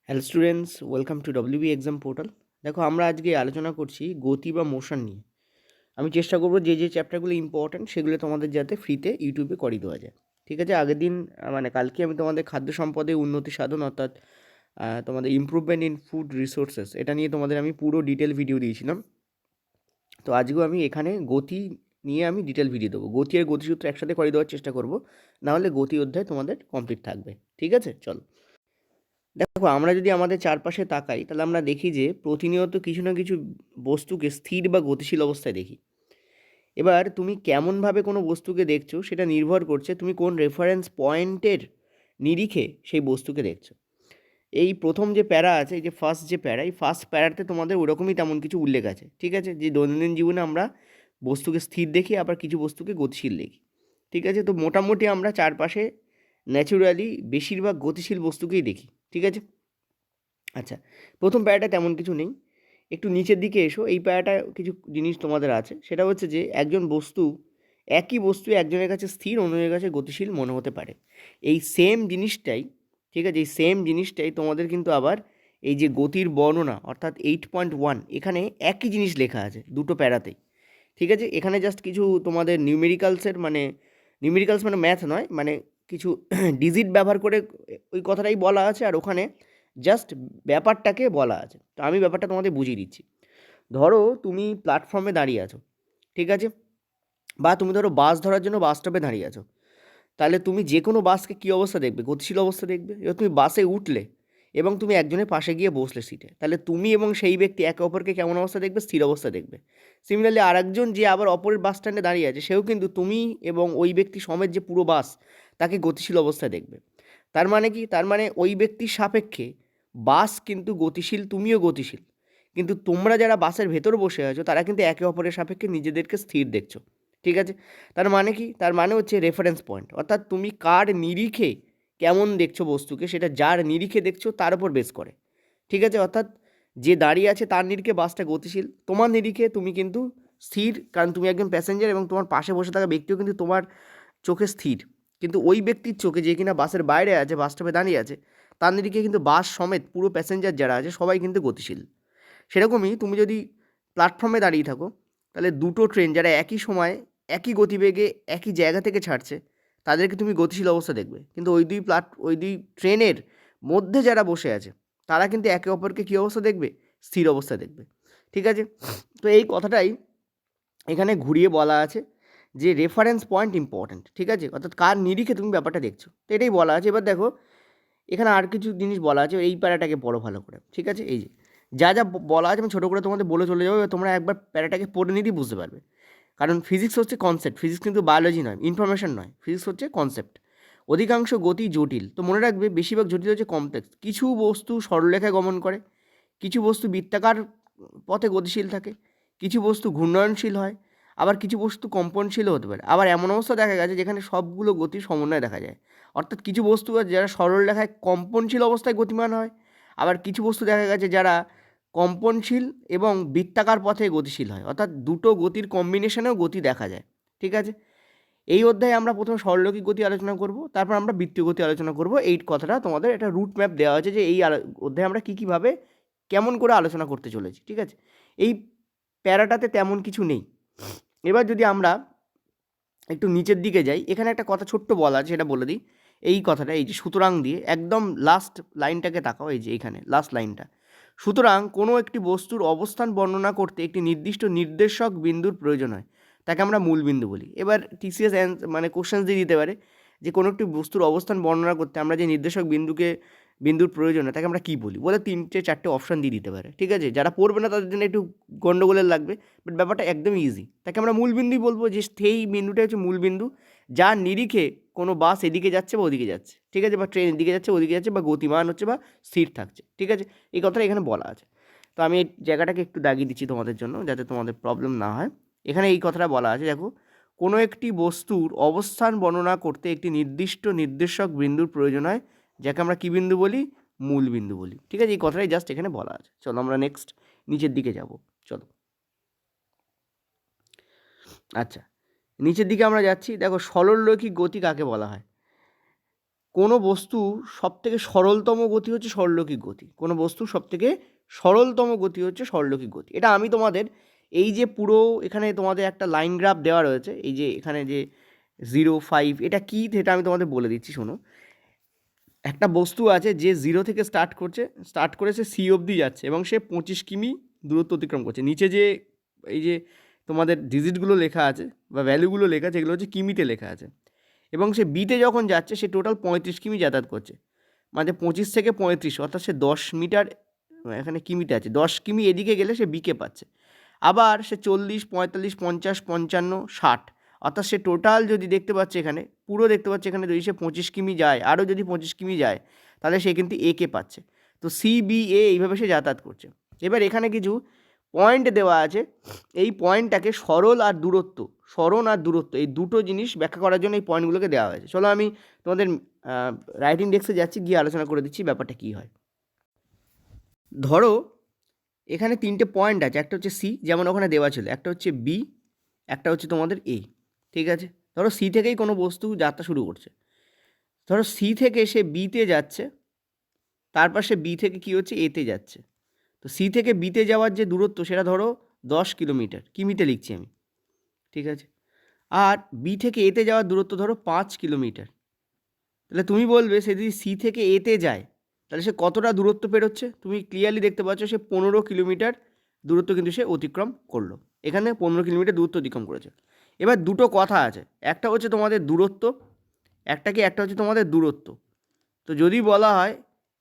Hello students, welcome to WB exam portal. দেখো, আমরা আজকে আলোচনা করছি গতি বা মোশন নিয়ে। আমি চেষ্টা করবো যে যে চ্যাপ্টারগুলো ইম্পর্ট্যান্ট সেগুলো তোমাদের যাতে ফ্রিতে ইউটিউবে করিয়ে দেওয়া যায়। ঠিক আছে, আগের দিন মানে কালকে আমি তোমাদের খাদ্য সম্পদে উন্নতি সাধন অর্থাৎ তোমাদের ইমপ্রুভমেন্ট ইন ফুড রিসোর্সেস এটা নিয়ে তোমাদের আমি পুরো ডিটেল ভিডিও দিয়েছিলাম। তো আজকেও আমি এখানে গতি নিয়ে আমি ডিটেল ভিডিও দেবো। গতি আর গতিসূত্র একসাথে করিয়ে দেওয়ার চেষ্টা করবো, নাহলে গতি অধ্যায় তোমাদের কমপ্লিট থাকবে। ঠিক আছে, চলো। দেখো, আমরা যদি আমাদের চারপাশে তাকাই তাহলে আমরা দেখি যে প্রতিনিয়ত কিছু না কিছু বস্তুকে স্থির বা গতিশীল অবস্থায় দেখি। এবার তুমি কেমনভাবে কোনো বস্তুকে দেখছো সেটা নির্ভর করছে তুমি কোন রেফারেন্স পয়েন্টের নিরিখে সেই বস্তুকে দেখছো। এই প্রথম যে প্যারা আছে, এই যে ফার্স্ট যে প্যারা, এই ফার্স্ট প্যারাতে তোমাদের ওরকমই তেমন কিছু উল্লেখ আছে। ঠিক আছে, যে দৈনন্দিন জীবনে আমরা বস্তুকে স্থির দেখি, আবার কিছু বস্তুকে গতিশীল দেখি। ঠিক আছে, তো মোটামুটি আমরা চারপাশে ন্যাচুরালি বেশিরভাগ গতিশীল বস্তুকেই দেখি। ঠিক আছে, আচ্ছা, প্রথম প্যারাটা তেমন কিছু নেই। একটু নিচের দিকে এসো, এই প্যারাটা কিছু জিনিস তোমাদের আছে। সেটা হচ্ছে যে একই বস্তু একজনের কাছে স্থির, অন্যজনের কাছে গতিশীল মনে হতে পারে। এই সেম জিনিসটাই, ঠিক আছে, এই সেম জিনিসটাই তোমাদের কিন্তু আবার এই যে গতির বর্ণনা অর্থাৎ 8.1 এখানে একই জিনিস লেখা আছে দুটো প্যারাতেই। ঠিক আছে, এখানে জাস্ট কিছু তোমাদের নিউমেরিক্যালস মানে ম্যাথ নয়, মানে কিছু ডিজিট ব্যবহার করে ওই কথাটাই বলা আছে, আর ওখানে জাস্ট ব্যাপারটাকে বলা আছে। তো আমি ব্যাপারটা তোমাদের বুঝিয়ে দিচ্ছি। ধরো তুমি প্ল্যাটফর্মে দাঁড়িয়ে আছো, ঠিক আছে, বা তুমি ধরো বাস ধরার জন্য বাস স্টপে দাঁড়িয়ে আছো। তাহলে তুমি যে কোনো বাসকে কী অবস্থা দেখবে? গতিশীল অবস্থা দেখবে। এবার তুমি বাসে উঠলে এবং তুমি একজনের পাশে গিয়ে বসলে সিটে, তাহলে তুমি এবং সেই ব্যক্তি একে অপরকে কেমন অবস্থা দেখবে? স্থির অবস্থা দেখবে। সিমিলারলি আরেকজন যে আবার অপরের বাস স্ট্যান্ডে দাঁড়িয়ে আছে, সেও কিন্তু তুমি এবং ওই ব্যক্তি সমেত যে পুরো বাস, তাকে গতিশীল অবস্থায় দেখবে। তার মানে কি? তার মানে ওই ব্যক্তির সাপেক্ষে বাস কিন্তু গতিশীল, তুমিও গতিশীল। কিন্তু তোমরা যারা বাসের ভেতর বসে আছো তারা কিন্তু একে অপরের সাপেক্ষে নিজেদেরকে স্থির দেখছো। ঠিক আছে, তার মানে কি? তার মানে হচ্ছে রেফারেন্স পয়েন্ট, অর্থাৎ তুমি কার নিরিখে কেমন দেখছো বস্তুকে, সেটা যার নিরিখে দেখছো তার উপর বেস করে। ঠিক আছে, অর্থাৎ যে দাঁড়িয়ে আছে তার নিরিখে বাসটা গতিশীল, তোমার নিরিখে তুমি কিন্তু স্থির, কারণ তুমি একজন প্যাসেঞ্জার এবং তোমার পাশে বসে থাকা ব্যক্তিও কিন্তু তোমার চোখে স্থির। কিন্তু ওই ব্যক্তির চোখে, যে কিনা বাসের বাইরে আছে, বাস স্টপে দাঁড়িয়ে আছে, তার নিরিখে কিন্তু বাস সমেত পুরো প্যাসেঞ্জার যারা আছে সবাই কিন্তু গতিশীল। সেরকমই তুমি যদি প্ল্যাটফর্মে দাঁড়িয়ে থাকো, তাহলে দুটো ট্রেন যারা একই সময় একই গতিবেগে একই জায়গা থেকে ছাড়ছে, তাদেরকে তুমি গতিশীল অবস্থা দেখবে। কিন্তু ওই দুই ট্রেনের মধ্যে যারা বসে আছে, তারা কিন্তু একে অপরকে কী অবস্থা দেখবে? স্থির অবস্থা দেখবে। ঠিক আছে, তো এই কথাটাই এখানে ঘুরিয়ে বলা আছে যে রেফারেন্স পয়েন্ট ইম্পর্ট্যান্ট। ঠিক আছে, অর্থাৎ কার নিরিখে তুমি ব্যাপারটা দেখছো, তো এটাই বলা আছে। এবার দেখো, এখানে আর কিছু জিনিস বলা আছে, এই প্যারাটাকে পড়ো ভালো করে। ঠিক আছে, এই যে যা যা বলা আছে আমি ছোটো করে তোমাদের বলে চলে যাবো, তোমরা একবার প্যারাটাকে পড়ে নিতেই বুঝতে পারবে। কারণ ফিজিক্স হচ্ছে কনসেপ্ট, ফিজিক্স কিন্তু বায়োলজি নয়, ইনফরমেশন নয়, ফিজিক্স হচ্ছে কনসেপ্ট। অধিকাংশ গতি জটিল, তো মনে রাখবে বেশিরভাগ জটিল হচ্ছে কমপ্লেক্স। কিছু বস্তু সরলরেখায় গমন করে, কিছু বস্তু বৃত্তাকার পথে গতিশীল থাকে, কিছু বস্তু ঘূর্ণয়নশীল হয়, আবার কিছু বস্তু কম্পনশীলও হতে পারে। আবার এমন অবস্থা দেখা গেছে যেখানে সবগুলো গতির সমন্বয় দেখা যায়। অর্থাৎ কিছু বস্তু আছে যারা সরল রেখায় কম্পনশীল অবস্থায় গতিমান হয়, আবার কিছু বস্তু দেখা গেছে যারা কম্পনশীল এবং বৃত্তাকার পথে গতিশীল হয়, অর্থাৎ দুটো গতির কম্বিনেশনেও গতি দেখা যায়। ঠিক আছে, এই অধ্যায়ে আমরা প্রথমে সরলরৈখিক গতি আলোচনা করব, তারপর আমরা বৃত্তীয় গতি আলোচনা করব। এই কথাটা তোমাদের একটা রুট ম্যাপ দেওয়া আছে যে এই অধ্যায়ে আমরা কী কীভাবে কেমন করে আলোচনা করতে চলেছি। ঠিক আছে, এই প্যারাটাতে তেমন কিছু নেই। এবার যদি আমরা একটু নিচের দিকে যাই, এখানে একটা কথা ছোট্ট বলা আছে, সেটা বলে দিই। এই কথাটা, এই যে সুতরাং দিয়ে একদম লাস্ট লাইনটাকে তাকাও, এই যে এখানে লাস্ট লাইনটা। সুতরাং কোনো একটি বস্তুর অবস্থান বর্ণনা করতে একটি নির্দিষ্ট নির্দেশক বিন্দুর প্রয়োজন হয়, তাকে আমরা মূল বিন্দু বলি। এবার টিসিএস মানে কোশ্চেন দিয়ে দিতে পারে যে কোনো একটি বস্তুর অবস্থান বর্ণনা করতে আমরা যে নির্দেশক বিন্দুর প্রয়োজন হয় তাকে আমরা কী বলি, বলে 3-4টে অপশান দিয়ে দিতে পারে। ঠিক আছে, যারা পড়বে না তাদের জন্য একটু গণ্ডগোলের লাগবে, বাট ব্যাপারটা একদম ইজি। তাকে আমরা মূল বিন্দুই বলবো, যে সেই বিন্দুটা হচ্ছে মূল বিন্দু, যার নিরিখে কোনো বাস এদিকে যাচ্ছে বা ওদিকে যাচ্ছে। ঠিক আছে, বা ট্রেন এদিকে যাচ্ছে ওদিকে যাচ্ছে, বা গতিমান হচ্ছে বা স্থির থাকছে। ঠিক আছে, এই কথাটা এখানে বলা আছে। তো আমি এই জায়গাটাকে একটু দাগিয়ে দিচ্ছি তোমাদের জন্য, যাতে তোমাদের প্রবলেম না হয়। এখানে এই কথাটা বলা আছে, দেখো, কোনো একটি বস্তুর অবস্থান বর্ণনা করতে একটি নির্দিষ্ট নির্দেশক বিন্দুর প্রয়োজন হয়, যাকে আমরা কী বিন্দু বলি? মূল বিন্দু বলি। ঠিক আছে, এই কথাটাই জাস্ট এখানে বলা আছে। চলো আমরা নেক্সট নিচের দিকে যাব। চলো, আচ্ছা, নিচের দিকে আমরা যাচ্ছি। দেখো, সরলরৈখিক গতি কাকে বলা হয়? কোনো বস্তু সবথেকে সরলতম গতি হচ্ছে সরলরৈখিক গতি। কোনো বস্তুর সবথেকে সরলতম গতি হচ্ছে সরলরৈখিক গতি। এটা আমি তোমাদের এই যে পুরো এখানে তোমাদের একটা লাইন গ্রাফ দেওয়া রয়েছে, এই যে এখানে যে 0, 5 এটা কী সেটা আমি তোমাদের বলে দিচ্ছি শোনো। একটা বস্তু আছে যে 0 থেকে স্টার্ট করে সে সি অবধি যাচ্ছে এবং সে 25 কিমি দূরত্ব অতিক্রম করছে। নিচে যে এই যে তোমাদের ডিজিটগুলো লেখা আছে বা ভ্যালুগুলো লেখা আছে এগুলো হচ্ছে কিমিতে লেখা আছে। এবং সে বিতে যখন যাচ্ছে সে টোটাল 35 কিমি যাতায়াত করছে, মানে 25 থেকে 35 অর্থাৎ সে 10 মিটার, এখানে কিমিতে আছে 10 কিমি এদিকে গেলে সে বিকে পাচ্ছে। আবার সে 40, 45, 50, 55, 60 অর্থাৎ সে টোটাল যদি দেখতে পাচ্ছে এখানে পুরো দেখতে পাচ্ছে এখানে যদি সে 25 কিমি যায়, আরও যদি 25 কিমি যায় তাহলে সে কিন্তু একে পাচ্ছে। তো সি বি এ এইভাবে সে যাতায়াত করছে। এবার এখানে কিছু পয়েন্ট দেওয়া আছে, এই পয়েন্টটাকে সরণ আর দূরত্ব এই দুটো জিনিস ব্যাখ্যা করার জন্য এই পয়েন্টগুলোকে দেওয়া হয়েছে। চলো আমি তোমাদের রাইটিং ডেস্কে যাচ্ছি, গিয়ে আলোচনা করে দিচ্ছি ব্যাপারটা কী হয়। ধরো এখানে 3টে পয়েন্ট আছে, একটা হচ্ছে সি যেমন ওখানে দেওয়া ছিল, একটা হচ্ছে বি, একটা হচ্ছে তোমাদের এ। ঠিক আছে, ধরো সি থেকেই কোনো বস্তু যাত্রা শুরু করছে। ধরো সি থেকে সে বিতে যাচ্ছে, তারপর সে বি থেকে কী হচ্ছে এতে যাচ্ছে। তো সি থেকে বিতে যাওয়ার যে দূরত্ব সেটা ধরো 10 কিলোমিটার, কিমিতে লিখছি আমি। ঠিক আছে, আর বি থেকে এতে যাওয়ার দূরত্ব ধরো 5 কিলোমিটার। তাহলে তুমি বলবে সে যদি সি থেকে এতে যায় তাহলে সে কতটা দূরত্ব পেরোচ্ছে। তুমি ক্লিয়ারলি দেখতে পাচ্ছ সে 15 কিলোমিটার দূরত্ব কিন্তু সে অতিক্রম করলো। এখানে 15 কিলোমিটার দূরত্ব অতিক্রম করেছে। এবার দুটো কথা আছে, একটা হচ্ছে তোমাদের দূরত্ব, একটা হচ্ছে তোমাদের দূরত্ব। তো যদি বলা হয়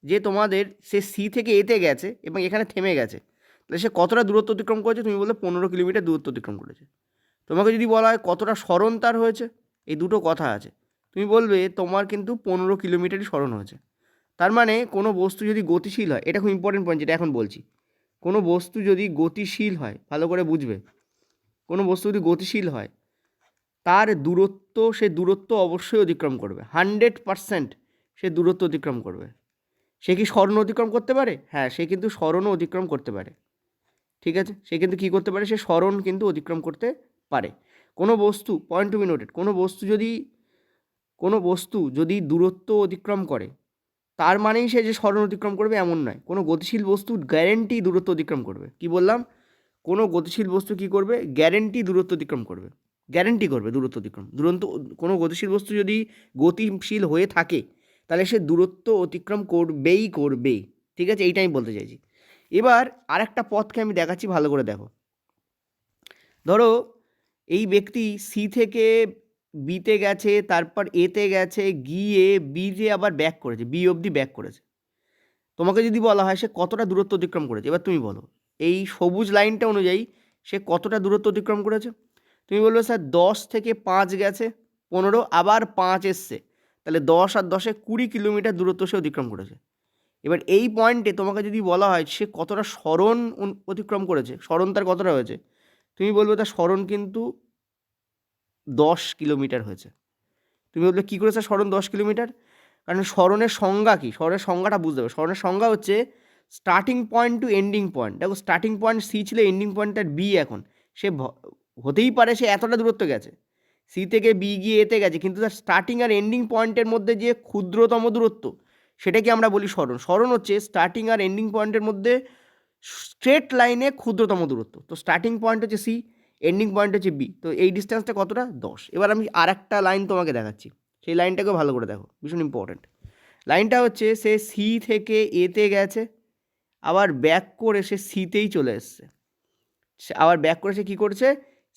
যে তোমাদের সে সি থেকে এতে গেছে এবং এখানে থেমে গেছে, তাহলে সে কতটা দূরত্ব অতিক্রম করেছে, তুমি বললে 15 কিলোমিটার দূরত্ব অতিক্রম করেছে। তোমাকে যদি বলা হয় কতটা সরণ তার হয়েছে, এই দুটো কথা আছে, তুমি বলবে তোমার কিন্তু 15 কিলোমিটারই সরণ হয়েছে। তার মানে কোনো বস্তু যদি গতিশীল হয়, এটা খুব ইম্পর্টেন্ট পয়েন্ট যেটা এখন বলছি, কোনো বস্তু যদি গতিশীল হয়, ভালো করে বুঝবে, কোনো বস্তু যদি গতিশীল হয় তার দূরত্ব, সে দূরত্ব অবশ্যই অতিক্রম করবে, 100% সে দূরত্ব অতিক্রম করবে। সে কি সরণ অতিক্রম করতে পারে? হ্যাঁ, সে কিন্তু সরণও অতিক্রম করতে পারে। ঠিক আছে, সে কিন্তু কী করতে পারে, সে সরণ কিন্তু অতিক্রম করতে পারে। কোনো বস্তু, পয়েন্ট টু বি নোটেড, কোনো বস্তু যদি দূরত্ব অতিক্রম করে তার মানেই সে যে সরণ অতিক্রম করবে এমন নয়। কোনো গতিশীল বস্তু গ্যারেন্টি দূরত্ব অতিক্রম করবে। কি বললাম? কোনো গতিশীল বস্তু কি করবে? গ্যারেন্টি দূরত্ব অতিক্রম করবে, গ্যারেন্টি করবে দূরত্ব অতিক্রম। কোনো গতিশীল বস্তু যদি গতিশীল হয়ে থাকে তাহলে সে দূরত্ব অতিক্রম করবেই। ঠিক আছে, এইটা আমি বলতে চাইছি। এবার আরেকটা পথকে আমি দেখাচ্ছি, ভালো করে দেখো। ধরো এই ব্যক্তি সি থেকে বিতে গেছে, তারপর এতে গেছে, গিয়ে বিতে আবার ব্যাক করেছে, বি অবধি ব্যাক করেছে। তোমাকে যদি বলা হয় সে কতটা দূরত্ব অতিক্রম করেছে, এবার তুমি বলো এই সবুজ লাইনটা অনুযায়ী সে কতটা দূরত্ব অতিক্রম করেছে। তুমি বলবে স্যার 10 থেকে 5 গেছে, 15, আবার 5 এসছে, তাহলে 10 আর 10-এ 20 কিলোমিটার দূরত্ব সে অতিক্রম করেছে। এবার এই পয়েন্টে তোমাকে যদি বলা হয় সে কতটা সরণ অতিক্রম করেছে, সরণ তার কতটা হয়েছে, তুমি বলবে তার সরণ কিন্তু 10 কিলোমিটার হয়েছে। তুমি বলবে কী করে স্যার সরণ 10 কিলোমিটার? কারণ সরণের সংজ্ঞা কী, সরণের সংজ্ঞাটা বুঝতে হবে। সরণের সংজ্ঞা হচ্ছে starting point to ending point. দেখো স্টার্টিং পয়েন্ট সি ছিল, এন্ডিং পয়েন্টটার বি, এখন সে হতেই পারে সে এতটা দূরত্ব গেছে, সি থেকে বি গিয়ে এতে গেছে, কিন্তু তার স্টার্টিং আর এন্ডিং পয়েন্টের মধ্যে যে ক্ষুদ্রতম দূরত্ব সেটাকে আমরা বলি সরণ। সরণ হচ্ছে স্টার্টিং আর এন্ডিং পয়েন্টের মধ্যে স্ট্রেট লাইনে ক্ষুদ্রতম দূরত্ব। তো স্টার্টিং পয়েন্ট হচ্ছে সি, এন্ডিং পয়েন্ট হচ্ছে বি, তো এই ডিস্টেন্সটা কতটা? 10। এবার আমি আর একটা লাইন তোমাকে দেখাচ্ছি, সেই লাইনটাকেও ভালো করে দেখো, ভীষণ ইম্পর্ট্যান্ট। লাইনটা হচ্ছে সে সি থেকে এতে গেছে, আবার ব্যাক করে সে সিতেই চলে এসছে, আবার ব্যাক করে সে কী করছে,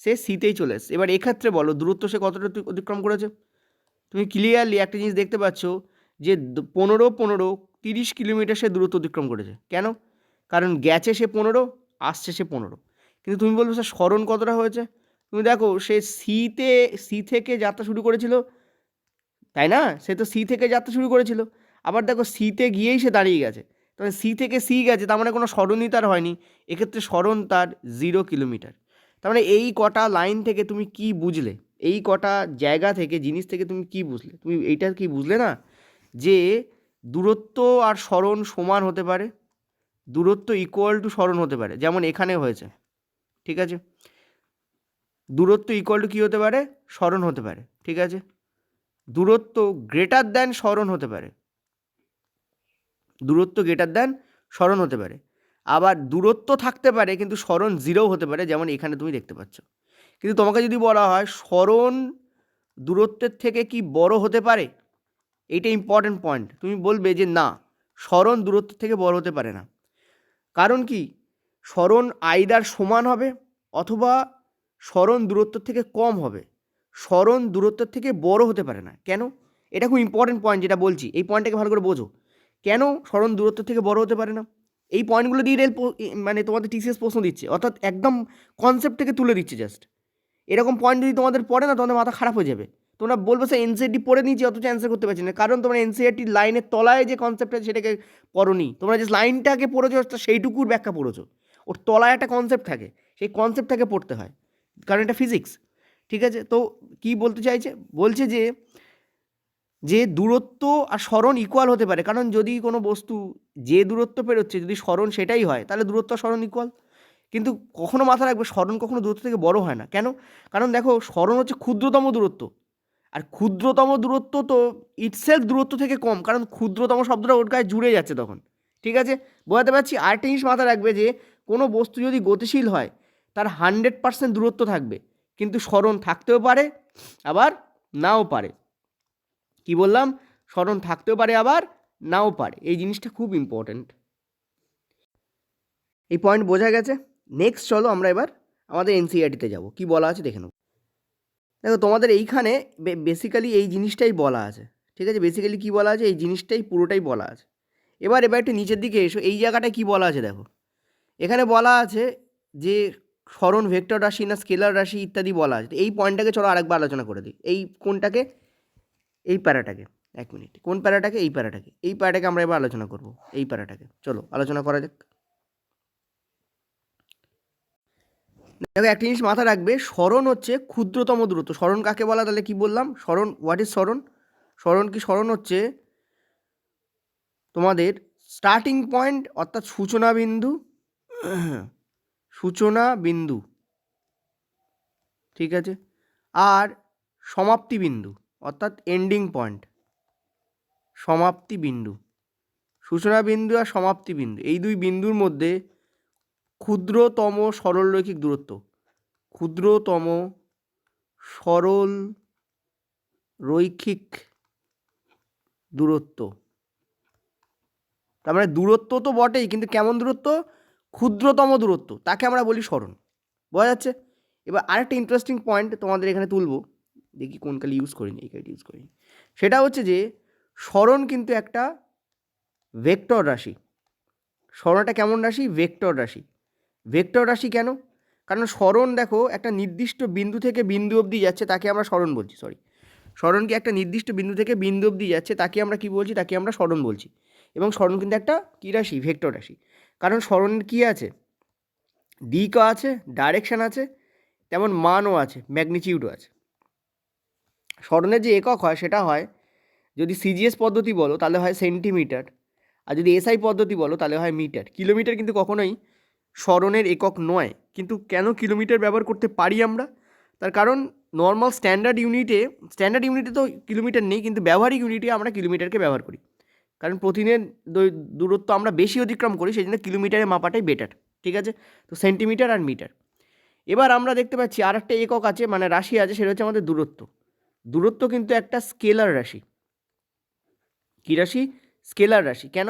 সে সিতেই চলে এসছে। এবার এক্ষেত্রে বলো দূরত্ব সে কতটা অতিক্রম করেছে। তুমি ক্লিয়ারলি একটা জিনিস দেখতে পাচ্ছ যে 15 30 কিলোমিটার সে দূরত্ব অতিক্রম করেছে। কেন? কারণ গেছে সে 15, আসছে সে 15। কিন্তু তুমি বলবে স্যার সরণ কতটা হয়েছে। তুমি দেখো সে সি থেকে যাত্রা শুরু করেছিল, তাই না? সে তো সি থেকে যাত্রা শুরু করেছিল, আবার দেখো সিতে গিয়েই সে দাঁড়িয়ে গেছে। তবে সি থেকে সি গেছে, তার মানে কোনো সরণই তার হয়নি, এক্ষেত্রে সরণ তার 0 কিলোমিটার। তার মানে এই কটা লাইন থেকে তুমি কি বুঝলে, এই কটা জায়গা থেকে, জিনিস থেকে তুমি কি বুঝলে? তুমি এইটা কি বুঝলে না যে দূরত্ব আর সরণ সমান হতে পারে, দূরত্ব ইকুয়াল টু সরণ হতে পারে, যেমন এখানে হয়েছে। ঠিক আছে, দূরত্ব ইকুয়াল টু কী হতে পারে? সরণ হতে পারে। ঠিক আছে, দূরত্ব গ্রেটার দ্যান সরণ হতে পারে, দূরত্ব গ্রেটার দ্যান সরণ হতে পারে। আবার দূরত্ব থাকতে পারে কিন্তু সরণ 0 হতে পারে, যেমন এখানে তুমি দেখতে পাচ্ছ। কিন্তু তোমাকে যদি বলা হয় সরণ দূরত্বের থেকে কি বড় হতে পারে, এইটা ইম্পর্টেন্ট পয়েন্ট। তুমি বলবে যে না, সরণ দূরত্বের থেকে বড় হতে পারে না। কারণ কি, সরণ আইদার সমান হবে অথবা সরণ দূরত্বের থেকে কম হবে, সরণ দূরত্বের থেকে বড় হতে পারে না। কেন? এটা খুব ইম্পর্টেন্ট পয়েন্ট যেটা বলছি, এই পয়েন্টটাকে ভালো করে বোঝো। কেন সরণ দূরত্বের থেকে বড় হতে পারে না? এই পয়েন্টগুলো দিয়ে মানে তোমাদের টিসিএস প্রশ্ন দিচ্ছে, অর্থাৎ একদম কনসেপ্ট থেকে তুলে দিচ্ছে জাস্ট। এরকম পয়েন্ট যদি তোমাদের পড়ে না, তোমাদের মাথা খারাপ হয়ে যাবে। তোমরা বলবে স্যার এনসিআরটি পড়ে নিয়েছি অথচ অ্যান্সার করতে পারছি না। কারণ তোমরা এনসিআরটির লাইনের তলায় যে কনসেপ্ট আছে সেটাকে পড়োনি, তোমরা যে লাইনটাকে পড়েছো সেইটুকুর ব্যাখ্যা পড়েছো। ওর তলায় একটা কনসেপ্ট থাকে, সেই কনসেপ্টটাকে পড়তে হয়, কারণ এটা ফিজিক্স। ঠিক আছে, তো কি বলতে চাইছে, বলছে যে দূরত্ব আর সরণ ইকুয়াল হতে পারে। কারণ যদি কোনো বস্তু যে দূরত্ব পেরোচ্ছে যদি সরণ সেটাই হয়, তাহলে দূরত্ব আর সরণ ইকুয়াল। কিন্তু কখনো মাথা রাখবে, সরণ কখনো দূরত্ব থেকে বড় হয় না। কেন? কারণ দেখো, সরণ হচ্ছে ক্ষুদ্রতম দূরত্ব, আর ক্ষুদ্রতম দূরত্ব তো ইটসেলফ দূরত্ব থেকে কম, কারণ ক্ষুদ্রতম শব্দটা ওর গায়ে জুড়ে যাচ্ছে তখন। ঠিক আছে, বোঝাতে পারছি? আরেকটা জিনিস মাথা রাখবে যে কোনো বস্তু যদি গতিশীল হয় তার 100% দূরত্ব থাকবে, কিন্তু সরণ থাকতেও পারে আবার নাও পারে। কি বললাম? সরণ থাকতেও পারে আবার নাও পারে। এই জিনিসটা খুব ইম্পর্ট্যান্ট। এই পয়েন্ট বোঝা গেছে? নেক্সট চলো আমরা এবার আমাদের এনসিইআরটিতে যাব। কি বলা আছে দেখে নেব। দেখো, তোমাদের এইখানে বেসিক্যালি এই জিনিসটাই বলা আছে। ঠিক আছে, বেসিক্যালি কী বলা আছে, এই জিনিসটাই পুরোটাই বলা আছে। এবার একটু নিচের দিকে এসো, এই জায়গাটায় কী বলা আছে দেখো। এখানে বলা আছে যে সরণ ভেক্টর রাশি না স্কেলার রাশি ইত্যাদি বলা আছে। এই পয়েন্টটাকে চলো আরেকবার আলোচনা করে দিই। এই কোনটাকে? এই প্যারাটাকে। এক মিনিট, কোন প্যারাটাকে? এই প্যারাটাকে। এই প্যারাটাকে আমরা এবার আলোচনা করব, এই প্যারাটাকে। চলো আলোচনা করা যাক। দেখো, একটা জিনিস মাথা রাখবে, সরণ হচ্ছে ক্ষুদ্রতম দূরত্ব। সরণ কাকে বলা? তাহলে কি বললাম? সরণ, হোয়াট ইজ সরণ? সরণ কি? সরণ হচ্ছে তোমাদের স্টার্টিং পয়েন্ট অর্থাৎ সূচনা বিন্দু, সূচনা বিন্দু, ঠিক আছে, আর সমাপ্তি বিন্দু অর্থাৎ এন্ডিং পয়েন্ট, সমাপ্তি বিন্দু। সূচনা বিন্দু আর সমাপ্তি বিন্দু, এই দুই বিন্দুর মধ্যে ক্ষুদ্রতম সরলরৈখিক দূরত্ব, ক্ষুদ্রতম সরল রৈখিক দূরত্ব। তার মানে দূরত্ব তো বটেই, কিন্তু কেমন দূরত্ব? ক্ষুদ্রতম দূরত্ব, তাকে আমরা বলি সরণ। বোঝা যাচ্ছে? এবার আরেকটা ইন্টারেস্টিং পয়েন্ট তোমাদের এখানে তুলব, দেখি কোন কালি ইউজ করিনি, এই কালিটা ইউজ করিনি। সেটা হচ্ছে যে সরণ কিন্তু একটা ভেক্টর রাশি। সরণটা কেমন রাশি? ভেক্টর রাশি। ভেক্টর রাশি কেন? কারণ সরণ দেখো একটা নির্দিষ্ট বিন্দু থেকে বিন্দু অবধি যাচ্ছে, তাকে আমরা সরণ বলছি। সরণ কি একটা নির্দিষ্ট বিন্দু থেকে বিন্দু অবধি যাচ্ছে, তাকে আমরা কি বলছি? তাকে আমরা সরণ বলছি। এবং সরণ কিন্তু একটা কী রাশি? ভেক্টর রাশি। কারণ সরণের কী আছে? দিকও আছে, ডাইরেকশান আছে, তেমন মানও আছে, ম্যাগনিটিউডও আছে। সরণের যে একক হয় সেটা হয়, যদি সিজিএস পদ্ধতি বলো তাহলে হয় সেন্টিমিটার, আর যদি এসআই পদ্ধতি বলো তাহলে হয় মিটার। কিলোমিটার কিন্তু কখনোই সরণের একক নয়। কিন্তু কেন কিলোমিটার ব্যবহার করতে পারি আমরা? তার কারণ নর্মাল স্ট্যান্ডার্ড ইউনিটে তো কিলোমিটার নেই, কিন্তু ব্যবহারিক ইউনিটে আমরা কিলোমিটারকে ব্যবহার করি। কারণ প্রতিদিনের দূরত্ব আমরা বেশি অতিক্রম করি, সেই জন্য কিলোমিটারে মাপাটাই বেটার। ঠিক আছে, তো সেন্টিমিটার আর মিটার। এবার আমরা দেখতে পাচ্ছি আর একটা একক আছে, মানে রাশি আছে, সেটা হচ্ছে আমাদের দূরত্ব। দূরত্ব কিন্তু একটা স্কেলার রাশি। কী রাশি? স্কেলার রাশি। কেন?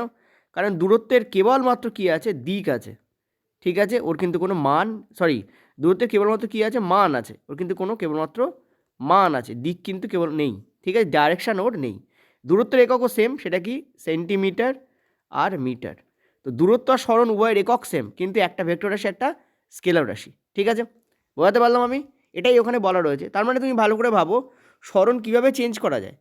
কারণ দূরত্বের কেবলমাত্র কী আছে? দিক আছে। ঠিক আছে, ওর কিন্তু কোনো দূরত্বের কেবলমাত্র কী আছে? মান আছে। ওর কিন্তু কোনো কেবলমাত্র মান আছে, দিক কিন্তু কেবল নেই। ঠিক আছে, ডাইরেকশান ওর নেই। দূরত্বের এককও সেম, সেটা কি? সেন্টিমিটার আর মিটার। তো দূরত্ব আর সরণ উভয়ের একক সেম, কিন্তু একটা ভেক্টর রাশি, একটা স্কেলার রাশি। ঠিক আছে, বোঝাতে পারলাম আমি? এটাই ওখানে বলা রয়েছে। তার মানে তুমি ভালো করে ভাবো, সরণ কীভাবে চেঞ্জ করা যায়।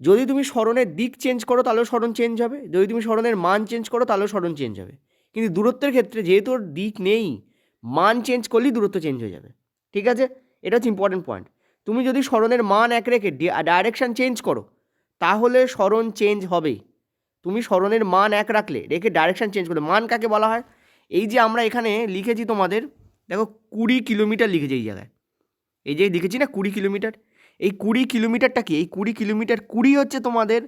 যদি তুমি সরণের দিক চেঞ্জ করো তাহলেও সরণ চেঞ্জ হবে, যদি তুমি সরণের মান চেঞ্জ করো তাহলেও সরণ চেঞ্জ হবে। কিন্তু দূরত্বের ক্ষেত্রে যেহেতু ওর দিক নেই, মান চেঞ্জ করলেই দূরত্ব চেঞ্জ হয়ে যাবে। ঠিক আছে, এটা হচ্ছে ইম্পর্টেন্ট পয়েন্ট। তুমি যদি সরণের মান এক রেখে ডাইরেকশান চেঞ্জ করো তাহলে সরণ চেঞ্জ হবেই। তুমি সরণের মান এক রেখে ডাইরেকশান চেঞ্জ করলে, মান কাকে বলা হয়? এই যে আমরা এখানে লিখেছি তোমাদের, দেখো 20 কিলোমিটার লিখেছি এই জায়গায়, এই যে লিখেছি না 20 কিলোমিটার, এই 20 কিলোমিটারটা কি, এই 20 কিলোমিটার, 20 হচ্ছে তোমাদের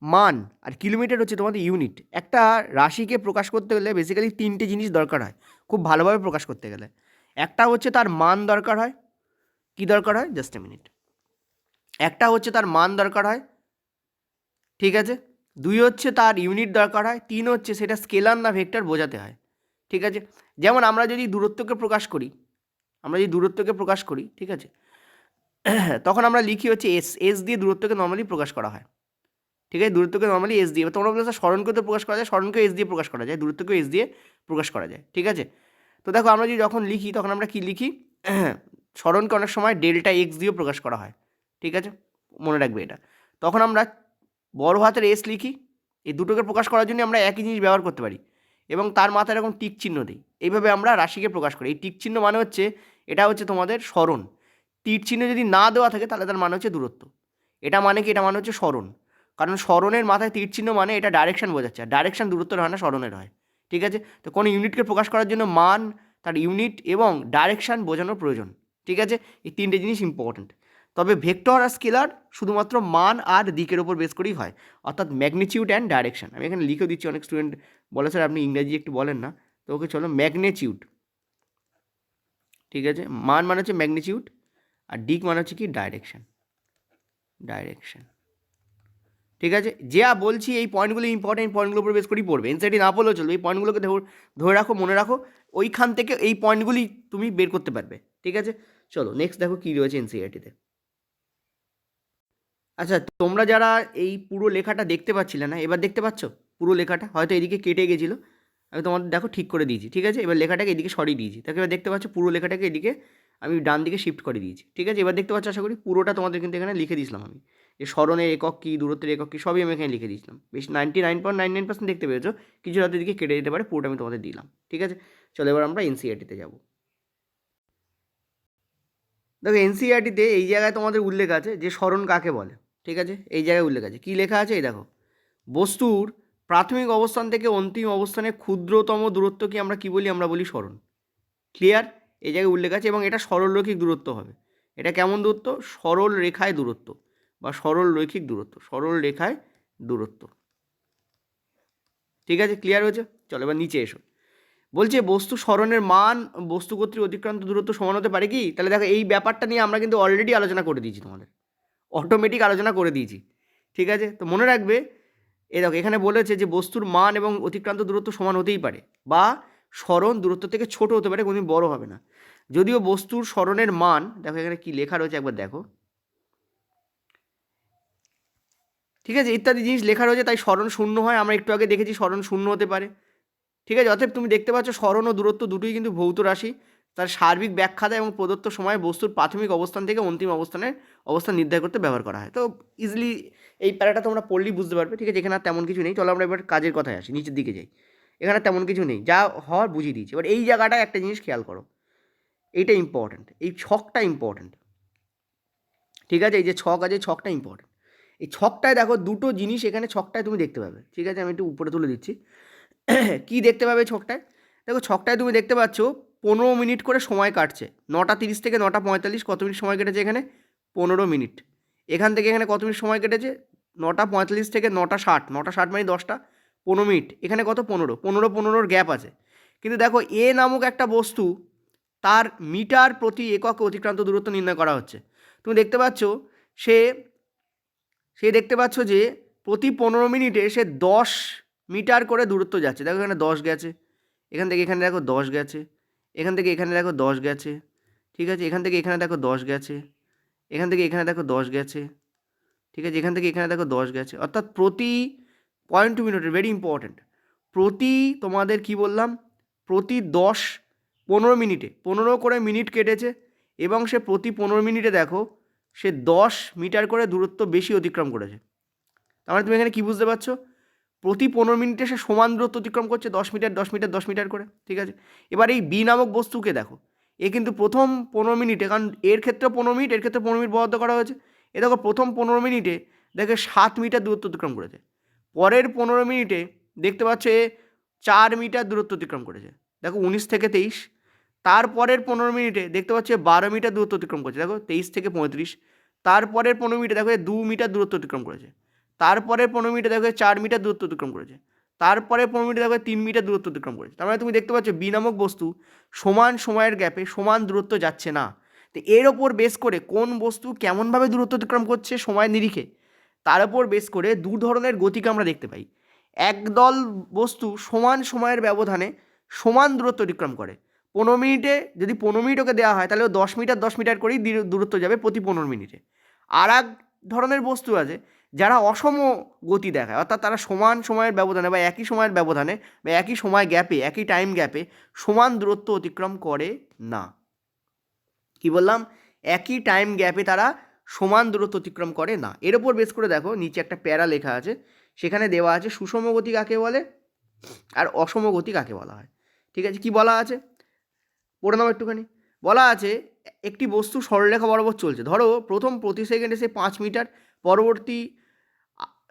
মান আর কিলোমিটার হচ্ছে তোমাদের ইউনিট। একটা রাশিকে প্রকাশ করতে গেলে বেসিক্যালি 3টে জিনিস দরকার হয় খুব ভালোভাবে প্রকাশ করতে গেলে। একটা হচ্ছে তার মান দরকার হয়, কি দরকার হয়, জাস্ট এ মিনিট, একটা হচ্ছে তার মান দরকার হয়, ঠিক আছে, 2 হচ্ছে তার ইউনিট দরকার হয়, 3 হচ্ছে সেটা স্কেলার না ভেক্টর বোঝাতে হয়, ঠিক আছে। যেমন আমরা যদি দূরত্বকে প্রকাশ করি, ঠিক আছে, তখন আমরা লিখি হচ্ছে এস দিয়ে দূরত্বকে নর্মালি প্রকাশ করা হয়, ঠিক আছে, দূরত্বকে নর্মালি এস দিয়ে, তোমরা বলছো স্মরণকেও তো প্রকাশ করা যায়, স্মরণকেও এস দিয়ে প্রকাশ করা যায়, দূরত্বকেও এস দিয়ে প্রকাশ করা যায়, ঠিক আছে। তো দেখো আমরা যদি যখন লিখি তখন আমরা কি লিখি, স্মরণকে অনেক সময় ডেল্টা এক্স দিয়েও প্রকাশ করা হয়, ঠিক আছে, মনে রাখবে এটা। তখন আমরা বড় হাতের এস লিখি, এই দুটোকে প্রকাশ করার জন্য আমরা একই জিনিস ব্যবহার করতে পারি, এবং তার মাথায় এরকম টিক চিহ্ন দিই। এইভাবে আমরা রাশিকে প্রকাশ করি। এই টিক চিহ্ন মানে হচ্ছে এটা হচ্ছে তোমাদের স্মরণ, তীর চিহ্ন যদি না দেওয়া থাকে তাহলে তার মানে হচ্ছে দূরত্ব। এটা মানে কি, এটা মানে হচ্ছে স্মরণ, কারণ স্মরণের মাথায় তীর চিহ্ন মানে এটা ডাইরেকশন বোঝাচ্ছে, আর ডাইরেকশন দূরত্বের হয় না, স্মরণের হয়, ঠিক আছে। তো কোনো ইউনিটকে প্রকাশ করার জন্য মান, তার ইউনিট এবং ডাইরেকশন বোঝানোর প্রয়োজন, ঠিক আছে। এই 3টে জিনিস ইম্পর্ট্যান্ট। তবে ভেক্টর আর স্কেলার শুধুমাত্র মান আর দিকের ওপর বেস করেই হয়, অর্থাৎ ম্যাগনিটিউড অ্যান্ড ডাইরেকশন। আমি এখানে লিখে দিচ্ছি, অনেক স্টুডেন্ট বলে স্যার আপনি ইংরাজি একটু বলেন না, তো ওকে চলো ম্যাগনিটিউড, ঠিক আছে, মান মানে হচ্ছে ম্যাগনিটিউড, আর দিক মানে হচ্ছে কি ডাইরেকশন, ঠিক আছে। যা বলছি এই পয়েন্টগুলো ইম্পর্টেন্ট, পয়েন্টগুলোর উপর বেস করেই পড়বে, এনসিইআরটি না পড়লেও চলবে, এই পয়েন্টগুলোকে ধরে রাখো, মনে রাখো, ওইখান থেকে এই পয়েন্টগুলি তুমি বের করতে পারবে, ঠিক আছে। চলো নেক্সট দেখো কী রয়েছে এনসিইআরটিতে। আচ্ছা, তোমরা যারা এই পুরো লেখাটা দেখতে পাচ্ছিলে না, এবার দেখতে পাচ্ছ পুরো লেখাটা, হয়তো এদিকে কেটে গেছিলো, আমি তোমাদের দেখো ঠিক করে দিয়েছি, ঠিক আছে। এবার লেখাটাকে এদিকে সরিয়ে দিয়েছি, তাকে এবার দেখতে পাচ্ছ পুরো লেখাটাকে এদিকে আমি ডান দিকে শিফট করে দিয়েছি, ঠিক আছে। এবার দেখতে পাচ্ছ আশা করি, পুরোটা তোমাদের কিন্তু এখানে লিখে দিয়েছিলাম আমি, যে স্মরণের একক কী, দূরত্বের একক কী, সবই আমি এখানে লিখে দিয়েছিলাম, বেশ 99.99% দেখতে পেয়েছো, কিছু হয়তো এদিকে কেটে দিতে পারে, পুরোটা আমি তোমাদের দিলাম, ঠিক আছে। চলো এবার আমরা এনসিইআরটিতে যাবো। দেখো এনসিইআরটিতে এই জায়গায় তোমাদের উল্লেখ আছে যে স্মরণ কাকে বলে, ঠিক আছে। এই জায়গায় উল্লেখ আছে, কী লেখা আছে, এই দেখো, বস্তুর প্রাথমিক অবস্থান থেকে অন্তিম অবস্থানে ক্ষুদ্রতম দূরত্বকে আমরা কী বলি, আমরা বলি স্মরণ। ক্লিয়ার, এই জায়গায় উল্লেখ আছে, এবং এটা সরলরৈখিক দূরত্ব হবে। এটা কেমন দূরত্ব, সরল রেখায় দূরত্ব বা সরল রৈখিক দূরত্ব, সরল রেখায় দূরত্ব, ঠিক আছে। ক্লিয়ার হয়েছে, চলো এবার নিচে এসো। বলছে বস্তু স্মরণের মান বস্তু কর্তৃক অতিক্রান্ত দূরত্ব সমান হতে পারে কি, তাহলে দেখো এই ব্যাপারটা নিয়ে আমরা কিন্তু অলরেডি আলোচনা করে দিয়েছি, তোমাদের অটোমেটিক আলোচনা করে দিয়েছি, ঠিক আছে। তো মনে রাখবে, এই দেখো এখানে বলেছে যে বস্তুর মান এবং অতিক্রান্ত দূরত্ব সমান হতেই পারে, বা স্মরণ দূরত্ব থেকে ছোট হতে পারে, কোনোদিন বড় হবে না। যদিও বস্তুর স্মরণের মান, দেখো এখানে কি লেখা রয়েছে একবার দেখো, ঠিক আছে, ইত্যাদি জিনিস লেখা রয়েছে, তাই স্মরণ শূন্য হয়, আমরা একটু আগে দেখেছি স্মরণ শূন্য হতে পারে, ঠিক আছে। অতএব তুমি দেখতে পাচ্ছ স্মরণ ও দূরত্ব দুটোই কিন্তু ভৌত রাশি, তার সার্বিক ব্যাখ্যা দেয় এবং প্রদত্ত সময় বস্তুর প্রাথমিক অবস্থান থেকে অন্তিম অবস্থান নির্ধারণ করতে ব্যবহার করা হয়। তো ইজিলি এই প্যারাটা তোমরা পড়লেই বুঝতে পারবে, ঠিক আছে। এখানে আর তেমন কিছু নেই, চলো আমরা এবার কাজের কথায় আসি, নিচের দিকে যাই। এখানে তেমন কিছু নেই, যা হওয়ার বুঝিয়ে দিয়েছি। এবার এই জায়গাটায় একটা জিনিস খেয়াল করো, এইটা ইম্পর্ট্যান্ট, এই ছকটা ইম্পর্ট্যান্ট, ঠিক আছে। এই যে ছক আছে, ছকটা ইম্পর্ট্যান্ট। এই ছকটায় দেখো দুটো জিনিস এখানে ছকটায় তুমি দেখতে পাবে, ঠিক আছে। আমি একটু উপরে তুলে দিচ্ছি, কি দেখতে পাবে ছকটায়, দেখো ছকটায় তুমি দেখতে পাচ্ছ 15 মিনিট করে সময় কাটছে, 9:30 থেকে 9:45, কত মিনিট সময় কেটেছে এখানে, 15 মিনিট। এখান থেকে এখানে কত মিনিট সময় কেটেছে, 9:45 থেকে 9:60, 9:60 মানে 10টা 15 মিনিট, এখানে কত 15 গ্যাপ আছে। কিন্তু দেখো এ নামক একটা বস্তু, তার মিটার প্রতি এককে অতিক্রান্ত দূরত্ব নির্ণয় করা হচ্ছে। তুমি দেখতে পাচ্ছ সে দেখতে পাচ্ছ যে প্রতি 15 মিনিটে সে 10 মিটার করে দূরত্ব যাচ্ছে। দেখো এখানে 10 গেছে, এখান থেকে এখানে দেখো 10 গেছে, এখান থেকে এখানে দেখো 10 গেছে, ঠিক আছে। এখান থেকে এখানে দেখো 10 গেছে, এখান থেকে এখানে দেখো 10 গেছে, ঠিক আছে। এখান থেকে এখানে দেখো 10 গেছে, অর্থাৎ প্রতি 0.2 মিনিটের, ভেরি ইম্পর্ট্যান্ট, প্রতি তোমাদের কি বললাম, প্রতি 15 মিনিটে 15 করে মিনিট কেটেছে, এবং সে প্রতি 15 মিনিটে দেখো সে 10 মিটার করে দূরত্ব বেশি অতিক্রম করেছে। তার মানে তুমি এখানে কী বুঝতে পারছো, প্রতি 15 মিনিটে সে সমান দূরত্ব অতিক্রম করছে, 10 মিটার 10 মিটার 10 মিটার করে, ঠিক আছে। এবার এই বি নামক বস্তুকে দেখো, এ কিন্তু প্রথম 15 মিনিটে, কারণ এর ক্ষেত্রে 15 মিনিট, এর ক্ষেত্রে 15 মিনিট বরাদ্দ করা হয়েছে, এ দেখো প্রথম 15 মিনিটে দেখে 7 মিটার দূরত্ব অতিক্রম করেছে, পরের 15 মিনিটে দেখতে পাচ্ছ এ 4 মিটার দূরত্ব অতিক্রম করেছে, দেখো 19 থেকে 23, তারপরের 15 মিনিটে দেখতে পাচ্ছ 12 মিটার দূরত্ব অতিক্রম করেছে, দেখো 23 থেকে 35, তারপরের 15 মিনিটে দেখো 2 মিটার দূরত্ব অতিক্রম করেছে, তারপরের 15 মিনিটে দেখো 4 মিটার দূরত্ব অতিক্রম করেছে, তারপরে 15 মিনিটে দেখো 3 মিটার দূরত্ব অতিক্রম করেছে। তার মানে তুমি দেখতে পাচ্ছ বি নামক বস্তু সমান সময়ের গ্যাপে সমান দূরত্ব যাচ্ছে না। তো এর ওপর বেস করে কোন বস্তু কেমনভাবে দূরত্ব অতিক্রম করছে সময়ের নিরিখে, তার উপর বেস করে দু ধরনের গতিকে আমরা দেখতে পাই। একদল বস্তু সমান সময়ের ব্যবধানে সমান দূরত্ব অতিক্রম করে। 15 মিনিটে যদি 15 মিনিট ওকে দেওয়া হয় তাহলে ও 10 মিটার 10 মিটার করেই দূরত্ব যাবে প্রতি 15 মিনিটে। আর এক ধরনের বস্তু আছে যারা অসম গতি দেখায়, অর্থাৎ তারা সমান সময়ের ব্যবধানে বা একই সময়ের ব্যবধানে বা একই সময় গ্যাপে একই টাইম গ্যাপে সমান দূরত্ব অতিক্রম করে না। কি বললাম? একই টাইম গ্যাপে তারা সমান দূরত্ব অতিক্রম করে না। এর ওপর বেস করে দেখো নিচে একটা প্যারা লেখা আছে, সেখানে দেওয়া আছে সুষম গতি কাকে বলে আর অসম গতি কাকে বলা হয়। ঠিক আছে, কি বলা আছে পড়ে নাও একটুখানি। বলা আছে একটি বস্তু সরলরেখা বরাবর চলছে, ধরো প্রথম প্রতি সেকেন্ডে সে 5 মিটার, পরবর্তী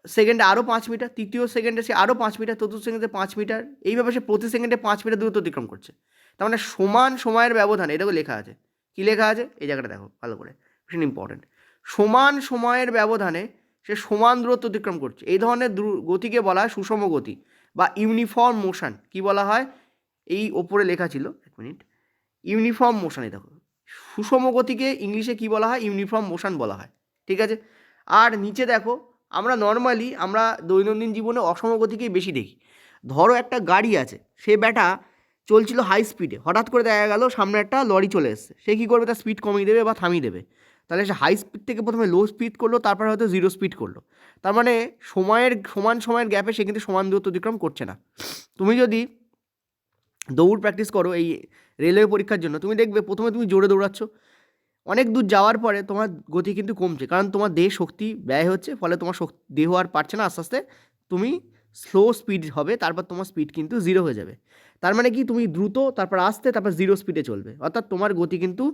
সেকেন্ডে আরও 5 মিটার, তৃতীয় সেকেন্ডে সে আরও 5 মিটার, চতুর্থ সেকেন্ডে 5 মিটার, এইভাবে সে প্রতি সেকেন্ডে 5 মিটার দূরত্ব অতিক্রম করছে। তার মানে সমান সময়ের ব্যবধানে, এটাকে লেখা আছে, কী লেখা আছে এই জায়গাটা দেখো ভালো করে, ভীষণ ইম্পর্টেন্ট। সমান সময়ের ব্যবধানে সে সমান দূরত্ব অতিক্রম করছে, এই ধরনের গতিকে বলা হয় সুষম গতি বা ইউনিফর্ম মোশন। কি বলা হয়? এই ওপরে লেখা ছিল, এক মিনিট, ইউনিফর্ম মোশন। এই দেখো সুষম গতিকে ইংলিশে কি বলা হয়? ইউনিফর্ম মোশন বলা হয়। ঠিক আছে, আর নিচে দেখো আমরা নর্মালি আমরা দৈনন্দিন জীবনে অসম গতিকেই বেশি দেখি। ধরো একটা গাড়ি আছে, সে ব্যাটা চলছিল হাই স্পিডে, হঠাৎ করে দেখা গেল সামনে একটা লরি চলে এসছে, সে কী করবে? তার স্পিড কমিয়ে দেবে বা থামিয়ে দেবে। তাহলে সে হাই স্পিড থেকে প্রথমে লো স্পিড করলো, তারপর হয়তো 0 স্পিড করলো। তার মানে সমান সময়ের গ্যাপে সে কিন্তু সমান দূরত্ব অতিক্রম করছে না। তুমি যদি দৌড় প্র্যাকটিস করো এই রেলওয়ে পরীক্ষার জন্য, তুমি দেখবে প্রথমে তুমি জোরে দৌড়াচ্ছ, অনেক দূর যাওয়ার পরে তোমার গতি কিন্তু কমছে, কারণ তোমার দেহ শক্তি ব্যয় হচ্ছে, ফলে তোমার দেহ আর পারছে না, আস্তে আস্তে তুমি স্লো স্পিড হবে, তারপর তোমার স্পিড কিন্তু 0 হয়ে যাবে। তার মানে কি? তুমি দ্রুত, তারপর আস্তে, তারপর 0 স্পিডে চলবে, অর্থাৎ তোমার গতি কিন্তু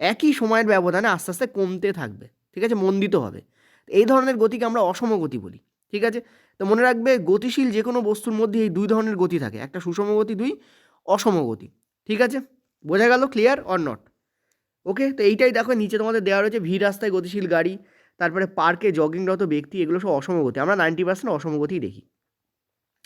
একই সময়ের ব্যবধানে আস্তে আস্তে কমতে থাকবে। ঠিক আছে, মন দিতে হবে। এই ধরনের গতিকে আমরা অসম গতি বলি। ঠিক আছে, তো মনে রাখবে গতিশীল যে কোনো বস্তুর মধ্যে এই দুই ধরনের গতি থাকে, একটা সুষম গতি, দুই অসম গতি। ঠিক আছে, বোঝা গেল? Clear or not? ওকে, তো এইটাই দেখো নিচে তোমাদের দেওয়া রয়েছে, ভিড় রাস্তায় গতিশীল গাড়ি, তারপরে পার্কে জগিংরত ব্যক্তি, এগুলো সব অসম গতি। আমরা 90% অসম গতিই দেখি।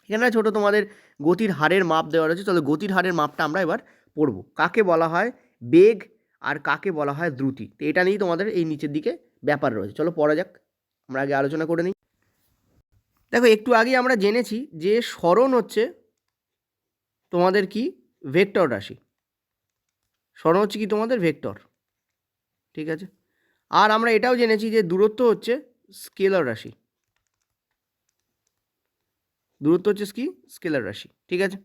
এখানে ছোটো তোমাদের গতির হারের মাপ দেওয়া রয়েছে, চলো গতির হারের মাপটা আমরা এবার পড়ব। কাকে বলা হয় বেগ আর কাকে বলা হয় দ্রুতি, তো এটা নিয়েই তোমাদের এই নিচের দিকে ব্যাপার রয়েছে। চলো পড়া যাক, আমরা আগে আলোচনা করে নিই। দেখো একটু আগে আমরা জেনেছি যে সরণ হচ্ছে তোমাদের কি ভেক্টর রাশি, সরণ হচ্ছে কি তোমাদের ভেক্টর। ঠিক আছে, আর আমরা এটাও জেনেছি যে দূরত্ব হচ্ছে স্কেলার রাশি, দূরত্ব হচ্ছে কি স্কেলার রাশি। ঠিক আছে,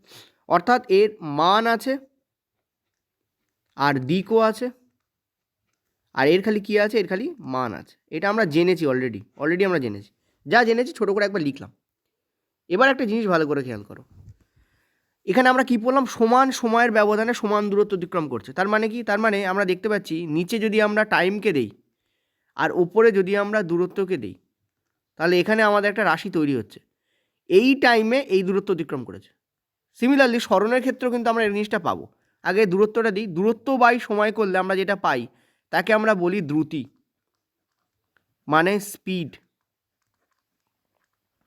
অর্থাৎ এর মান আছে আর দিকও আছে, আর এর খালি কি আছে? এর খালি মান আছে। এটা আমরা জেনেছি অলরেডি আমরা জেনেছি, যা জেনেছি ছোটো করে একবার লিখলাম। এবার একটা জিনিস ভালো করে খেয়াল করো, এখানে আমরা কি বললাম? সমান সময়ের ব্যবধানে সমান দূরত্ব অতিক্রম করছে। তার মানে কি? তার মানে আমরা দেখতে পাচ্ছি নিচে যদি আমরা টাইমকে দেই আর ওপরে যদি আমরা দূরত্বকে দিই, তাহলে এখানে আমাদের একটা রাশি তৈরি হচ্ছে, এই টাইমে এই দূরত্ব অতিক্রম করেছে। সিমিলারলি সরণের ক্ষেত্রেও কিন্তু আমরা এই জিনিসটা পাবো। আগে দূরত্বটা দিই, দূরত্ব বাই সময় করলে আমরা যেটা পাই তাকে আমরা বলি দ্রুতি, মানে স্পিড।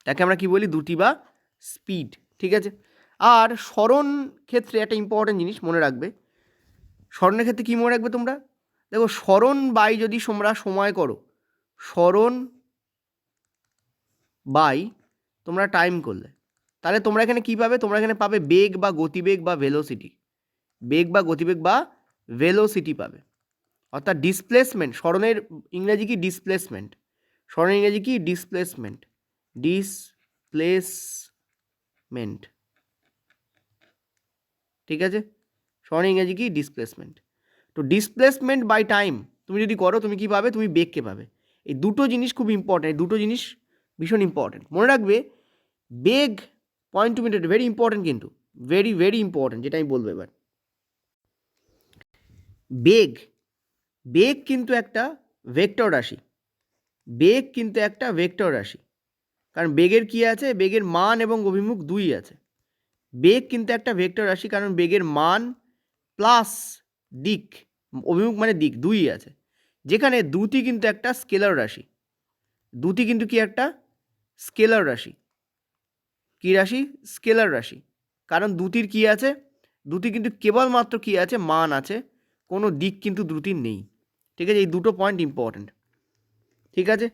তাকে আমরা কি বলি? দ্রুতি বা স্পিড। ঠিক আছে, আর সরণ ক্ষেত্রে একটা ইম্পর্টেন্ট জিনিস মনে রাখবে, সরণের ক্ষেত্রে কী মনে রাখবে তোমরা? দেখো সরণ বাই যদি তোমরা সময় করো, সরণ বাই তোমরা টাইম করলে, তাহলে তোমরা এখানে কী পাবে? তোমরা এখানে পাবে বেগ বা গতিবেগ বা ভেলোসিটি, বেগ বা গতিবেগ বা ভেলোসিটি পাবে। অর্থাৎ ডিসপ্লেসমেন্ট, সরণের ইংরেজি কি? ডিসপ্লেসমেন্ট। সরণের ইংরেজি কি? Displacement, displacement. ঠিক আছে, সরণের ইংরেজি কি? ডিসপ্লেসমেন্ট। তো ডিসপ্লেসমেন্ট বাই টাইম তুমি যদি করো, তুমি কী পাবে? তুমি বেগকে পাবে। এই দুটো জিনিস খুব ইম্পর্ট্যান্ট, এই দুটো জিনিস ভীষণ ইম্পর্ট্যান্ট, মনে রাখবে। বেগ পয়েন্ট টু মিনিট ভেরি ইম্পর্ট্যান্ট, কিন্তু ভেরি ভেরি ইম্পর্ট্যান্ট, যেটা আমি বলবো এবার। বেগ, বেগ কিন্তু একটা ভেক্টর রাশি, বেগ কিন্তু একটা ভেক্টর রাশি, কারণ বেগের কি আছে? বেগের মান এবং অভিমুখ দুই আছে। বেগ কিন্তু একটা ভেক্টর রাশি, কারণ বেগের মান প্লাস দিক, অভিমুখ মানে দিক, দুই আছে। যেখানে দ্রুতি কিন্তু একটা স্কেলার রাশি, দ্রুতি কিন্তু কি একটা স্কেলার রাশি, কী রাশি? স্কেলার রাশি। কারণ দ্রুতির কি আছে? দ্রুতি কিন্তু কেবলমাত্র কি আছে? মান আছে, কোনো দিক কিন্তু দ্রুতির নেই। ঠিক আছে, এই দুটো পয়েন্ট ইম্পর্ট্যান্ট। ঠিক আছে,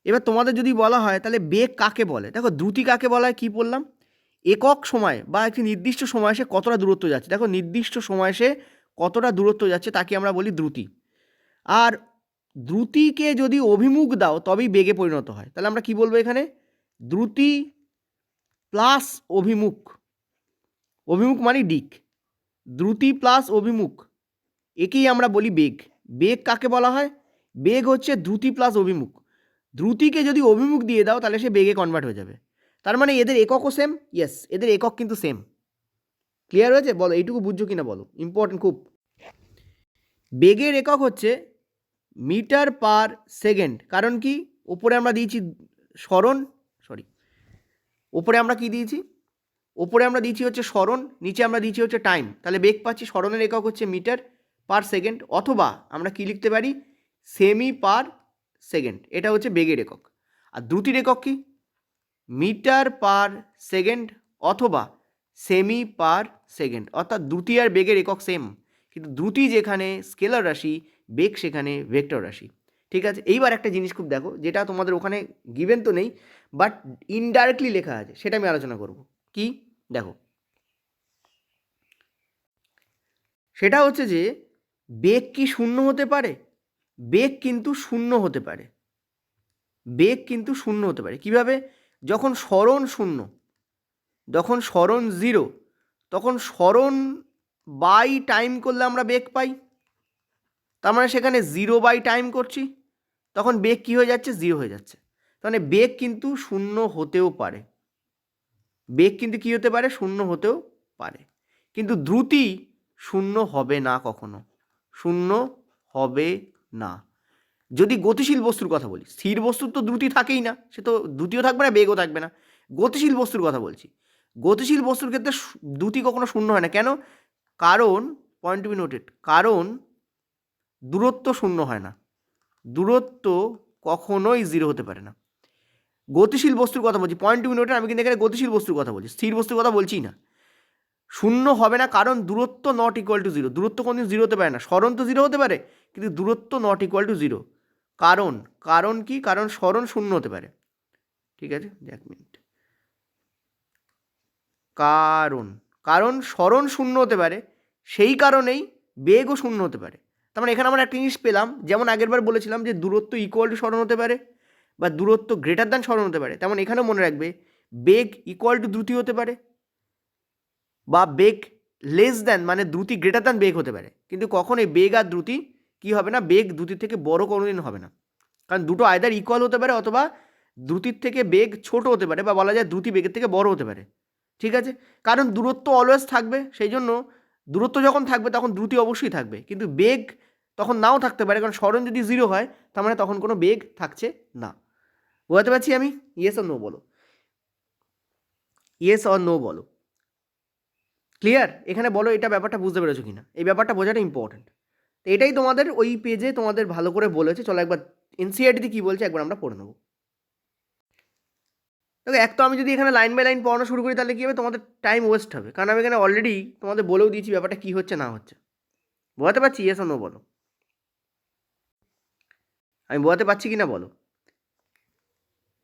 এবার তোমাদের যদি বলা হয় তাহলে বেগ কাকে বলে, দেখো দ্রুতি কাকে বলা হয় কী বললাম, একক সময় বা একটি নির্দিষ্ট সময় সে কতটা দূরত্ব যাচ্ছে, দেখো নির্দিষ্ট সময় সে কতটা দূরত্ব যাচ্ছে তাকে আমরা বলি দ্রুতি। আর দ্রুতিকে যদি অভিমুখ দাও তবেই বেগে পরিণত হয়, তাহলে আমরা কি বলবো এখানে? দ্রুতি প্লাস অভিমুখ, অভিমুখ মানে দিক, দ্রুতি প্লাস অভিমুখ, একেই আমরা বলি বেগ। বেগ কাকে বলা হয়? বেগ হচ্ছে দ্রুতি প্লাস অভিমুখ। দ্রুতিকে যদি অভিমুখ দিয়ে দাও তাহলে সে বেগে কনভার্ট হয়ে যাবে। তার মানে এদের এককও সেম, ইয়েস এদের একক কিন্তু সেম। ক্লিয়ার হয়েছে? বলো এইটুকু বুঝছো কিনা বলো, ইম্পর্টেন্ট খুব। বেগের একক হচ্ছে মিটার পার সেকেন্ড। কারণ কি? ওপরে আমরা দিয়েছি স্মরণ, ওপরে আমরা কি দিয়েছি? ওপরে আমরা দিয়েছি হচ্ছে স্মরণ, নিচে আমরা দিয়েছি হচ্ছে টাইম, তাহলে বেগ পাচ্ছি স্মরণের একক হচ্ছে মিটার পার সেকেন্ড, অথবা আমরা কি লিখতে পারি? সেমি পার সেকেন্ড, এটা হচ্ছে বেগের একক। আর দ্রুতির একক কি? মিটার পার সেকেন্ড অথবা সেমি পার সেকেন্ড, অর্থাৎ দ্রুতি আর বেগের একক সেম, কিন্তু দ্রুতি যেখানে স্কেলার রাশি, বেগ সেখানে ভেক্টর রাশি। ঠিক আছে, এইবার একটা জিনিস খুব দেখো, যেটা তোমাদের ওখানে গিভেন তো নেই বাট ইনডাইরেক্টলি লেখা আছে, সেটা আমি আলোচনা করব। কি? দেখো, সেটা হচ্ছে যে বেগ কি শূন্য হতে পারে? বেগ কিন্তু শূন্য হতে পারে, বেগ কিন্তু শূন্য হতে পারে। কিভাবে? যখন স্মরণ শূন্য, যখন স্মরণ জিরো, তখন স্মরণ বাই টাইম করলে আমরা বেগ পাই। তার মানে সেখানে জিরো বাই টাইম করছি, তখন বেগ কী হয়ে যাচ্ছে? জিরো হয়ে যাচ্ছে। মানে বেগ কিন্তু শূন্য হতেও পারে, বেগ কিন্তু কী হতে পারে? শূন্য হতেও পারে। কিন্তু দ্রুতি শূন্য হবে না, কখনো শূন্য হবে না। যদি গতিশীল বস্তুর কথা বলি, স্থির বস্তুর তো দ্রুতি থাকেই না, সে তো দ্রুতিও থাকবে না বেগও থাকবে না। গতিশীল বস্তুর কথা বলছি, গতিশীল বস্তুর ক্ষেত্রে দ্রুতি কখনো শূন্য হয় না। কেন? কারণ, পয়েন্ট টু বি নোটেড, কারণ দূরত্ব শূন্য হয় না, দূরত্ব কখনোই জিরো হতে পারে না। গতিশীল বস্তুর কথা বলছি, পয়েন্ট টু বি নোটেড, আমি কিন্তু এখানে গতিশীল বস্তুর কথা বলছি, স্থির বস্তুর কথা বলছি না। শূন্য হবে না কারণ দূরত্ব নট ইকুয়াল টু জিরো, দূরত্ব কোনদিন জিরো হতে পারে না। স্মরণ তো জিরো হতে পারে কিন্তু দূরত্ব নট ইকুয়াল টু জিরো। কারণ, কারণ কি? কারণ স্মরণ শূন্য হতে পারে। ঠিক আছে, এক মিনিট। কারণ, কারণ স্মরণ শূন্য হতে পারে, সেই কারণেই বেগও শূন্য হতে পারে। তার মানে এখানে আমরা একটা জিনিস পেলাম, যেমন আগেরবার বলেছিলাম যে দূরত্ব ইকুয়াল টু স্মরণ হতে পারে বা দূরত্ব গ্রেটার দ্যান স্মরণ হতে পারে, তেমন এখানেও মনে রাখবে বেগ ইকুয়াল টু দ্রুতি হতে পারে বা বেগ লেস দ্যান মানে দ্রুতি গ্রেটার দ্যান বেগ হতে পারে। কিন্তু কখনোই বেগ আর দ্রুতি কী হবে না? বেগ দ্রুতির থেকে বড় কোনোদিন হবে না, কারণ দুটো আয়দার ইকুয়াল হতে পারে অথবা দ্রুতির থেকে বেগ ছোট হতে পারে, বা বলা যায় দ্রুতি বেগের থেকে বড় হতে পারে। ঠিক আছে, কারণ দূরত্ব অলওয়েজ থাকবে, সেই জন্য দূরত্ব যখন থাকবে তখন দ্রুতি অবশ্যই থাকবে, কিন্তু বেগ তখন নাও থাকতে পারে, কারণ স্মরণ যদি জিরো হয় তার মানে তখন কোনো বেগ থাকছে না। বোঝাতে পারছি আমি? ইয়েস অর নো বলো, ইয়েস অর নো বলো। ক্লিয়ার? এখানে বলো এটা ব্যাপারটা বুঝতে পেরেছো কিনা, এই ব্যাপারটা বোঝাটা ইম্পর্টেন্ট। তো এটাই তোমাদের ওই পেজে তোমাদের ভালো করে বলেছে। চলো একবার এনসিইআরটিতে কী বলছে একবার আমরা পড়ে নেবো। দেখো, এক তো আমি যদি এখানে লাইন বাই লাইন পড়ানো শুরু করি তাহলে কী হবে? তোমাদের টাইম ওয়েস্ট হবে, কারণ আমি এখানে অলরেডি তোমাদের বলেও দিয়েছি ব্যাপারটা কী হচ্ছে না হচ্ছে। বোঝাতে পারছি? ইয়েস অর নো বলো, আমি বোঝাতে পারছি কি না বলো।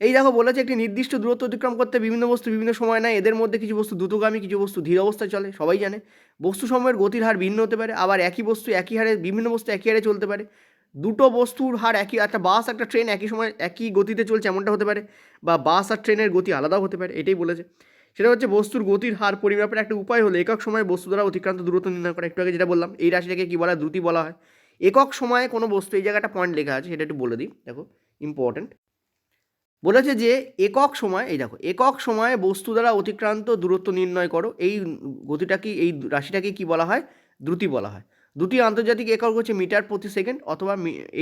এই দেখো বলেছে একটি নির্দিষ্ট দূরত্ব অতিক্রম করতে বিভিন্ন বস্তু বিভিন্ন সময় নেয়, এদের মধ্যে কিছু বস্তু দ্রুতগামী, কিছু বস্তু ধীর অবস্থায় চলে, সবাই জানে। বস্তুসমূহের গতির হার ভিন্ন হতে পারে, আবার একই বস্তু একই হারে, বিভিন্ন বস্তু একই হারে চলতে পারে। দুটো বস্তুর হার একই, একটা বাস একটা ট্রেন একই সময় একই গতিতে চলছে এমনটা হতে পারে, বা বাস আর ট্রেনের গতি আলাদাও হতে পারে, এটাই বলেছে। সেটা হচ্ছে বস্তুর গতির হার পরিমাপের একটা উপায় হলো একক সময়ে বস্তু দ্বারা অতিক্রান্ত দূরত্ব নির্ণয় করা। একটু আগে যেটা বললাম, এই রাশিটাকে কী বলা হয়? দ্রুতি বলা হয়। একক সময়ে কোনো বস্তু, এই জায়গাটা পয়েন্ট লেখা আছে সেটা একটু বলে দিই, দেখো ইম্পর্টেন্ট। বলেছে যে একক সময়, এই দেখো, একক সময়ে বস্তু দ্বারা অতিক্রান্ত দূরত্ব নির্ণয় করো। এই গতিটাকে, এই রাশিটাকে কি বলা হয়? দ্রুতি বলা হয়। দ্রুতি আন্তর্জাতিক একক হচ্ছে মিটার প্রতি সেকেন্ড, অথবা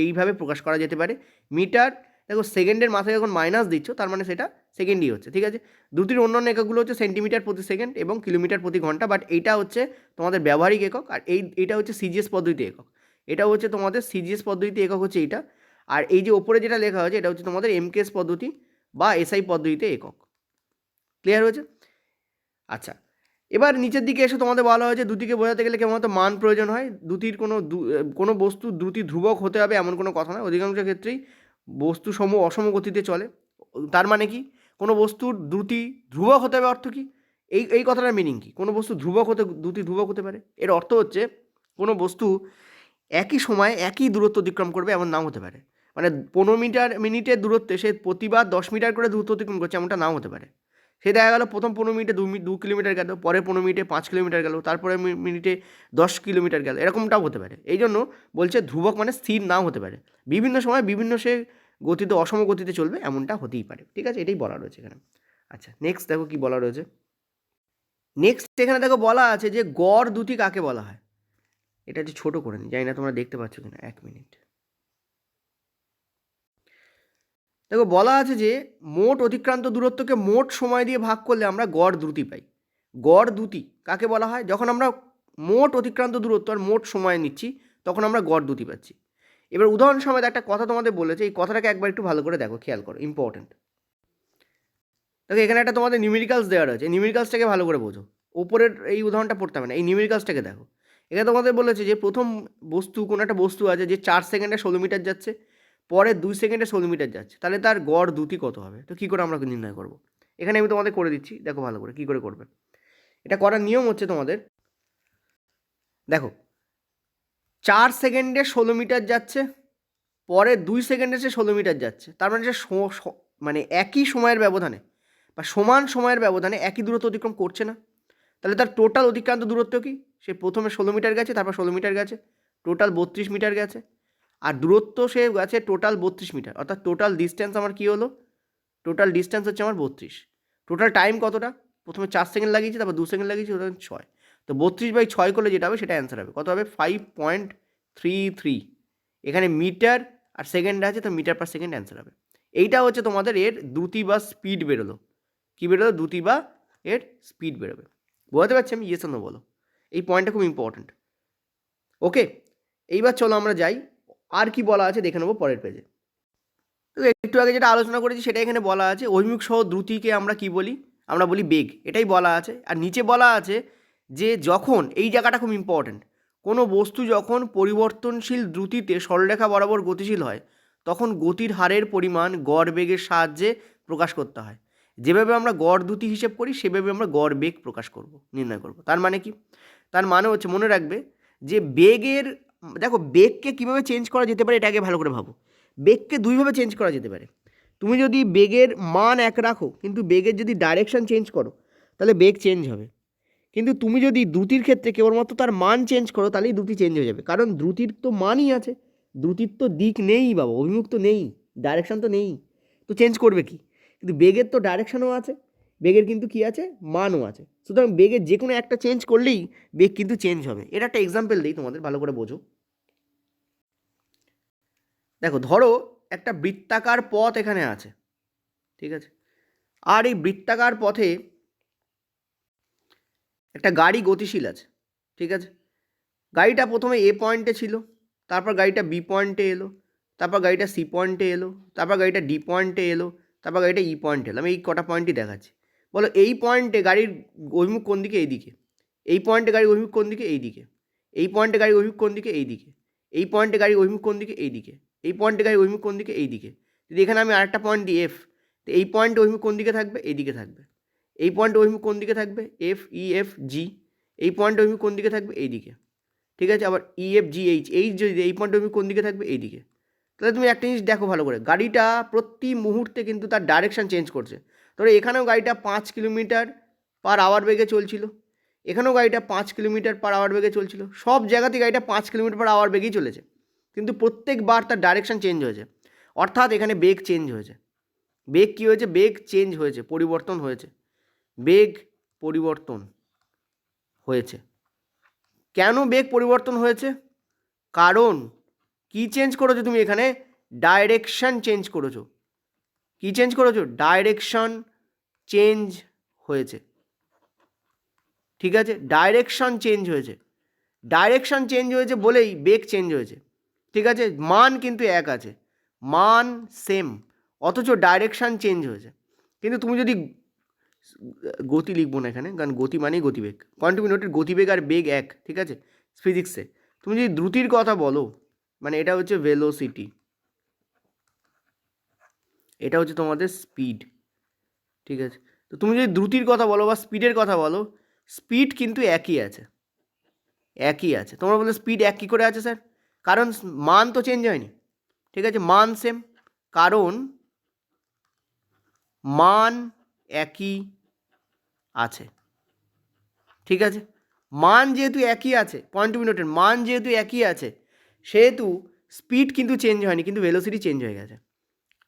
এইভাবে প্রকাশ করা যেতে পারে মিটার। দেখো সেকেন্ডের মাথায় যখন মাইনাস দিচ্ছ তার মানে সেটা সেকেন্ডই হচ্ছে। ঠিক আছে, দ্রুতির অন্যান্য এককগুলো হচ্ছে সেন্টিমিটার প্রতি সেকেন্ড এবং কিলোমিটার প্রতি ঘন্টা, বাট এইটা হচ্ছে তোমাদের ব্যবহারিক একক, আর এইটা হচ্ছে সিজিএস পদ্ধতি একক। এটা হচ্ছে তোমাদের সিজিএস পদ্ধতিতে একক হচ্ছে এইটা, আর এই যে ওপরে যেটা লেখা হয়েছে এটা হচ্ছে তোমাদের এমকেএস পদ্ধতি বা এসআই পদ্ধতিতে একক। ক্লিয়ার হয়েছে? আচ্ছা, এবার নিচের দিকে এসে তোমাদের বলা হয়েছে দ্রুতিকে বোঝাতে গেলে কেবলমাত্র মান প্রয়োজন হয়। দ্রুতির কোনো বস্তু দ্রুতি ধ্রুবক হতে হবে এমন কোনো কথা নয়, অধিকাংশ ক্ষেত্রেই বস্তু অসম গতিতে চলে। তার মানে কি, কোনো বস্তুর দ্রুতি ধ্রুবক হতে হবে অর্থ কি, এই কথাটার মিনিং কি, কোনো বস্তু দ্রুতি ধ্রুবক হতে পারে, এর অর্থ হচ্ছে কোনো বস্তু একই সময়ে একই দূরত্ব অতিক্রম করবে এমন নাও হতে পারে। মানে 15 মিনিটের দূরত্বে সে প্রতিবার 10 মিটার করে দূরত্ব অতিক্রম করছে এমনটা নাও হতে পারে। সে দেখা গেলো প্রথম 15 মিনিটে 2 কিলোমিটার গেল, পরে 15 মিনিটে 5 কিলোমিটার গেল, তারপরে মিনিটে 10 কিলোমিটার গেল, এরকমটাও হতে পারে। এই জন্য বলছে ধ্রুবক মানে স্থির নাও হতে পারে, বিভিন্ন সময় বিভিন্ন সে গতিতে অসম গতিতে চলবে এমনটা হতেই পারে। ঠিক আছে, এটাই বলা রয়েছে এখানে। আচ্ছা, নেক্সট দেখো কি বলা রয়েছে। নেক্সট এখানে দেখো বলা আছে যে গড় দ্রুতি কাকে বলা হয়। এটা একটু ছোটো করে নিই, জানি না তোমরা দেখতে পাচ্ছ কিনা, 1 মিনিট। দেখো বলা আছে যে মোট অতিক্রান্ত দূরত্বকে মোট সময় দিয়ে ভাগ করলে আমরা গড় দ্রুতি পাই। গড় দ্রুতি কাকে বলা হয়, যখন আমরা মোট অতিক্রান্ত দূরত্ব আর মোট সময় নিচ্ছি তখন আমরা গড় দ্রুতি পাচ্ছি। এবার উদাহরণ সমেত একটা কথা তোমাদের বলেছে, এই কথাটাকে একবার একটু ভালো করে দেখো, খেয়াল করো, ইম্পর্টেন্ট। দেখো এখানে একটা তোমাদের নিউমেরিক্যালস দেওয়া রয়েছে, নিউমেরিক্যালসটাকে ভালো করে বোঝো। ওপরের এই উদাহরণটা পড়তে হবে না, এই নিউমেরিক্যালসটাকে দেখো। এখানে তোমাদের বলেছে যে প্রথম কোনো একটা বস্তু আছে যে 4 সেকেন্ডে 16 মিটার যাচ্ছে, পরে 2 সেকেন্ডে 16 মিটার যাচ্ছে, তাহলে তার গড় দ্রুতি কত হবে? তো কী করে আমরা নির্ণয় করব? এখানে আমি তোমাদের করে দিচ্ছি, দেখো ভালো করে কী করে করবে। এটা করার নিয়ম হচ্ছে তোমাদের, দেখো 4 সেকেন্ডে 16 মিটার যাচ্ছে, পরে 2 সেকেন্ডে সে 16 মিটার যাচ্ছে, তার মানে সে মানে একই সময়ের ব্যবধানে বা সমান সময়ের ব্যবধানে একই দূরত্ব অতিক্রম করছে না। তাহলে তার টোটাল অতিক্রান্ত দূরত্ব কি? সে প্রথমে 16 মিটার গেছে, তারপর 16 মিটার গেছে, টোটাল 32 মিটার গেছে। আর দূরত্ব সে গেছে টোটাল 32 মিটার, অর্থাৎ টোটাল ডিস্টেন্স আমার কী হলো? টোটাল ডিস্টেন্স হচ্ছে আমার 32। টোটাল টাইম কতটা? প্রথমে 4 সেকেন্ড লাগিয়েছি, তারপর 2 সেকেন্ড লাগিয়েছি, ওটা 6। তো 32/6 করলে যেটা হবে সেটা অ্যান্সার হবে, কত হবে? 5.33। এখানে মিটার আর সেকেন্ড আছে, তো মিটার পার সেকেন্ড অ্যান্সার হবে। এইটা হচ্ছে তোমাদের এর দ্রুতি বা স্পিড বেরোলো। কী বেরোলো? দ্রুতি বা এর স্পিড বেরোবে। বোঝাতে পারছি আমি? ইয়েস না বলো, এই পয়েন্টটা খুব ইম্পর্ট্যান্ট। ওকে, এইবার চলো আমরা যাই, আর কি বলা আছে দেখে নেবো পরের পেজে। তো একটু আগে যেটা আলোচনা করেছি সেটা এখানে বলা আছে, অভিমুখ সহ দ্রুতিকে আমরা কি বলি? আমরা বলি বেগ, এটাই বলা আছে। আর নিচে বলা আছে যে যখন, এই জায়গাটা খুব ইম্পর্ট্যান্ট, কোনো বস্তু যখন পরিবর্তনশীল দ্রুতিতে সরলরেখা বরাবর গতিশীল হয় তখন গতির হারের পরিমাণ গড় বেগের সাহায্যে প্রকাশ করতে হয়। যেভাবে আমরা গড় দ্রুতি হিসেব করি সেভাবে আমরা গড় বেগ প্রকাশ করব, নির্ণয় করব। তার মানে কি? তার মানে হচ্ছে, মনে রাখবে যে বেগের, দেখো বেগকে কীভাবে চেঞ্জ করা যেতে পারে এটা আগে ভালো করে ভাবো। বেগকে দুইভাবে চেঞ্জ করা যেতে পারে। তুমি যদি বেগের মান এক রাখো কিন্তু বেগের যদি ডাইরেকশন চেঞ্জ করো তাহলে বেগ চেঞ্জ হবে। কিন্তু তুমি যদি দ্রুতির ক্ষেত্রে কেবলমাত্র তার মান চেঞ্জ করো তাহলেই দ্রুতি চেঞ্জ হয়ে যাবে, কারণ দ্রুতির তো মানই আছে, দ্রুতির তো দিক নেই বাবা, অভিমুখ তো নেই, ডাইরেকশন তো নেই, তো চেঞ্জ করবে কি? কিন্তু বেগের তো ডাইরেকশনও আছে, বেগের কিন্তু কি আছে? মানও আছে। সুতরাং বেগের যে কোনো একটা চেঞ্জ করলেই বেগ কিন্তু চেঞ্জ হবে। এটা একটা এক্সাম্পল দিই তোমাদের, ভালো করে বোঝো। দেখো ধরো একটা বৃত্তাকার পথ এখানে আছে, ঠিক আছে, আর এই বৃত্তাকার পথে একটা গাড়ি গতিশীল আছে, ঠিক আছে। গাড়িটা প্রথমে এ পয়েন্টে ছিল, তারপর গাড়িটা বি পয়েন্টে এলো, তারপর গাড়িটা সি পয়েন্টে এলো, তারপর গাড়িটা ডি পয়েন্টে এলো, তারপর গাড়িটা ই পয়েন্টে এলো। আমি এই কটা পয়েন্টই দেখাচ্ছি। বলো এই পয়েন্টে গাড়ির অভিমুখ কোন দিকে? এই দিকে। এই পয়েন্টে গাড়ির অভিমুখ কোন দিকে? এই দিকে। এই পয়েন্টে গাড়ির অভিমুখ কোন দিকে? এই দিকে। এই পয়েন্টে গাড়ির অভিমুখ কোন দিকে? এই দিকে। এই পয়েন্টে গাড়ির অভিমুখ কোন দিকে? এই দিকে। যদি এখানে আমি আরেকটা পয়েন্ট দিই এফ, তো এই পয়েন্টে অভিমুখ কোন দিকে থাকবে? এই দিকে থাকবে। এই পয়েন্টে অভিমুখ কোন দিকে থাকবে? F E F G. এই পয়েন্টে অভিমুখ কোন দিকে থাকবে? এই দিকে, ঠিক আছে। আবার E F G H, H যদি এই পয়েন্টে অভিমুখ কোন দিকে থাকবে? এই দিকে। তাহলে তুমি একটা জিনিস দেখো ভালো করে, গাড়িটা প্রতি মুহূর্তে কিন্তু তার ডাইরেকশান চেঞ্জ করছে। ধরো এখানেও গাড়িটা 5 কিলোমিটার পার আওয়ার বেগে চলছিল, এখানেও গাড়িটা 5 কিলোমিটার পার আওয়ার বেগে চলছিল, সব জায়গাতেই গাড়িটা 5 কিলোমিটার পার আওয়ার বেগেই চলেছে, কিন্তু প্রত্যেকবার তার ডাইরেকশান চেঞ্জ হয়েছে, অর্থাৎ এখানে বেগ চেঞ্জ হয়েছে। বেগ কী হয়েছে? বেগ চেঞ্জ হয়েছে, পরিবর্তন হয়েছে, বেগ পরিবর্তন হয়েছে। কেন বেগ পরিবর্তন হয়েছে? কারণ কি চেঞ্জ করেছো তুমি? এখানে ডাইরেকশন চেঞ্জ করেছো। কি চেঞ্জ করেছো? ডাইরেকশন চেঞ্জ হয়েছে, ঠিক আছে, ডাইরেকশন চেঞ্জ হয়েছে। ডাইরেকশান চেঞ্জ হয়েছে বলেই বেগ চেঞ্জ হয়েছে, ঠিক আছে? মান কিন্তু এক আছে, মান সেম, অথচ ডাইরেকশান চেঞ্জ হয়েছে। কিন্তু তুমি যদি গতি লিখবো না এখানে, কারণ গতি মানেই গতিবেগ, কোয়ান্টাম ইউনিটের গতিবেগ আর বেগ এক, ঠিক আছে, ফিজিক্সে। তুমি যদি দ্রুতির কথা বলো, মানে এটা হচ্ছে ভেলোসিটি, এটা হচ্ছে তোমাদের স্পিড, ঠিক আছে? তো তুমি যদি দ্রুতির কথা বলো বা স্পিডের কথা বলো, স্পিড কিন্তু একই আছে, একই আছে। তোমরা বললে স্পিড এক কী করে আছে স্যার? কারণ মান তো চেঞ্জ হয়নি, ঠিক আছে, মান সেম, কারণ মান একই আছে, ঠিক আছে? মান যেহেতু একই আছে, কোয়ান্টাম ইউনিটের মান যেহেতু একই আছে, সেহেতু স্পিড কিন্তু চেঞ্জ হয়নি, কিন্তু ভেলোসিটি চেঞ্জ হয়ে গেছে,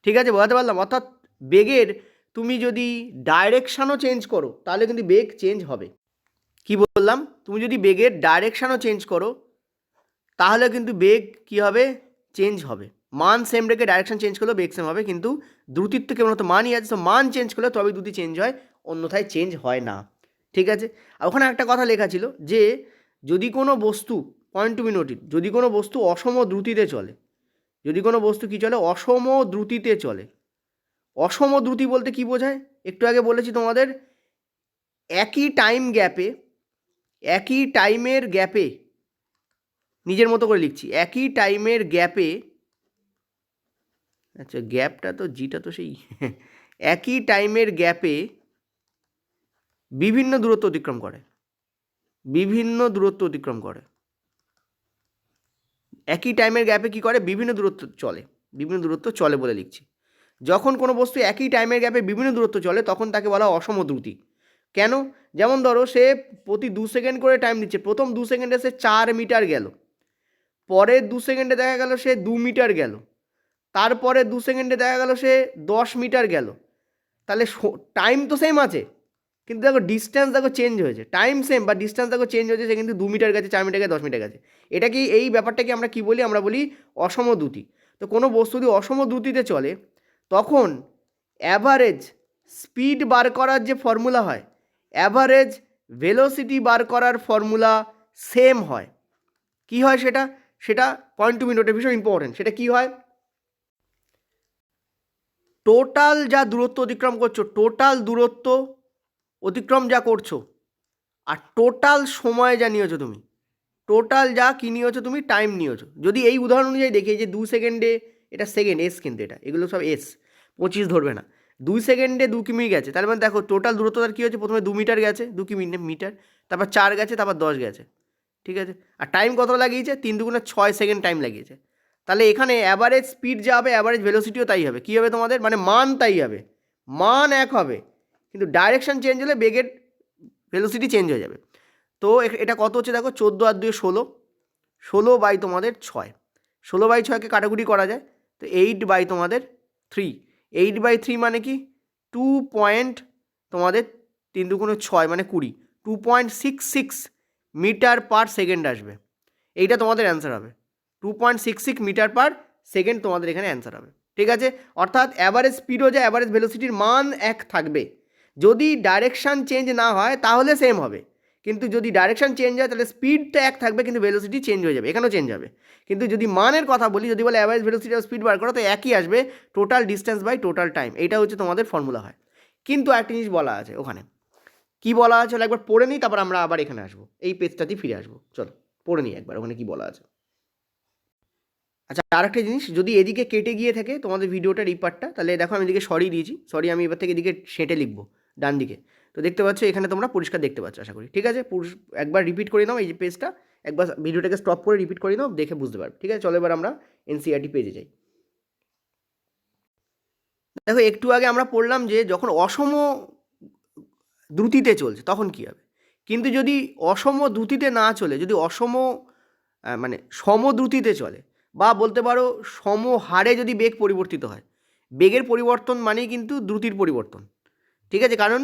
ঠিক আছে? বোঝাতে পারলাম? অর্থাৎ বেগের তুমি যদি ডাইরেকশানও চেঞ্জ করো তাহলে কিন্তু বেগ চেঞ্জ হবে। কি বললাম? তুমি যদি বেগের ডাইরেকশানও চেঞ্জ করো তাহলে কিন্তু বেগ কী হবে? চেঞ্জ হবে। মান সেম রেখে ডাইরেকশান চেঞ্জ করলেও বেগ সেম হবে, কিন্তু দ্রুতির তো কেবলমাত্র মানই আছে, তো মান চেঞ্জ করলে তবেই দ্রুতি চেঞ্জ হয়, অন্যথায় চেঞ্জ হয় না, ঠিক আছে? আর ওখানে একটা কথা লেখা ছিল যে যদি কোনো বস্তু, পয়েন্ট টু বি নোটেড, যদি কোনো বস্তু অসম দ্রুতিতে চলে, যদি কোনো বস্তু কী চলে? অসম দ্রুতিতে চলে। অসম দ্রুতি বলতে কী বোঝায়? একটু আগে বলেছি তোমাদের, একই টাইম গ্যাপে, একই টাইমের গ্যাপে, নিজের মতো করে লিখছি, একই টাইমের গ্যাপে, আচ্ছা গ্যাপটা তো জিটা তো সেই একই টাইমের গ্যাপে বিভিন্ন দূরত্ব অতিক্রম করে, বিভিন্ন দূরত্ব অতিক্রম করে, একই টাইমের গ্যাপে কী করে? বিভিন্ন দূরত্ব চলে, বিভিন্ন দূরত্ব চলে বলে লিখছি। যখন কোনো বস্তু একই টাইমের গ্যাপে বিভিন্ন দূরত্ব চলে তখন তাকে বলা হয় অসম দ্রুতি। কেন? যেমন ধরো সে প্রতি 2 সেকেন্ড করে টাইম দিচ্ছে, প্রথম 2 সেকেন্ডে সে 4 মিটার গেল, পরের 2 সেকেন্ডে দেখা গেল সে 2 মিটার গেল, তারপরে 2 সেকেন্ডে দেখা গেল সে 10 মিটার গেল, তাহলে টাইম তো সেম আছে, কিন্তু দেখো ডিস্ট্যান্স দেখো চেঞ্জ হয়েছে, টাইম সেম বা ডিস্ট্যান্স দেখো চেঞ্জ হয়েছে, সে কিন্তু 2 মিটার গেছে, 4 মিটার গেছে, 10 মিটার গেছে। এটা কি, এই ব্যাপারটাকে আমরা কি বলি? আমরা বলি অসম দ্রুতি। তো কোনো বস্তু যদি অসম দ্রুতিতে চলে তখন অ্যাভারেজ স্পিড বার করার যে ফর্মুলা হয়, অ্যাভারেজ ভেলোসিটি বার করার ফর্মুলা সেম হয়। কি হয় সেটা? সেটা পয়েন্ট টু বি নোটেড, ভীষণ ইম্পর্টেন্ট। সেটা কি হয়? টোটাল যা দূরত্ব অতিক্রম করছো, টোটাল দূরত্ব অতিক্রম যা করছো, আর টোটাল সময় যা নিয়েছো তুমি, টোটাল যা কী নিয়েছো তুমি? টাইম নিয়েছো। যদি এই উদাহরণ অনুযায়ী দেখি যে 2 সেকেন্ডে, এটা সেকেন্ড, এস কিন্তু এটা, এগুলো সব এস, 25 ধরবে না, 2 সেকেন্ডে 2 কিমি গেছে, তার মানে দেখো টোটাল দূরত্ব তার কী হচ্ছে? প্রথমে 2 মিটার গেছে, 2 কিমি মিটার, তারপর 4 গেছে, তারপর 10 গেছে, ঠিক আছে? আর টাইম কত লাগিয়েছে? 3 দুগুণে 6 সেকেন্ড টাইম লাগিয়েছে। তাহলে এখানে অ্যাভারেজ স্পিড যা হবে, অ্যাভারেজ ভেলোসিটিও তাই হবে। কী হবে তোমাদের? মানে মান তাই হবে, মান এক হবে, কিন্তু ডাইরেকশন চেঞ্জ হলে বেগের ভেলোসিটি চেঞ্জ হয়ে যাবে। তো এটা কত হচ্ছে দেখো, 14 আর 2 16, 16 বাই তোমাদের 6, 16 বাই 6কে কাটাকুটি করা যায়, তো 8 বাই তোমাদের 3, 8 বাই 3 মানে কি? 2 পয়েন্ট তোমাদের 3 দুগুণে 6 মানে 20, 2.66 মিটার পার সেকেন্ড আসবে। এইটা তোমাদের অ্যান্সার হবে, 2.66 মিটার পার সেকেন্ড তোমাদের এখানে অ্যান্সার হবে, ঠিক আছে? অর্থাৎ অ্যাভারেজ স্পিডও যা, অ্যাভারেজ ভেলোসিটির মান এক থাকবে। যদি ডাইরেকশান চেঞ্জ না হয় তাহলে সেম হবে, কিন্তু যদি ডাইরেকশান চেঞ্জ হয় তাহলে স্পিডটা এক থাকবে, কিন্তু ভেলোসিটি চেঞ্জ হয়ে যাবে, এখানেও চেঞ্জ হবে। কিন্তু যদি মানের কথা বলি, যদি বলে অ্যাভারেজ ভেলোসিটি আর স্পিড বার করো, তো একই আসবে, total distance by total time, এইটা হচ্ছে তোমাদের ফর্মুলা হয়। কিন্তু একটা জিনিস বলা আছে ওখানে, কি বলা আছে একবার পড়ে নিই, তারপর আমরা আবার এখানে আসবো, এই পেজটাতেই ফিরে আসবো। চলো পড়ে নিই একবার ওখানে কি বলা আছে। আচ্ছা, আরেকটা জিনিস, যদি এদিকে কেটে গিয়ে থাকে তোমাদের ভিডিওটার এই পার্টটা, তাহলে দেখো আমি এদিকে সরি দিয়েছি, সরি আমি এবার থেকে এদিকে সেটে লিখবো ডান দিকে। তো দেখতে পাচ্ছ এখানে, তোমরা পরিষ্কার দেখতে পাচ্ছ আশা করি, ঠিক আছে? একবার রিপিট করে নাও এই যে পেজটা, একবার ভিডিওটাকে স্টপ করে রিপিট করে নাও, দেখে বুঝতে পারবে, ঠিক আছে? চলো এবার আমরা এনসিইআরটি পেজে যাই। দেখো একটু আগে আমরা পড়লাম যে যখন অসম দ্রুতিতে চলছে তখন কী হবে, কিন্তু যদি অসম দ্রুতিতে না চলে, যদি অসম মানে সমদ্রুতিতে চলে, বা বলতে পারো সমহারে যদি বেগ পরিবর্তিত হয়, বেগের পরিবর্তন মানেই কিন্তু দ্রুতির পরিবর্তন, ঠিক আছে? কারণ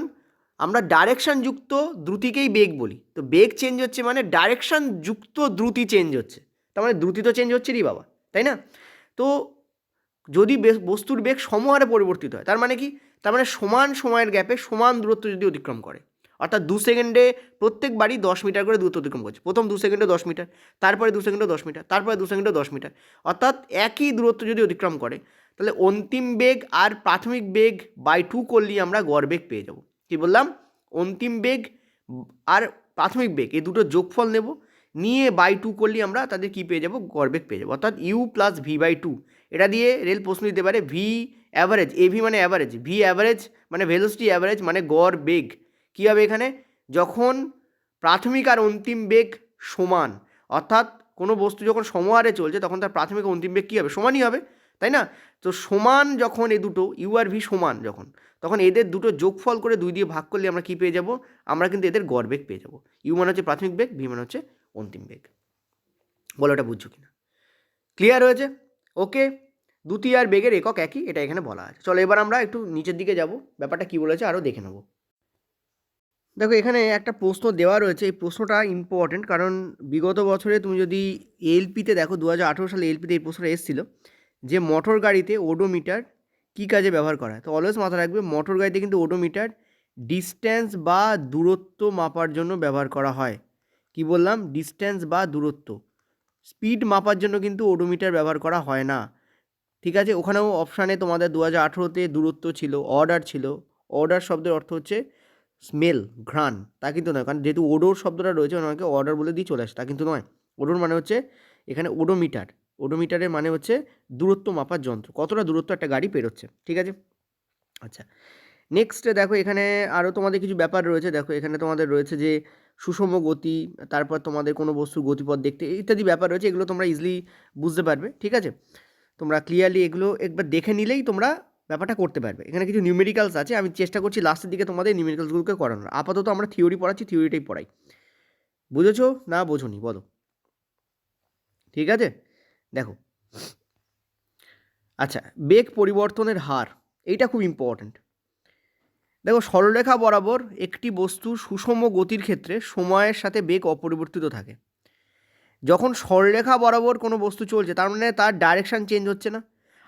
আমরা ডাইরেকশান যুক্ত দ্রুতিকেই বেগ বলি, তো বেগ চেঞ্জ হচ্ছে মানে ডাইরেকশান যুক্ত দ্রুতি চেঞ্জ হচ্ছে, তার মানে দ্রুতি তো চেঞ্জ হচ্ছে রে বাবা, তাই না? তো যদি বস্তুর বেগ সমহারে পরিবর্তিত হয়, তার মানে কি? তার মানে সমান সময়ের গ্যাপে সমান দূরত্ব যদি অতিক্রম করে, অর্থাৎ 2 সেকেন্ডে প্রত্যেকবারই 10 মিটার করে দূরত্ব অতিক্রম করছে। প্রথম 2 সেকেন্ডে 10 মিটার, তারপরে 2 সেকেন্ডে 10 মিটার, তারপরে 2 সেকেন্ডে 10 মিটার, অর্থাৎ একই দূরত্ব যদি অতিক্রম করে তাহলে অন্তিম বেগ আর প্রাথমিক বেগ বাই 2 করলেই আমরা গড় বেগ পেয়ে যাব। কি বললাম? অন্তিম বেগ আর প্রাথমিক বেগ এই দুটো যোগফল নেব, নিয়ে বাই 2 করলেই আমরা তাদের কী পেয়ে যাব? গড় বেগ পেয়ে যাবো, অর্থাৎ ইউ প্লাস ভি বাই 2। এটা দিয়ে রেল প্রশ্ন দিতে পারে ভি অ্যাভারেজ, এভি মানে অ্যাভারেজ, ভি অ্যাভারেজ মানে ভেলোসিটি অ্যাভারেজ মানে গড় বেগ। কী হবে এখানে? যখন প্রাথমিক আর অন্তিম বেগ সমান, অর্থাৎ কোনো বস্তু যখন সমহারে চলছে তখন তার প্রাথমিক অন্তিম বেগ কী হবে? সমানই হবে, তাই না? তো সমান যখন এ দুটো ইউ আর ভি সমান যখন, তখন এদের দুটো যোগফল করে 2 দিয়ে ভাগ করলে আমরা কী পেয়ে যাব? আমরা কিন্তু এদের গড় বেগ পেয়ে যাব। ইউ মানে হচ্ছে প্রাথমিক বেগ, ভি মানে হচ্ছে অন্তিম বেগ। বলো এটা বুঝছো কিনা? ক্লিয়ার হয়েছে? ওকে, দ্রুতি আর বেগের একক একই, এটা এখানে বলা আছে। চলো এবার আমরা একটু নিচের দিকে যাব, ব্যাপারটা কী বলেছে আরও দেখে নেব। দেখো এখানে একটা প্রশ্ন দেওয়া রয়েছে, এই প্রশ্নটা ইম্পর্টেন্ট, কারণ বিগত বছরে তুমি যদি এলপিতে দেখো 2018 সালে এলপিতে এই প্রশ্নটা এসেছিল যে মোটর গাড়িতে ওডোমিটার কী কাজে ব্যবহার করা হয়। তো অলওয়েজ মাথায় রাখবে মোটর গাড়িতে কিন্তু ওডোমিটার ডিস্ট্যান্স বা দূরত্ব মাপার জন্য ব্যবহার করা হয়। কি বললাম? ডিস্ট্যান্স বা দূরত্ব। স্পিড মাপার জন্য কিন্তু ওডোমিটার ব্যবহার করা হয় না, ঠিক আছে? ওখানেও অপশানে তোমাদের 2018-তে দূরত্ব ছিল, অর্ডার ছিল। অর্ডার শব্দের অর্থ হচ্ছে স্মেল, ঘ্রাণ, তা কিন্তু নয়, কারণ যেহেতু ওডোর শব্দটা রয়েছে অনেকে অর্ডার বলে দিয়ে চলে আসে, তা কিন্তু নয়। ওডোর মানে হচ্ছে এখানে ওডোমিটার। ওডোমিটারের মানে হচ্ছে দূরত্ব মাপার যন্ত্র, কতটা দূরত্ব একটা গাড়ি পেরোচ্ছে, ঠিক আছে? আচ্ছা, নেক্সট দেখো এখানে আরও তোমাদের কিছু ব্যাপার রয়েছে। দেখো এখানে তোমাদের রয়েছে যে সুষম গতি, তারপর তোমাদের কোনো বস্তুর গতিপথ দেখতে, ইত্যাদি ব্যাপার রয়েছে। এগুলো তোমরা ইজিলি বুঝতে পারবে, ঠিক আছে? তোমরা ক্লিয়ারলি এগুলো একবার দেখে নিলেই তোমরা ব্যাপারটা করতে পারবে। এখানে কিছু নিউমেরিক্যালস আছে, আমি চেষ্টা করছি লাস্টের দিকে তোমাদের নিউমেরিক্যালসগুলোকে করানোর। আপাতত আমরা থিওরি পড়াচ্ছি, থিওরিটাই পড়াই। বুঝেছো না বোঝোনি বলো? ঠিক আছে, দেখো। আচ্ছা, বেগ পরিবর্তনের হার, এইটা খুব ইম্পর্ট্যান্ট। দেখো সরলরেখা বরাবর একটি বস্তুর সুষম গতির ক্ষেত্রে সময়ের সাথে বেগ অপরিবর্তিত থাকে। যখন সরলরেখা বরাবর কোনো বস্তু চলছে তার মানে তার ডাইরেকশান চেঞ্জ হচ্ছে না,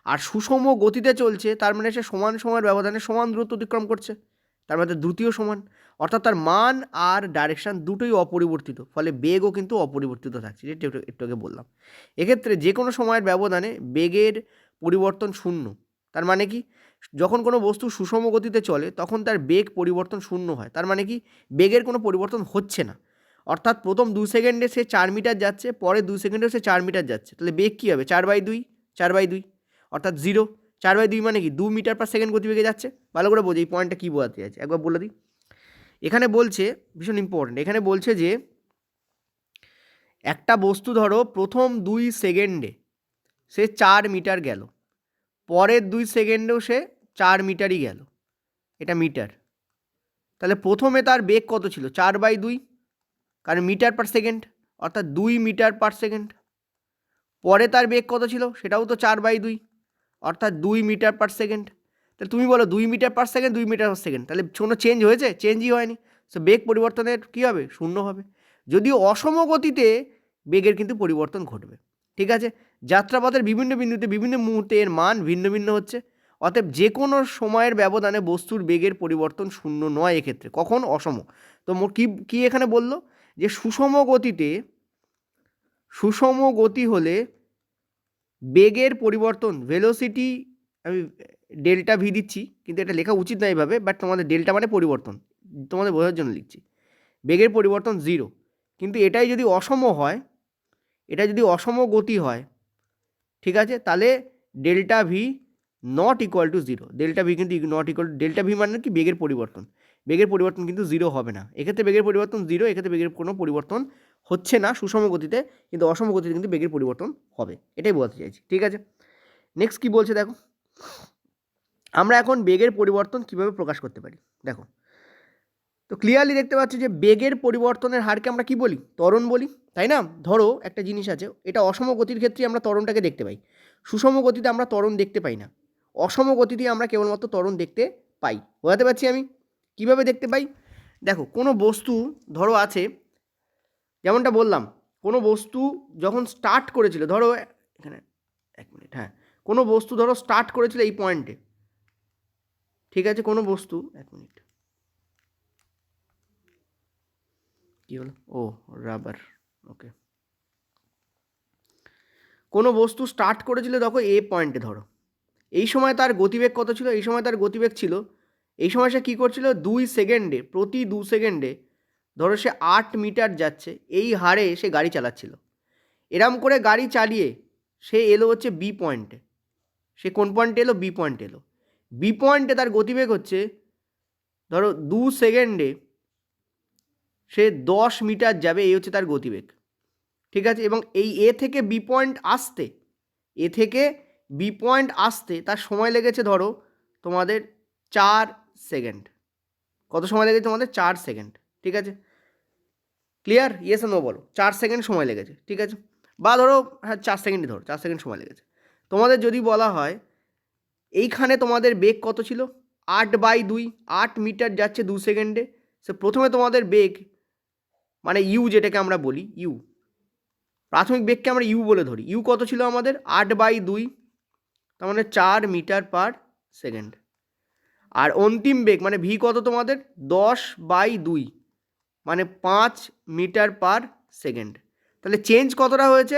আর সুষম গতিতে চলছে তার মানে সে সমান সময়ের ব্যবধানে সমান দূরত্ব অতিক্রম করছে, তার মানে দ্রুতিও সমান, অর্থাৎ তার মান আর ডাইরেকশান দুটোই অপরিবর্তিত, ফলে বেগও কিন্তু অপরিবর্তিত থাকছে, যেটা একটু আগে বললাম। এক্ষেত্রে যে কোনো সময়ের ব্যবধানে বেগের পরিবর্তন শূন্য। তার মানে কি? যখন কোনো বস্তু সুষম গতিতে চলে তখন তার বেগ পরিবর্তন শূন্য হয়, তার মানে কি? বেগের কোনো পরিবর্তন হচ্ছে না, অর্থাৎ প্রথম 2 সেকেন্ডে সে 4 মিটার যাচ্ছে, পরে 2 সেকেন্ডেও সে 4 মিটার যাচ্ছে, তাহলে বেগ কী হবে? 4/2, 4/2, অর্থাৎ 0। 4/2 মানে কি? 2 মিটার পার সেকেন্ড গতিবেগে যাচ্ছে। ভালো করে বোঝো এই পয়েন্টটা কী বোঝাতে চাইছে, একবার বলে দিই। এখানে বলছে, ভীষণ ইম্পর্টেন্ট, এখানে বলছে যে একটা বস্তু ধরো প্রথম 2 সেকেন্ডে সে 4 মিটার গেল, পরের 2 সেকেন্ডেও সে 4 মিটারই গেল, এটা মিটার। তাহলে প্রথমে তার বেগ কত ছিল? 4/2, কারণ মিটার পার সেকেন্ড, অর্থাৎ 2 মিটার পার সেকেন্ড। পরে তার বেগ কত ছিল? সেটাও তো 4/2, অর্থাৎ 2 মিটার পার সেকেন্ড। তাহলে তুমি বলো 2 metre per second, 2 metre per second, তাহলে কোনো চেঞ্জ হয়েছে? চেঞ্জই হয়নি। সো বেগ পরিবর্তনের কী হবে? শূন্য হবে। যদিও অসম গতিতে বেগের কিন্তু পরিবর্তন ঘটবে, ঠিক আছে? যাত্রাপথের বিভিন্ন বিন্দুতে বিভিন্ন মুহূর্তে এর মান ভিন্ন ভিন্ন হচ্ছে, অতএব যে কোনো সময়ের ব্যবধানে বস্তুর বেগের পরিবর্তন শূন্য নয় এক্ষেত্রে। কখন? অসম। তো কি এখানে বললো যে সুষম গতি হলে বেগের পরিবর্তন, ভেলোসিটি, আমি ডেল্টা ভি দিচ্ছি কিন্তু এটা লেখা উচিত না এইভাবে, বাট তোমাদের ডেল্টা মানে পরিবর্তন, তোমাদের বোঝার জন্য লিখছি। বেগের পরিবর্তন 0, কিন্তু এটাই যদি অসম হয়, এটা যদি অসম গতি হয়, ঠিক আছে, তাহলে delta V not equal to 0। Delta V কিন্তু not equal to, delta V মানে কি? বেগের পরিবর্তন। বেগের পরিবর্তন কিন্তু 0 হবে না এক্ষেত্রে। বেগের পরিবর্তন 0, এক্ষেত্রে বেগের কোনো পরিবর্তন হচ্ছে না সুষম গতিতে, কিন্তু অসম গতিতে কিন্তু বেগের পরিবর্তন হবে, এটাই বলতে চাইছি, ঠিক আছে? নেক্সট কি বলছে দেখো, আমরা এখন বেগের পরিবর্তন কিভাবে প্রকাশ করতে পারি। দেখো তো ক্লিয়ারলি দেখতে পাচ্ছি যে বেগের পরিবর্তনের হারকে আমরা কি বলি? ত্বরণ বলি, তাই না? ধরো একটা জিনিস আছে, এটা অসম গতির ক্ষেত্রে আমরা ত্বরণটাকে দেখতে পাই, সুষম গতিতে আমরা ত্বরণ দেখতে পাই না, অসম গতিতে আমরা কেবলমাত্র ত্বরণ দেখতে পাই। বোঝাতে পারছি আমি কিভাবে দেখতে পাই? দেখো কোনো বস্তু ধরো আছে, যেমনটা বললাম, কোনো বস্তু যখন স্টার্ট করেছিল, ধরো এখানে 1 মিনিট, হ্যাঁ, কোনো বস্তু ধরো স্টার্ট করেছিল এই পয়েন্টে, ঠিক আছে? কোনো বস্তু 1 মিনিট, কী হলো? ও রাবার। ওকে, কোনো বস্তু স্টার্ট করেছিল দেখো এ পয়েন্টে, ধরো এই সময় তার গতিবেগ কত ছিল? এই সময় তার গতিবেগ ছিল, এই সময় সে কী করছিল, 2 সেকেন্ডে, প্রতি 2 সেকেন্ডে ধরো সে 8 মিটার যাচ্ছে, এই হারে সে গাড়ি চালাচ্ছিল। এরম করে গাড়ি চালিয়ে সে এলো হচ্ছে বি পয়েন্টে। সে কোন পয়েন্টে এলো? বি পয়েন্টে এলো। বি পয়েন্টে তার গতিবেগ হচ্ছে ধরো 2 সেকেন্ডে সে 10 মিটার যাবে, এই হচ্ছে তার গতিবেগ। ঠিক আছে, এবং এই এ থেকে বি পয়েন্ট আসতে, এ থেকে বি পয়েন্ট আসতে তার সময় লেগেছে ধরো তোমাদের 4 সেকেন্ড। কত সময় লেগেছে তোমাদের? 4 সেকেন্ড। ঠিক আছে, ক্লিয়ার? ইয়েস নো বলো। 4 সেকেন্ড সময় লেগেছে, ঠিক আছে, বা ধরো হ্যাঁ 4 সেকেন্ডই ধরো, 4 সেকেন্ড সময় লেগেছে। তোমাদের যদি বলা হয় এইখানে তোমাদের বেগ কত ছিল? 8/2, 8 মিটার যাচ্ছে 2 সেকেন্ডে। সে প্রথমে তোমাদের বেগ মানে ইউ, যেটাকে আমরা বলি ইউ, প্রাথমিক বেগকে আমরা ইউ বলে ধরি। ইউ কত ছিল আমাদের? 8/2, তার মানে 4 মিটার/সেকেন্ড। আর অন্তিম বেগ মানে ভি কত তোমাদের? 10/2, মানে 5 মিটার/সেকেন্ড। তাহলে চেঞ্জ কতটা হয়েছে?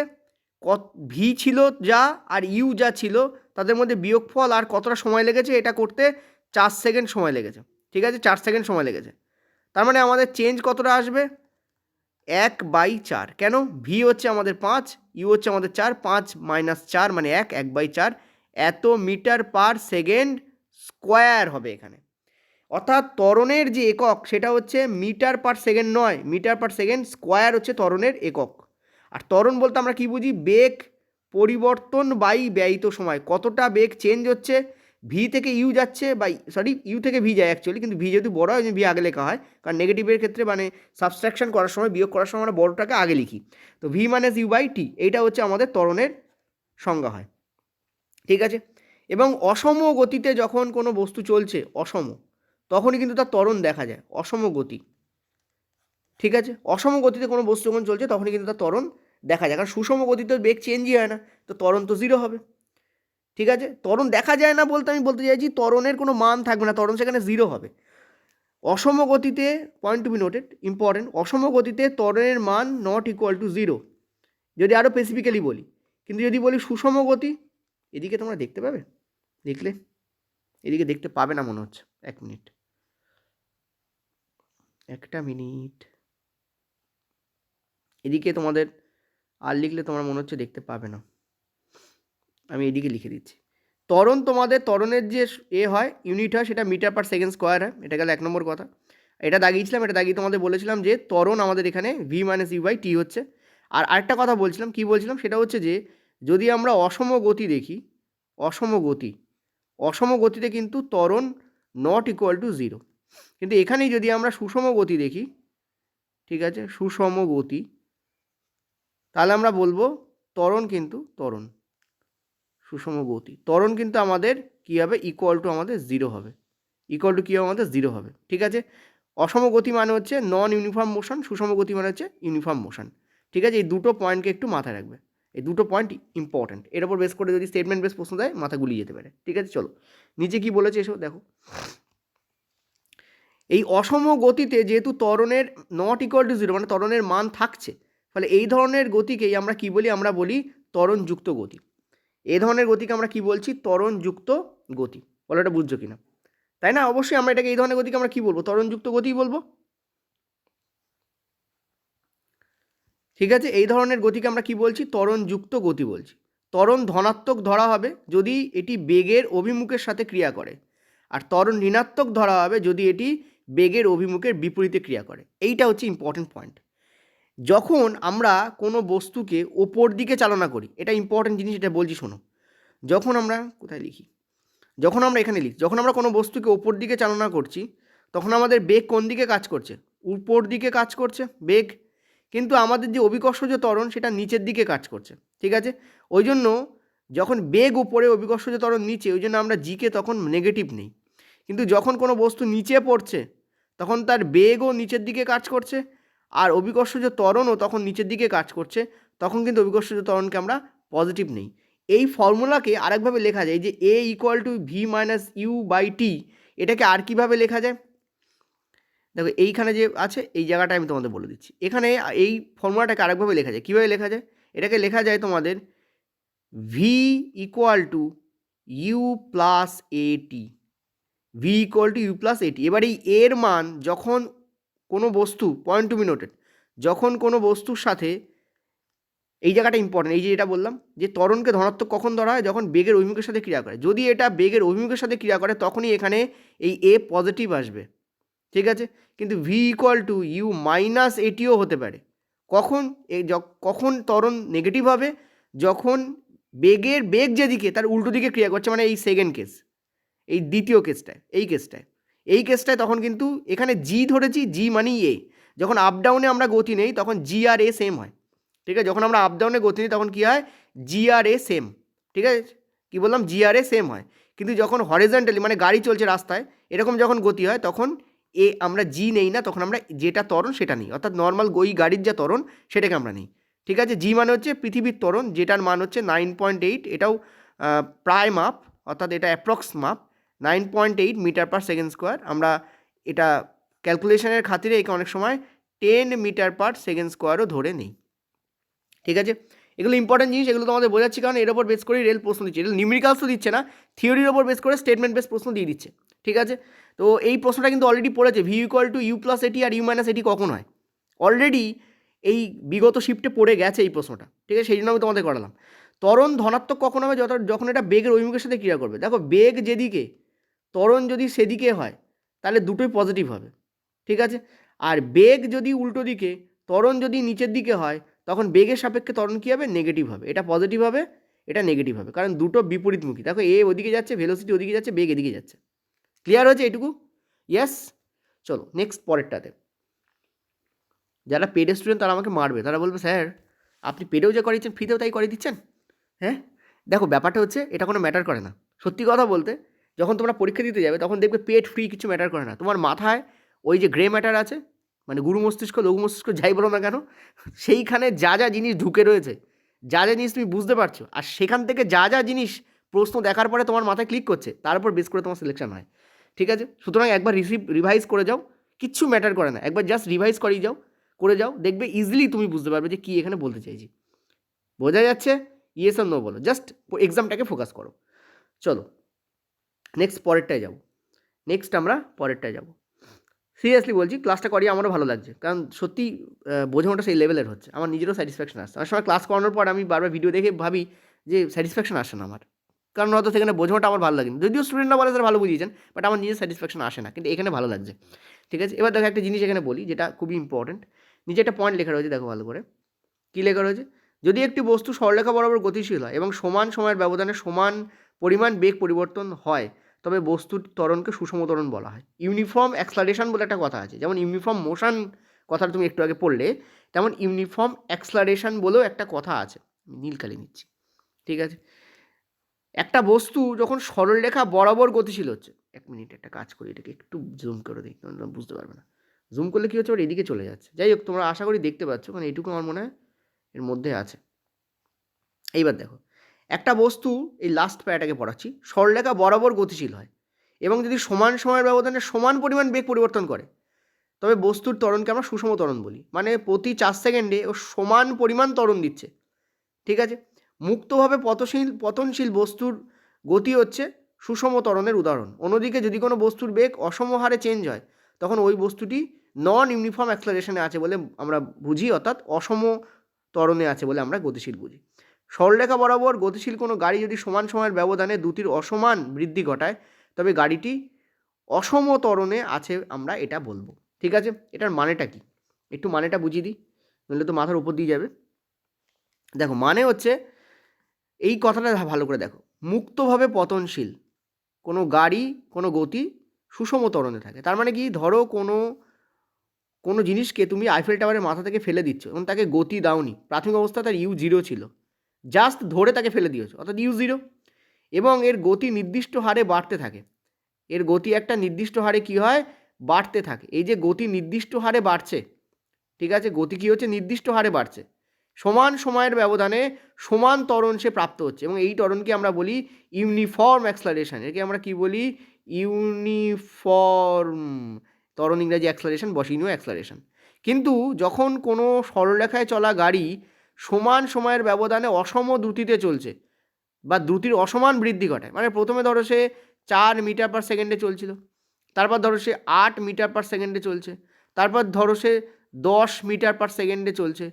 ভি ছিল যা আর ইউ যা ছিল তাদের মধ্যে বিয়োগফল আর কতটা সময় লেগেছে এটা করতে? 4 সেকেন্ড সময় লেগেছে। ঠিক আছে, 4 সেকেন্ড সময় লেগেছে। তার মানে আমাদের চেঞ্জ কতটা আসবে? 1/4। কেন? ভি হচ্ছে আমাদের 5, ইউ হচ্ছে আমাদের 4, 5 - 4 মানে 1/4। এত মিটার/সেকেন্ড স্কোয়ার হবে এখানে। অর্থাৎ ত্বরণের যে একক সেটা হচ্ছে মিটার/সেকেন্ড নয়, মিটার/সেকেন্ড স্কোয়ার হচ্ছে ত্বরণের একক। আর ত্বরণ বলতে আমরা কি বুঝি? বেগ পরিবর্তন বাই ব্যয়িত সময়। কতটা বেগ চেঞ্জ হচ্ছে, ভি থেকে ইউ যাচ্ছে, বা সরি ইউ থেকে ভি যায় অ্যাকচুয়ালি, কিন্তু ভি যেহেতু বড় হয় ভি আগে লেখা হয়, কারণ নেগেটিভের ক্ষেত্রে মানে সাবস্ট্রাকশন করার সময়, বিয়োগ করার সময় আমরা বড়টাকে আগে লিখি। তো ভি মাইনাস ইউ বাই টি, এইটা হচ্ছে আমাদের ত্বরণের সংজ্ঞা হয়। ঠিক আছে, এবং অসম গতিতে যখন কোনো বস্তু চলছে অসম, তখনই কিন্তু তার ত্বরণ দেখা যায়। অসম গতি, ঠিক আছে, অসম গতিতে কোনো বস্তু যখন চলছে তখনই কিন্তু তার ত্বরণ দেখা যায়, কারণ সুষম গতিতে বেগ চেঞ্জই হয় না, তো ত্বরণ তো 0 হবে। ঠিক আছে, ত্বরণ দেখা যায় না বলতে আমি বলতে চাইছি ত্বরণের কোনো মান থাকবে না, ত্বরণ সেখানে 0 হবে। অসম গতিতে, point to be noted, important, অসম গতিতে ত্বরণের মান নট ইকুয়াল টু 0, যদি আরও স্পেসিফিক্যালি বলি। কিন্তু যদি বলি সুষম গতি, এদিকে তোমরা দেখতে পাবে, দেখলে এদিকে দেখতে পাবে না মনে হচ্ছে। 1 মিনিট, একটা মিনিট, এদিকে তোমাদের আর লিখলে তোমার মনে হচ্ছে দেখতে পাবে না, আমি এদিকে লিখে দিচ্ছি। ত্বরণ, তোমাদের ত্বরণের যে হয় ইউনিট হয় সেটা মিটার/সেকেন্ড স্কোয়ার হয়, এটা গেল 1 নম্বর কথা। এটা দাগিয়েছিলাম, এটা দাগিয়ে তোমাদের বলেছিলাম যে ত্বরণ আমাদের এখানে ভি মাইনাস ইউ বাই টি হচ্ছে। আর আরেকটা কথা বলছিলাম, কি বলছিলাম, সেটা হচ্ছে যে যদি আমরা অসম গতি দেখি, অসম গতি, অসম গতিতে কিন্তু ত্বরণ নট ইকুয়াল টু 0, কিন্তু এখানেই যদি আমরা সুষম গতি দেখি, ঠিক আছে, সুষম গতি, তাহলে আমরা বলবো ত্বরণ কিন্তু ত্বরণ, সুষম গতি ত্বরণ কিন্তু আমাদের কী হবে? ইকুয়াল টু আমাদের 0 হবে। ইকুয়াল টু কী হবে? আমাদের 0 হবে। ঠিক আছে, অসম গতি মানে হচ্ছে নন ইউনিফর্ম মোশন, সুষম গতি মানে হচ্ছে ইউনিফর্ম মোশন। ঠিক আছে, এই দুটো পয়েন্টকে একটু মাথায় রাখবে, এই দুটো পয়েন্ট ইম্পর্টেন্ট। এর উপর বেস করে যদি স্টেটমেন্ট বেস প্রশ্ন দেয় মাথা গুলিয়ে যেতে পারে। ঠিক আছে, চলো নিচে কি বলেছে এসো দেখো। এই অসম গতিতে যেহেতু ত্বরণের নট ইকুয়াল টু 0 মানে ত্বরণের মান থাকছে, ফলে এই ধরনের গতিকেই আমরা কি বলি? আমরা বলি ত্বরণযুক্ত গতি। এই ধরনের গতিকে আমরা কি বলছি? ত্বরণযুক্ত গতি। বলো এটা বুঝছো কিনা, তাই না? অবশ্যই আমরা এটাকে, এই ধরনের গতিকে আমরা কি বলবো? ত্বরণযুক্ত গতিই বলবো। ঠিক আছে, এই ধরনের গতিকে আমরা কি বলছি? ত্বরণযুক্ত গতি বলছি। ত্বরণ ধনাত্মক ধরা হবে যদি এটি বেগের অভিমুখের সাথে ক্রিয়া করে, আর ত্বরণ ঋণাত্মক ধরা হবে যদি এটি বেগের অভিমুখের বিপরীতে ক্রিয়া করে। এইটা হচ্ছে ইম্পর্টেন্ট পয়েন্ট। যখন আমরা কোনো বস্তুকে ওপর দিকে চালনা করি, এটা ইম্পর্টেন্ট জিনিস, এটা বলছি শোনো। যখন আমরা কোথায় লিখি, যখন আমরা এখানে লিখি, যখন আমরা কোনো বস্তুকে ওপর দিকে চালনা করছি, তখন আমাদের বেগ কোন দিকে কাজ করছে? উপর দিকে কাজ করছে বেগ, কিন্তু আমাদের যে অভিকর্ষজ ত্বরণ সেটা নিচের দিকে কাজ করছে। ঠিক আছে, ওই জন্য যখন বেগ উপরে, অভিকর্ষজ ত্বরণ নিচে, ওই জন্য আমরা জিকে তখন নেগেটিভ নেই। কিন্তু যখন কোনো বস্তু নিচে পড়ছে তখন তার বেগও নিচের দিকে কাজ করছে, আর অভিকর্ষজ ত্বরণও তখন নিচের দিকে কাজ করছে, তখন কিন্তু অভিকর্ষজ ত্বরণকে আমরা পজিটিভ নেই। এই ফর্মুলাকে আরেকভাবে লেখা যায় যে A equal to V minus U by T, এটাকে আর কীভাবে লেখা যায়? দেখো এইখানে যে আছে এই জায়গাটা আমি তোমাদের বলে দিচ্ছি। এখানে এই ফর্মুলাটাকে আরেকভাবে লেখা যায়। কীভাবে লেখা যায়? এটাকে লেখা যায় তোমাদের V equal to U plus A T. V equal to U plus A T. এবার এই এর মান যখন কোনো বস্তু, পয়েন্ট টু বি নোটেড, যখন কোনো বস্তুর সাথে, এই জায়গাটা ইম্পর্টেন্ট, এই যে এটা বললাম যে ত্বরণকে ধনাত্মক কখন ধরা হয়? যখন বেগের অভিমুখের সাথে ক্রিয়া করে। যদি এটা বেগের অভিমুখের সাথে ক্রিয়া করে তখনই এখানে এই এ পজিটিভ আসবে, ঠিক আছে? কিন্তু V equal to U minus এটিও হতে পারে। কখন? কখন ত্বরণ নেগেটিভ হবে? যখন বেগ যেদিকে তার উল্টো দিকে ক্রিয়া করছে, মানে এই সেকেন্ড কেস, এই দ্বিতীয় কেসটায়, এই কেসটায় তখন কিন্তু এখানে জি ধরেছি, জি মানে এ। যখন আপ ডাউনে আমরা গতি নেই তখন জি আর এ সেম হয়, ঠিক আছে? যখন আমরা আপ ডাউনে গতি নিই তখন কী হয়? জি আর এ সেম, ঠিক আছে? কী বললাম? জি আর এ সেম হয়। কিন্তু যখন হরিজন্টালি মানে গাড়ি চলছে রাস্তায়, এরকম যখন গতি হয় তখন আমরা জি নেই না, তখন আমরা যেটা ত্বরণ সেটা নিই, অর্থাৎ নর্মাল গাড়ির যা ত্বরণ সেটাকে আমরা নিই, ঠিক আছে? জি মানে হচ্ছে পৃথিবীর ত্বরণ, যেটার মান হচ্ছে 9.8। এটাও প্রায় মাপ, অর্থাৎ এটা অ্যাপ্রক্স মাপ, 9.8 মিটার পার সেকেন্ড স্কোয়ার। আমরা এটা ক্যালকুলেশনের খাতিরে একে অনেক সময় 10 মিটার পার সেকেন্ড স্কোয়ারও ধরে নেই, ঠিক আছে? এগুলো ইম্পর্টেন্ট জিনিস, এগুলো তোমাদের বোঝাচ্ছি কারণ এর ওপর বেস করে রেল প্রশ্ন দিচ্ছে। এটা নিউমেরিক্যালস তো দিচ্ছে না, থিওরির ওপর বেস করে স্টেটমেন্ট বেস প্রশ্ন দিয়ে দিচ্ছে, ঠিক আছে? তো এই প্রশ্নটা কিন্তু অলরেডি পড়েছে, V equal to U plus A T আর ইউ মাইনাস এটি কখন হয়? অলরেডি এই বিগত শিফটে পড়ে গেছে এই প্রশ্নটা, ঠিক আছে? সেই জন্য আমি তোমাদের করালাম। ত্বরণ ধনাত্মক কখন হবে? যখন এটা বেগের অভিমুখের সাথে ক্রিয়া করবে। দেখো বেগ যেদিকে, ত্বরণ যদি সেদিকে হয় তাহলে দুটোই পজিটিভ হবে, ঠিক আছে? আর বেগ যদি উল্টো দিকে, ত্বরণ যদি নিচের দিকে হয় তখন বেগের সাপেক্ষে ত্বরণ কী হবে? নেগেটিভ হবে। এটা পজিটিভ হবে, এটা নেগেটিভ হবে, কারণ দুটো বিপরীতমুখী। দেখো এ ওদিকে যাচ্ছে, ভেলোসিটি ওদিকে যাচ্ছে, বেগ এদিকে যাচ্ছে। ক্লিয়ার হয়েছে এটুকু? ইয়েস। চলো নেক্সট পরেরটাতে। যারা পেড স্টুডেন্ট তারা আমাকে মারবে, তারা বলবে স্যার আপনি পেডেও যা করিয়েছেন ফ্রিতেও তাই করে দিচ্ছেন। হ্যাঁ দেখো ব্যাপারটা হচ্ছে এটা কোনো ম্যাটার করে না। সত্যি কথা বলতে যখন তোমরা পরীক্ষা দিতে যাবে তখন দেখবে পেড ফ্রি কিছু ম্যাটার করে না। তোমার মাথায় ওই যে গ্রে ম্যাটার আছে, মানে গুরু মস্তিষ্ক লঘু মস্তিষ্ক যাই বলো না কেন, সেইখানে যা যা জিনিস ঢুকে রয়েছে, যা যা জিনিস তুমি বুঝতে পারছো, আর সেখান থেকে যা যা জিনিস প্রশ্ন দেখার পরে তোমার মাথায় ক্লিক করছে তার উপর বেস করে তোমার সিলেকশন হয়, ঠিক আছে? সুতরাং একবার রিভাইজ করে যাও, কিচ্ছু ম্যাটার করে না, একবার জাস্ট রিভাইজ করে যাও, দেখবে ইজিলি তুমি বুঝতে পারবে যে কী এখানে বলতে চাইছি। বোঝা যাচ্ছে? ইয়েস আর নো বলো, জাস্ট এক্সামটাকে ফোকাস করো। চলো নেক্সট আমরা পরেরটায় যাব। সিরিয়াসলি বলছি ক্লাসটা করিয়ে আমারও ভালো লাগছে, কারণ সত্যি বোঝানোটা সেই লেভেলের হচ্ছে, আমার নিজেরও স্যাটিসফ্যাকশন আসছে। আমার সময় ক্লাস করানোর পর আমি বারবার ভিডিও দেখে ভাবি যে স্যাটিসফ্যাকশন আসে না আমার, কারণ হয়তো সেখানে বোঝানোটা আমার ভালো লাগে না। যদিও স্টুডেন্টরা বলে স্যার ভালো বুঝিয়েছেন, বাট আমার নিজের স্যাটিসফ্যাকশন আসে না, কিন্তু এখানে ভালো লাগছে, ঠিক আছে? এবার দেখো একটা জিনিস এখানে বলি যেটা খুবই ইম্পর্টেন্ট। নিচে একটা পয়েন্ট লেখা রয়েছে, দেখো ভালো করে কী লেখা রয়েছে। যদি একটি বস্তু সরলরেখা বরাবর গতিশীল হয় এবং সমান সময়ের ব্যবধানে সমান পরিমাণ বেগ পরিবর্তন হয় তবে বস্তুর ত্বরণকে সুষম ত্বরণ বলা হয়। ইউনিফর্ম অ্যাক্সলারেশন বলে একটা কথা আছে, যেমন ইউনিফর্ম মোশন কথাটা তুমি একটু আগে পড়লে, তেমন ইউনিফর্ম অ্যাক্সলারেশন বলেও একটা কথা আছে। আমি নীলকালি নিচ্ছি, ঠিক আছে? একটা বস্তু যখন সরলরেখা বরাবর গতিশীল হচ্ছে, এক মিনিট একটা কাজ করি, এটাকে একটু জুম করে দিই, তোমরা বুঝতে পারবে না। জুম করলে কী হচ্ছে, ওর এদিকে চলে যাচ্ছে। যাই হোক তোমরা আশা করি দেখতে পাচ্ছ, কারণ এইটুকু আমার মনে হয় এর মধ্যে আছে। এইবার দেখো একটা বস্তু, এই লাস্ট প্যারাটাকে পড়াচ্ছি, সরলরেখা বরাবর গতিশীল হয় এবং যদি সমান সময়ের ব্যবধানে সমান পরিমাণ বেগ পরিবর্তন করে তবে বস্তুর ত্বরণকে আমরা সুষম ত্বরণ বলি। মানে প্রতি 4 সেকেন্ডে ও সমান পরিমাণ ত্বরণ দিচ্ছে, ঠিক আছে? মুক্তভাবে পতনশীল বস্তুর গতি হচ্ছে সুষম ত্বরণের উদাহরণ। অন্যদিকে যদি কোনো বস্তুর বেগ অসম হারে চেঞ্জ হয় তখন ওই বস্তুটি নন ইউনিফর্ম অ্যাক্সলারেশনে আছে বলে আমরা বুঝি, অর্থাৎ অসম ত্বরণে আছে বলে আমরা গতিশীল বুঝি। সরলরেখা বরাবর গতিশীল কোনো গাড়ি যদি সমান সময়ের ব্যবধানে দুটির অসমান বৃদ্ধি ঘটায় তবে গাড়িটি অসম ত্বরণে আছে, আমরা এটা বলবো, ঠিক আছে? এটার মানেটা কি একটু মানেটা বুঝিয়ে দিই, নইলে তো মাথার উপর দিয়ে যাবে। দেখো মানে হচ্ছে এই কথাটা ভালো করে দেখো, মুক্তভাবে পতনশীল কোনো গাড়ি, কোনো গতি সুষম ত্বরণে থাকে। তার মানে কি, ধরো কোনো জিনিসকে তুমি আইফেল টাওয়ারের মাথা থেকে ফেলে দিচ্ছ এবং তাকে গতি দাওনি, প্রাথমিক অবস্থা তার ইউ 0 ছিল, জাস্ট ধরে তাকে ফেলে দিয়েছো, অর্থাৎ ইউ 0, এবং এর গতি নির্দিষ্ট হারে বাড়তে থাকে। এর গতি একটা নির্দিষ্ট হারে কী হয়, বাড়তে থাকে। এই যে গতি নির্দিষ্ট হারে বাড়ছে, ঠিক আছে? গতি কী হচ্ছে, নির্দিষ্ট হারে বাড়ছে, সমান সময়ের ব্যবধানে সমান ত্বরণ সে প্রাপ্ত হচ্ছে, এবং এই ত্বরণকে আমরা বলি ইউনিফর্ম অ্যাক্সলারেশন। একে আমরা কি বলি, ইউনিফর্ম। ত্বরণ ইংরাজি অ্যাক্সলারেশন, বসিয়ে নিও অ্যাক্সলারেশন। কিন্তু যখন কোনো সরলরেখায় চলা গাড়ি সমান সময়ের ব্যবধানে অসম দ্রুতিতে চলছে বা দ্রুতির অসমান বৃদ্ধি ঘটায়, মানে প্রথমে ধরো সে 4 মিটার পার সেকেন্ডে চলছিল, তারপর ধরো সে 8 মিটার পার সেকেন্ডে চলছে, তারপর ধরো সে 10 মিটার পার সেকেন্ডে চলছে,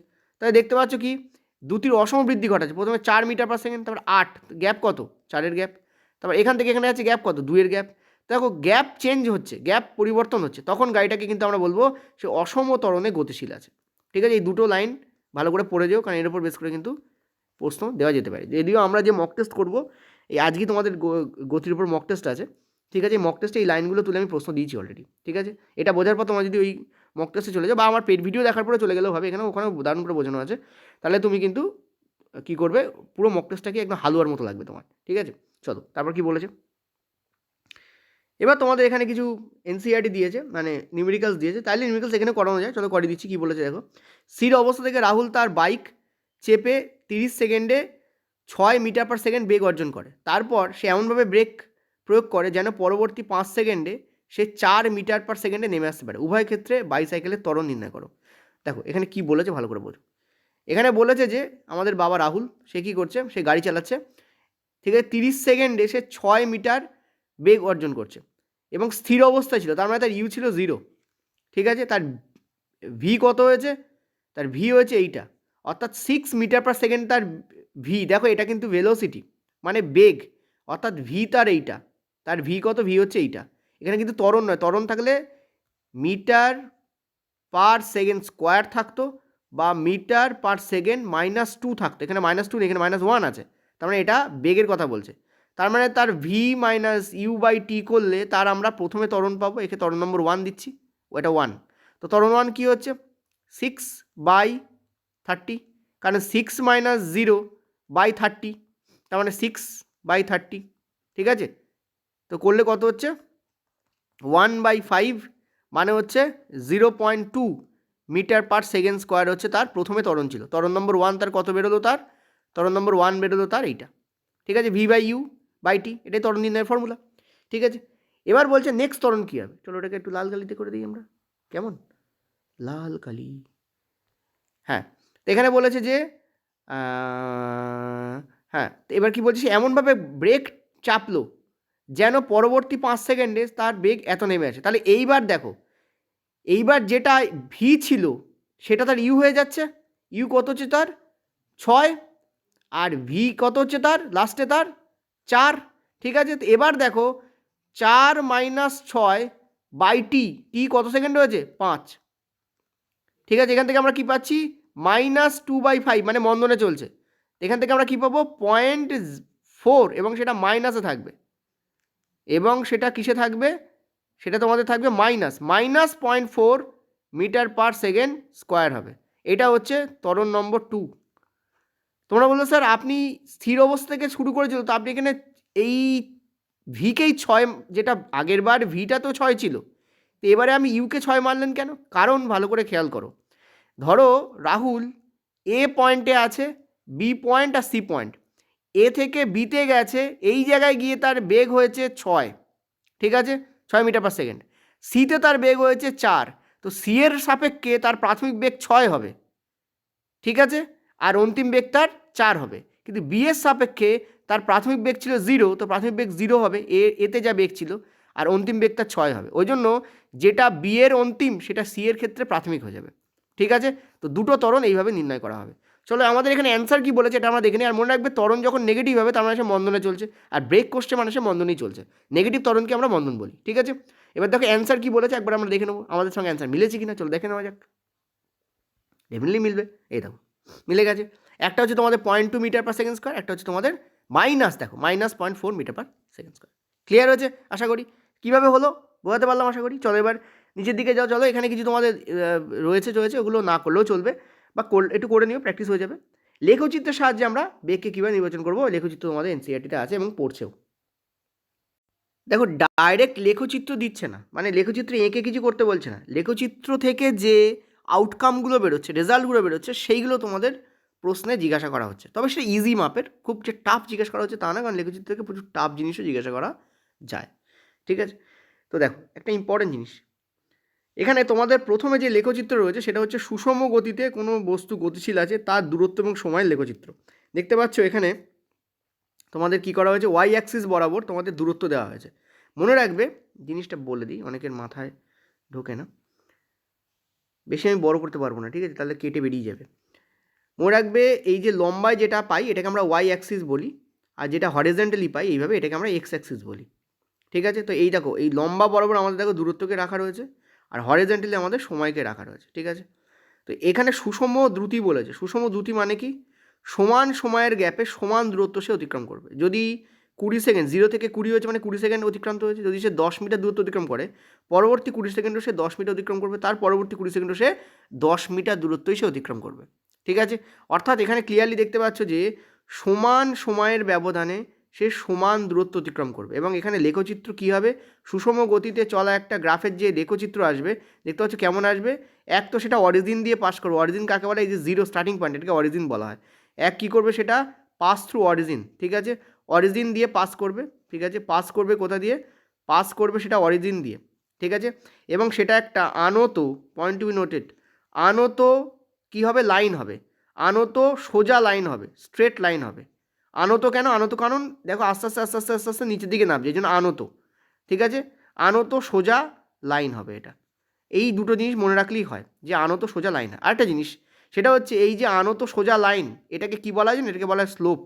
তাই দেখতে পাচ্ছ কি দ্রুতির অসম বৃদ্ধি ঘটাচ্ছে। প্রথমে 4 মিটার পার সেকেন্ড, তারপর 8, গ্যাপ কত? 4-এর গ্যাপ, তারপর এখান থেকে এখানে আছে গ্যাপ কত? 2-এর গ্যাপ। দেখো গ্যাপ চেঞ্জ হচ্ছে, গ্যাপ পরিবর্তন হচ্ছে, তখন গাড়িটাকে কিন্তু আমরা বলবো সে অসম ত্বরণে গতিশীল আছে। ঠিক আছে, এই দুটো লাইন ভালো করে পড়ে যেও, কারণ এর উপর বেস করে কিন্তু প্রশ্ন দেওয়া যেতে পারে। যদিও আমরা যে মক টেস্ট করবো, এই আজকে তোমাদের গতির উপর মক টেস্ট আছে, ঠিক আছে, এই মক টেস্টে এই লাইনগুলো তুলে আমি প্রশ্ন দিয়েছি অলরেডি। ঠিক আছে, এটা বোঝার পর তোমার যদি ওই মক টেস্টে চলে যাও বা আমার পেড ভিডিও দেখার পরে চলে গেলেও হবে, এখানে ওখানে দারুণ করে বোঝানো আছে, তাহলে তুমি কিন্তু কী করবে, পুরো মক টেস্টটাকে একদম হালুয়ার মতো লাগবে তোমার। ঠিক আছে, চলো তারপর কি বলেছে। এবার তোমাদের এখানে কিছু এনসিইআরটি দিয়েছে, মানে নিউমেরিক্যালস দিয়েছে, তাইলে নিউমেরিক্যালস এখানে করানো যায়। চলো করে দিচ্ছি, কী বলেছে দেখো। স্থির অবস্থা থেকে রাহুল তার বাইক চেপে 30 সেকেন্ডে 6 মিটার পার সেকেন্ড বেগ অর্জন করে। তারপর সে এমনভাবে ব্রেক প্রয়োগ করে যেন পরবর্তী 5 সেকেন্ডে সে 4 মিটার পার সেকেন্ডে নেমে আসতে পারে। উভয় ক্ষেত্রে বাইসাইকেলের ত্বরণ নির্ণয় করো। দেখো এখানে কি বলেছে ভালো করে বোঝো। এখানে বলেছে যে আমাদের বাবা রাহুল সে কী করছে, সে গাড়ি চালাচ্ছে, ঠিক আছে, 30 সেকেন্ডে সে 6 মিটার বেগ অর্জন করছে এবং স্থির অবস্থায় ছিল, তার মানে তার ইউ ছিল 0। ঠিক আছে, তার ভি কত হয়েছে? তার ভি হয়েছে এইটা, অর্থাৎ 6 মিটার পার সেকেন্ড তার ভি। দেখো এটা কিন্তু ভেলোসিটি মানে বেগ, অর্থাৎ ভি তার এইটা, তার ভি কত? ভি হচ্ছে এইটা। এখানে কিন্তু ত্বরণ নয়, ত্বরণ থাকলে মিটার পার সেকেন্ড স্কোয়ার থাকতো বা মিটার পার সেকেন্ড -2 থাকতো। এখানে -2 নেই, এখানে -1 আছে, তার মানে এটা বেগের কথা বলছে। তার মানে তার ভি মাইনাস ইউ/টি করলে তার আমরা প্রথমে ত্বরণ পাবো, একে ত্বরণ নম্বর 1 দিচ্ছি, ওটা 1। তো ত্বরণ 1 কী হচ্ছে? 6/30, কারণ 6 - 0/30, তার মানে 6/30। ঠিক আছে, তো করলে কত হচ্ছে? 1/5 মানে হচ্ছে 0.2 মিটার পার সেকেন্ড স্কোয়ার হচ্ছে তার প্রথমে ত্বরণ ছিল। ত্বরণ নম্বর 1 তার কত বেরোলো? তার ত্বরণ নম্বর 1 বেরোলো তার এইটা। ঠিক আছে, v/u/t, এটাই ত্বরণ নির্ণয়ের ফর্মুলা। ঠিক আছে, এবার বলছে নেক্সট ত্বরণ কী হবে। চলো ওটাকে একটু লাল কালিতে করে দিই আমরা, কেমন? লাল কালি। হ্যাঁ, তো এখানে বলেছে যে হ্যাঁ, এবার কি বলছে, এমনভাবে ব্রেক চাপলো যেন পরবর্তী 5 সেকেন্ডে তার বেগ এত নেমে আসে। তাহলে এইবার দেখো, এইবার যেটা ভি ছিল সেটা তার ইউ হয়ে যাচ্ছে। ইউ কত হচ্ছে তার? 6, আর ভি কত হচ্ছে তার লাস্টে? তার 4। ঠিক আছে, তো এবার দেখো 4 - 6/টি, টি কত সেকেন্ড হয়েছে? 5। ঠিক আছে, এখান থেকে আমরা কি পাচ্ছি? -2/5, মানে মন্দনে চলছে। এখান থেকে আমরা কি পাবো? 0.4, এবং সেটা মাইনাসে থাকবে, এবং সেটা কিসে থাকবে? সেটা তোমাদের থাকবে -0.4 মিটার পার সেকেন্ড স্কোয়ার হবে। এটা হচ্ছে ত্বরণ নম্বর 2। তোমরা বললো স্যার আপনি স্থির অবস্থা থেকে শুরু করেছিল, তো আপনি এখানে এই ভিকেই 6, যেটা আগের বার ভিটা তো 6 ছিল, তো এবারে আমি ইউকে 6 মানলেন কেন? কারণ ভালো করে খেয়াল করো, ধরো রাহুল এ পয়েন্টে আছে, বি পয়েন্ট আর সি পয়েন্ট, এ থেকে বিতে গেছে, এই জায়গায় গিয়ে তার বেগ হয়েছে 6, ঠিক আছে, 6 মিটার পার সেকেন্ড। সিতে তার বেগ হয়েছে 4, তো সি এর সাপেক্ষে তার প্রাথমিক বেগ 6 হবে, ঠিক আছে, আর অন্তিম বেগ তার 4 হবে। কিন্তু বি এর সাপেক্ষে তার প্রাথমিক বেগ ছিল 0, তো প্রাথমিক বেগ 0 হবে, এতে যা বেগ ছিল, আর অন্তিম বেগ তার 6 হবে। ওই জন্য যেটা বি এর অন্তিম সেটা সি এর ক্ষেত্রে প্রাথমিক হয়ে যাবে। ঠিক আছে, তো দুটো ত্বরণ এইভাবে নির্ণয় করা হবে। চলো আমাদের এখানে অ্যান্সার কী বলেছে এটা আমরা দেখে নিই। আর মনে রাখবে ত্বরণ যখন নেগেটিভ হবে তার মানে সে মন্দনে চলছে, আর ব্রেক করছে মানে সে মন্দনেই চলছে। নেগেটিভ ত্বরণকে আমরা মন্দন বলি। ঠিক আছে, এবার দেখো অ্যান্সার কী বলেছে একবার আমরা দেখে নেবো, আমাদের সঙ্গে অ্যান্সার মিলেছে কিনা। চলো দেখে নেওয়া যাক। ডেফিনেটলি মিলবে, এই দেখো মিলে গেছে। একটা হচ্ছে তোমাদের 0.2 মিটার পার সেকেন্ড স্কোয়ার, একটা হচ্ছে তোমাদের দেখো -0.4 metre per second square. Clear হয়েছে আশা করি। কীভাবে হলো বোঝাতে পারলাম আশা করি। চলো এবার নিচের দিকে যাও। চলো এখানে কিছু তোমাদের রয়েছে ওগুলো না করলেও চলবে, বা একটু করে নিও, প্র্যাকটিস হয়ে যাবে। লেখচিত্রের সাহায্যে আমরা বেগকে কীভাবে নির্বাচন করবো, লেখচিত্র তোমাদের এনসিইআরটিতে আছে এবং পড়ছেও। দেখো ডাইরেক্ট লেখচিত্র দিচ্ছে না, মানে লেখচিত্র এঁকে কিছু করতে বলছে না, লেখচিত্র থেকে যে আউটকামগুলো বেরোচ্ছে, রেজাল্টগুলো বেরোচ্ছে, সেইগুলো তোমাদের প্রশ্নে জিজ্ঞাসা করা হচ্ছে। তবে সেটা ইজি মাপের, খুব যে টাফ জিজ্ঞাসা করা হচ্ছে তা না, কারণ লেখচিত্র থেকে প্রচুর টাফ জিনিসও জিজ্ঞাসা করা যায়। ঠিক আছে, তো দেখো একটা ইম্পর্টেন্ট জিনিস, এখানে তোমাদের প্রথমে যে লেখচিত্র রয়েছে সেটা হচ্ছে সুষম গতিতে কোনো বস্তু গতিশীল আছে তার দূরত্ব এবং সময়ের লেখচিত্র। দেখতে পাচ্ছ এখানে তোমাদের কি করা হয়েছে, ওয়াই অ্যাক্সিস বরাবর তোমাদের দূরত্ব দেওয়া হয়েছে। মনে রাখবে, জিনিসটা বলে দিই, অনেকের মাথায় ঢোকে না, বেশি আমি বড় করতে পারবো না, ঠিক আছে, তাহলে কেটে বেরিয়ে যাবে। মনে রাখবে, এই যে লম্বায় যেটা পাই এটাকে আমরা ওয়াই অ্যাক্সিস বলি, আর যেটা হরিজন্টালি পাই এইভাবে এটাকে আমরা এক্স অ্যাক্সিস বলি। ঠিক আছে, তো এই দেখো, এই লম্বা বরাবর আমাদের দেখো দূরত্বকে রাখা রয়েছে, আর হরিজন্টালি আমাদের সময়কে রাখা রয়েছে। ঠিক আছে, তো এখানে সুষম দ্রুতি বলেছে। সুষম দ্রুতি মানে কি, সমান সময়ের গ্যাপে সমান দূরত্ব সে অতিক্রম করবে। যদি 20 সেকেন্ড, 0 থেকে 20 হয়েছে মানে 20 সেকেন্ড অতিক্রান্ত হয়েছে, যদি সে 10 মিটার দূরত্ব অতিক্রম করে, পরবর্তী 20 সেকেন্ডও সে 10 মিটার অতিক্রম করবে, তার পরবর্তী 20 সেকেন্ডও সে 10 মিটার দূরত্বই সে অতিক্রম করবে। ঠিক আছে, অর্থাৎ এখানে ক্লিয়ারলি দেখতে পাচ্ছ যে সমান সময়ের ব্যবধানে সে সমান দূরত্ব অতিক্রম করবে। এবং এখানে লেখচিত্র কী হবে, সুষম গতিতে চলা একটা গ্রাফের যে লেখচিত্র আসবে, দেখতে পাচ্ছ কেমন আসবে। এক তো সেটা অরিজিন দিয়ে পাস করবে। অরিজিন কাকে বলে, এই যে জিরো স্টার্টিং পয়েন্ট, এটাকে অরিজিন বলা হয়। এক কী করবে, সেটা পাস থ্রু অরিজিন। ঠিক আছে, অরিজিন দিয়ে পাস করবে। ঠিক আছে, পাস করবে কোথা দিয়ে, পাস করবে সেটা অরিজিন দিয়ে। ঠিক আছে, এবং সেটা একটা আনত, পয়েন্ট টু বি নোটেড, আনত কী হবে, লাইন হবে, আনত সোজা লাইন হবে, স্ট্রেট লাইন হবে। আনত কেন, আনত কারণ দেখো আস্তে আস্তে আস্তে আস্তে আস্তে আস্তে নিচের দিকে নামছে, এই জন্য আনত। ঠিক আছে, আনত সোজা লাইন হবে এটা। এই দুটো জিনিস মনে রাখলেই হয় যে আনত সোজা লাইন। আরেকটা জিনিস সেটা হচ্ছে এই যে আনত সোজা লাইন, এটাকে কি বলা হয়, এটাকে বলা হয় স্লোপ।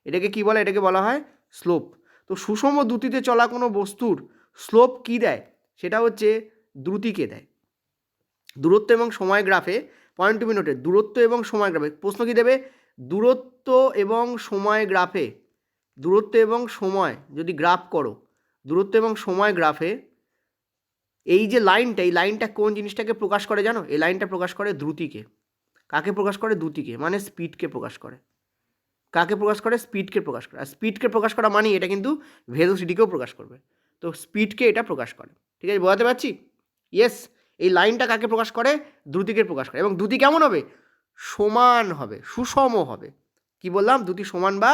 এটাকে কি বলা, এটাকে বলা হয় স্লোপ। তো সুষম দ্রুতিতে চলা কোনো বস্তুর স্লোপ কি দেয়, সেটা হচ্ছে দ্রুতিকে দেয়। দূরত্ব এবং সময় গ্রাফে, পয়েন্ট টু বি নোটেড, দূরত্ব এবং সময় গ্রাফে প্রশ্ন কি দেবে, দূরত্ব এবং সময় গ্রাফে, দূরত্ব এবং সময় যদি গ্রাফ করো, দূরত্ব এবং সময় গ্রাফে এই যে লাইনটা, এই লাইনটা কোন জিনিসটাকে প্রকাশ করে জানো, এই লাইনটা প্রকাশ করে দ্রুতিকে। কাকে প্রকাশ করে, দ্রুতিকে, মানে স্পিডকে প্রকাশ করে। কাকে প্রকাশ করে, স্পিডকে প্রকাশ করে। আর স্পিডকে প্রকাশ করা মানে এটা কিন্তু ভেলোসিটিকেও প্রকাশ করবে। তো স্পিডকে এটা প্রকাশ করে। ঠিক আছে, বোঝাতে পারছি? ইয়েস, এই লাইনটা কাকে প্রকাশ করে, দ্রুতিকে প্রকাশ করে। এবং দ্রুতি কেমন হবে, সমান হবে, সুষম হবে। কি বললাম, দ্রুতি সমান বা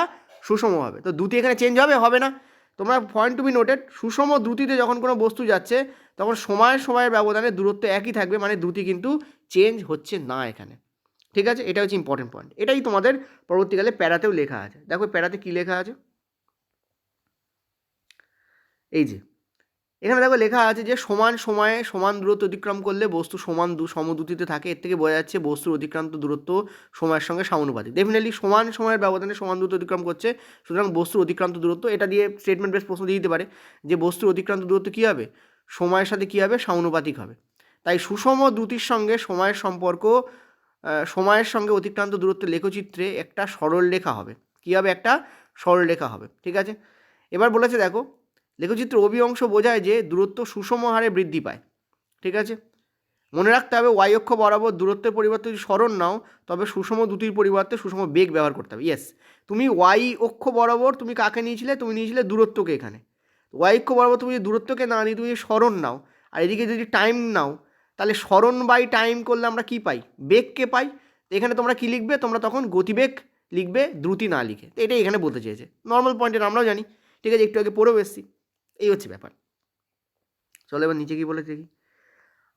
সুষম হবে। তো দ্রুতি এখানে চেঞ্জ হবে, হবে না। তোমরা পয়েন্ট টু বি নোটেড, সুষম দ্রুতিতে যখন কোনো বস্তু যাচ্ছে তখন সময়ের ব্যবধানে দূরত্ব একই থাকবে, মানে দ্রুতি কিন্তু চেঞ্জ হচ্ছে না এখানে। ঠিক আছে, এটা হচ্ছে ইম্পর্টেন্ট পয়েন্ট। এটাই তোমাদের পরবর্তীকালে প্যারাতেও লেখা আছে। দেখো প্যারাতে কী লেখা আছে, এই যে এখানে দেখো লেখা আছে যে সমান সময়ে সমান দূরত্ব অতিক্রম করলে বস্তু সমদ্রুতিতে থাকে। এর থেকে বোঝা যাচ্ছে বস্তুর অতিক্রান্ত দূরত্ব সময়ের সঙ্গে সমানুপাতিক। ডেফিনেটলি সমান সময়ের ব্যবধানে সমান দূরত্ব অতিক্রম করছে, সুতরাং বস্তুর অতিক্রান্ত দূরত্ব, এটা দিয়ে স্টেটমেন্ট বেস প্রশ্ন দিয়ে দিতে পারে যে বস্তুর অতিক্রান্ত দূরত্ব কী হবে, সময়ের সাথে কী হবে, সমানুপাতিক হবে। তাই সুষম দ্রুতির সঙ্গে সময়ের সম্পর্ক, সময়ের সঙ্গে অতিক্রান্ত দূরত্বের লেখচিত্রে একটা সরলরেখা হবে। কী হবে, একটা সরলরেখা হবে। ঠিক আছে, এবার বলেছে দেখো, লেখচিত্র অবি অংশ বোঝায় যে দূরত্ব সুষম হারে বৃদ্ধি পায়। ঠিক আছে, মনে রাখতে হবে ওয়াই অক্ষ বরাবর দূরত্বের পরিবর্তে যদি সরণ নাও তবে সুষম দ্রুতির পরিবর্তে সুষম বেগ ব্যবহার করতে হবে। ইয়েস, তুমি ওয়াই অক্ষ বরাবর তুমি কাকে নিয়েছিলে, তুমি নিয়েছিলে দূরত্বকে। এখানে ওয়াই অক্ষ বরাবর তুমি যদি দূরত্বকে না নিয়ে তুমি যদি সরণ নাও, আর এদিকে যদি টাইম নাও, তাহলে সরণ বাই টাইম করলে আমরা কি পাই, বেগকে পাই। এখানে তোমরা কি লিখবে, তোমরা তখন গতিবেগ লিখবে, দ্রুতি না লিখে। তো এটাই এখানে বলতে চেয়েছে। নর্মাল পয়েন্টের আমরাও জানি। ঠিক আছে, একটু আগে পড়েও এসেছি। এই হচ্ছে ব্যাপার। চলো এবার নিচে কি বলেছে কি,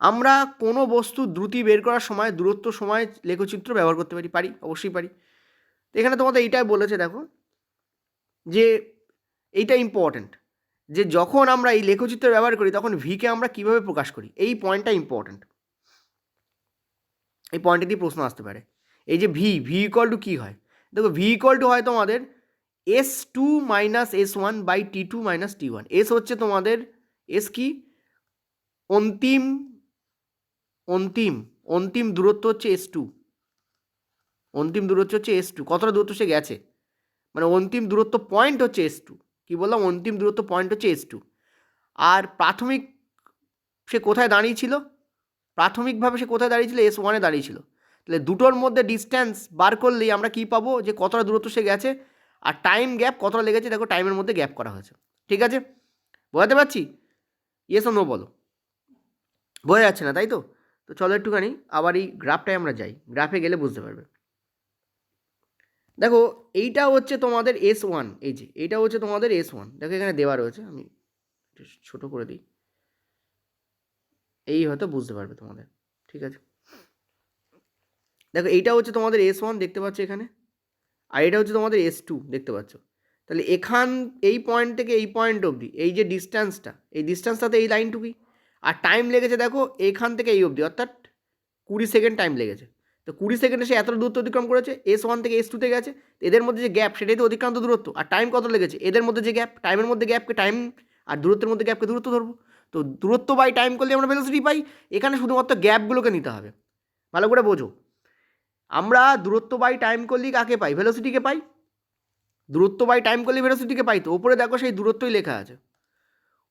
আমরা কোনো বস্তু দ্রুতি বের করার সময় দূরত্ব সময় লেখচিত্র ব্যবহার করতে পারি, অবশ্যই পারি। তো এখানে তোমাদের এইটাই বলেছে দেখো, যে এইটা ইম্পর্ট্যান্ট, যে যখন আমরা এই লেখচিত্র ব্যবহার করি তখন ভিকে আমরা কীভাবে প্রকাশ করি, এই পয়েন্টটা ইম্পর্ট্যান্ট। এই পয়েন্টে দিয়ে প্রশ্ন আসতে পারে। এই যে ভি ইকুয়াল টু কী হয়, দেখো ভি ইকুয়াল টু হয় তোমাদের S2 minus S1 by T2 minus T1। S হচ্ছে তোমাদের, এস কি, অন্তিম অন্তিম অন্তিম দূরত্ব হচ্ছে S2। অন্তিম দূরত্ব হচ্ছে S2, কতটা দূরত্ব সে গেছে, মানে অন্তিম দূরত্ব পয়েন্ট হচ্ছে S2। কি বললাম, অন্তিম দূরত্ব পয়েন্ট হচ্ছে S2। আর প্রাথমিক সে কোথায় দাঁড়িয়েছিল, প্রাথমিকভাবে সে কোথায় দাঁড়িয়েছিল, S1-এ দাঁড়িয়েছিল। তাহলে দুটোর মধ্যে ডিস্ট্যান্স বার করলেই আমরা কী পাবো, যে কতটা দূরত্ব সে গেছে, আর টাইম গ্যাপ কতটা লেগেছে, দেখো টাইমের মধ্যে গ্যাপ করা হয়েছে। ঠিক আছে, বোঝাতে পারছি? ইয়েস ও নো বলো, বোঝা যাচ্ছে না তাই তো? তো চলো একটুখানি আবার এই গ্রাফটায় আমরা যাই, গ্রাফে গেলে বুঝতে পারবে। দেখো এইটা হচ্ছে তোমাদের S1, এই যে এইটা হচ্ছে তোমাদের S1। দেখো এখানে দেওয়া রয়েছে, আমি ছোটো করে দিই। এই হয়তো বুঝতে পারবে তোমাদের, ঠিক আছে। দেখো এইটা হচ্ছে তোমাদের S1 দেখতে পাচ্ছ এখানে, আর এটা হচ্ছে তোমাদের S2 দেখতে পাচ্ছ। তাহলে এই পয়েন্ট থেকে এই পয়েন্ট অবধি এই যে ডিস্ট্যান্সটা, এই ডিস্ট্যান্সটাতে এই লাইনটুকুই, আর টাইম লেগেছে দেখো এখান থেকে এই অবধি, অর্থাৎ 20 সেকেন্ড টাইম লেগেছে। তো 20 সেকেন্ডে সে এত দূরত্ব অতিক্রম করেছে, S1 থেকে S2তে গেছে, এদের মধ্যে যে গ্যাপ সেটাই তো অতিক্রান্ত দূরত্ব। আর টাইম কত লেগেছে, এদের মধ্যে যে গ্যাপ, টাইমের মধ্যে গ্যাপকে টাইম, আর দূরত্বের মধ্যে গ্যাপকে দূরত্ব ধরবো। তো দূরত্ব বাই টাইম করলে আমরা ভেলোসিটি পাই। এখানে শুধুমাত্র গ্যাপগুলোকে নিতে হবে, ভালো করে বোঝো। আমরা দূরত্ব বাই টাইম করলেই কাকে পাই, ভেলোসিটিকে পাই। দূরত্ব বাই টাইম করলে ভেলোসিটিকে পাই। তো ওপরে দেখো সেই দূরত্বই লেখা আছে,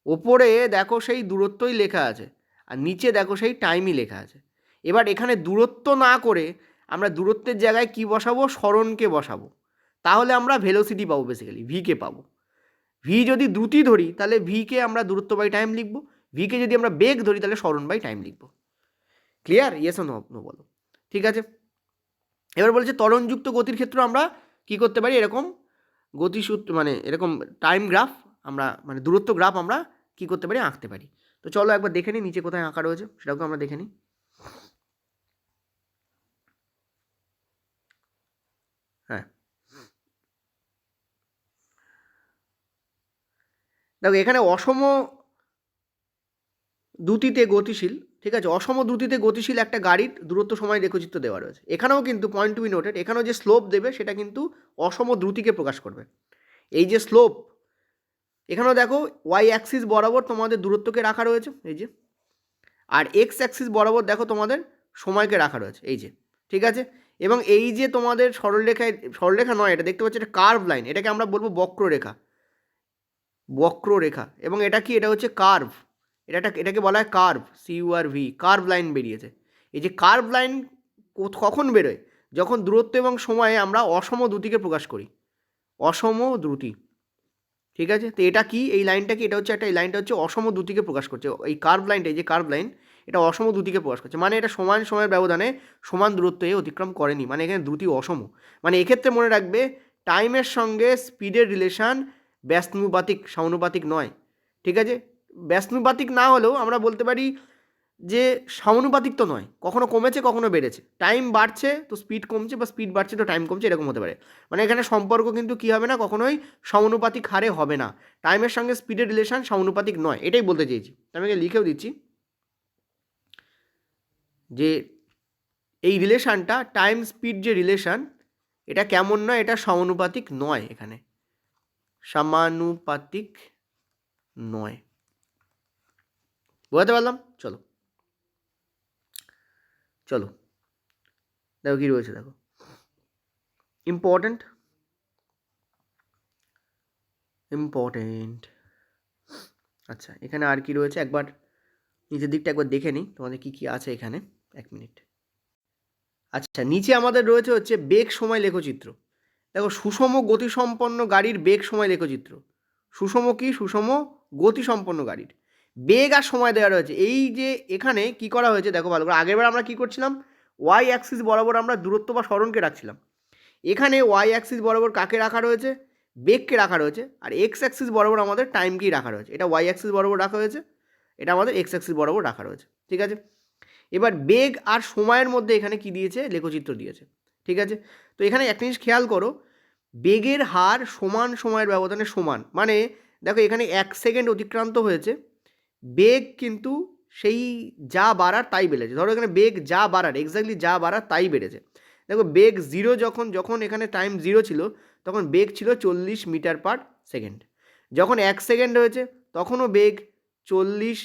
ওপরে দেখো সেই দূরত্বই লেখা আছে, আর নিচে দেখো সেই টাইমই লেখা আছে। এবার এখানে দূরত্ব না করে আমরা দূরত্বের জায়গায় কি বসাবো, সরণকে বসাবো, তাহলে আমরা ভেলোসিটি পাবো, বেসিক্যালি ভিকে পাবো। ভি যদি দ্রুতি ধরি তাহলে ভিকে আমরা দূরত্ব বাই টাইম লিখবো, ভিকে যদি আমরা বেগ ধরি তাহলে সরণ বাই টাইম লিখবো। ক্লিয়ার? ইয়েস ও নো বলো। ঠিক আছে, এবার বলছে ত্বরণযুক্ত গতির ক্ষেত্রে আমরা কি করতে পারি, এরকম গতিসূত্র মানে এরকম টাইম গ্রাফ আমরা, মানে দূরত্ব গ্রাফ আমরা কি করতে পারি, আঁকতে পারি। তো চলো একবার দেখে নিই নিচে কোথায় আঁকা রয়েছে, সেটাকে আমরা দেখে নিই। হ্যাঁ, দেখো এখানে অসম দ্রুতিতে গতিশীল, ঠিক আছে, অসম দ্রুতিতে গতিশীল একটা গাড়ির দূরত্ব সময় রেখচিত্র দেওয়া রয়েছে। এখানেও কিন্তু পয়েন্ট টু বি নোটেড, এখানেও যে স্লোপ দেবে সেটা কিন্তু অসম দ্রুতিকে প্রকাশ করবে। এই যে স্লোপ, এখানেও দেখো ওয়াই অ্যাক্সিস বরাবর তোমাদের দূরত্বকে রাখা রয়েছে, এই যে, আর এক্স অ্যাক্সিস বরাবর দেখো তোমাদের সময়কে রাখা রয়েছে, এই যে, ঠিক আছে। এবং এই যে তোমাদের সরলরেখা নয়, এটা দেখতে পাচ্ছ, এটা কার্ভ লাইন, এটাকে আমরা বলবো বক্ররেখা, বক্ররেখা। এবং এটা কি, এটা হচ্ছে কার্ভ, এটাকে বলা হয় কার্ভ, CURV, কার্ভ লাইন বেরিয়েছে। এই যে কার্ভ লাইন কখন বেরোয়, যখন দূরত্ব এবং সময়ে আমরা অসম দ্রুতিকে প্রকাশ করি, অসম দ্রুতি, ঠিক আছে। তো এটা কি, এই লাইনটা কি, এটা হচ্ছে একটা, এই লাইনটা হচ্ছে অসম দ্রুতিকে প্রকাশ করছে। এই কার্ভ লাইনটা, এই যে কার্ভ লাইন, এটা অসম দ্রুতিকে প্রকাশ করছে, মানে এটা সমান সময়ের ব্যবধানে সমান দূরত্বে অতিক্রম করেনি, মানে এখানে দ্রুতি অসম। মানে এক্ষেত্রে মনে রাখবে, টাইমের সঙ্গে স্পিডের রিলেশন ব্যস্তানুপাতিক, সমানুপাতিক নয়, ঠিক আছে। ব্যস্তানুপাতিক না হলেও আমরা বলতে পারি যে সমানুপাতিক তো নয়, কখনো কমেছে কখনো বেড়েছে, টাইম বাড়ছে তো স্পিড কমছে, বা স্পিড বাড়ছে তো টাইম কমছে, এরকম হতে পারে। মানে এখানে সম্পর্ক কিন্তু কী হবে না, কখনোই সমানুপাতিক হারে হবে না, টাইমের সঙ্গে স্পিডের রিলেশন সমানুপাতিক নয়, এটাই বলতে চেয়েছি। আমি লিখেও দিচ্ছি যে এই রিলেশানটা, টাইম স্পিড যে রিলেশান, এটা কেমন নয়, এটা সমানুপাতিক নয়, এখানে সমানুপাতিক নয়। বোঝাতে পারলাম? চলো চলো দেখো কী রয়েছে, দেখো ইম্পর্ট্যান্ট, আচ্ছা এখানে আর কি রয়েছে, একবার নিচের দিকটা একবার দেখে নিই তোমাদের কী কী আছে এখানে, এক মিনিট। আচ্ছা, নিচে আমাদের রয়েছে হচ্ছে বেগ সময় লেখচিত্র। দেখো সুষম গতিসম্পন্ন গাড়ির বেগ সময় লেখচিত্র। সুষম কি, সুষম গতিসম্পন্ন গাড়ির বেগ আর সময় দেওয়া রয়েছে। এই যে এখানে কি করা হয়েছে দেখো ভালো করে, আগেরবার আমরা কি করছিলাম, ওয়াই অ্যাক্সিস বরাবর আমরা দূরত্ব বা সরণকে রাখছিলাম। এখানে ওয়াই অ্যাক্সিস বরাবর কাকে রাখা রয়েছে, বেগকে রাখা রয়েছে, আর এক্স অ্যাক্সিস বরাবর আমাদের টাইমকেই রাখা রয়েছে। এটা ওয়াই অ্যাক্সিস বরাবর রাখা হয়েছে, এটা আমাদের এক্স অ্যাক্সিস বরাবর রাখা রয়েছে, ঠিক আছে। এবার বেগ আর সময়ের মধ্যে এখানে কি দিয়েছে, লেখচিত্র দিয়েছে, ঠিক আছে। তো এখানে একটা জিনিস খেয়াল করো, বেগের হার সমান সময়ের ব্যবধানে সমান, মানে দেখো এখানে 1 সেকেন্ড অতিক্রান্ত হয়েছে, বেগ কিন্তু সেই যা বাড়ার তাই বেড়েছে। ধরো এখানে বেগ যা বাড়ার, এক্স্যাক্টলি যা বাড়ার তাই বেড়েছে। দেখো বেগ জিরো, যখন এখানে টাইম জিরো ছিল তখন বেগ ছিল 40 মিটার পার সেকেন্ড। যখন 1 সেকেন্ড হয়েছে তখনও বেগ 40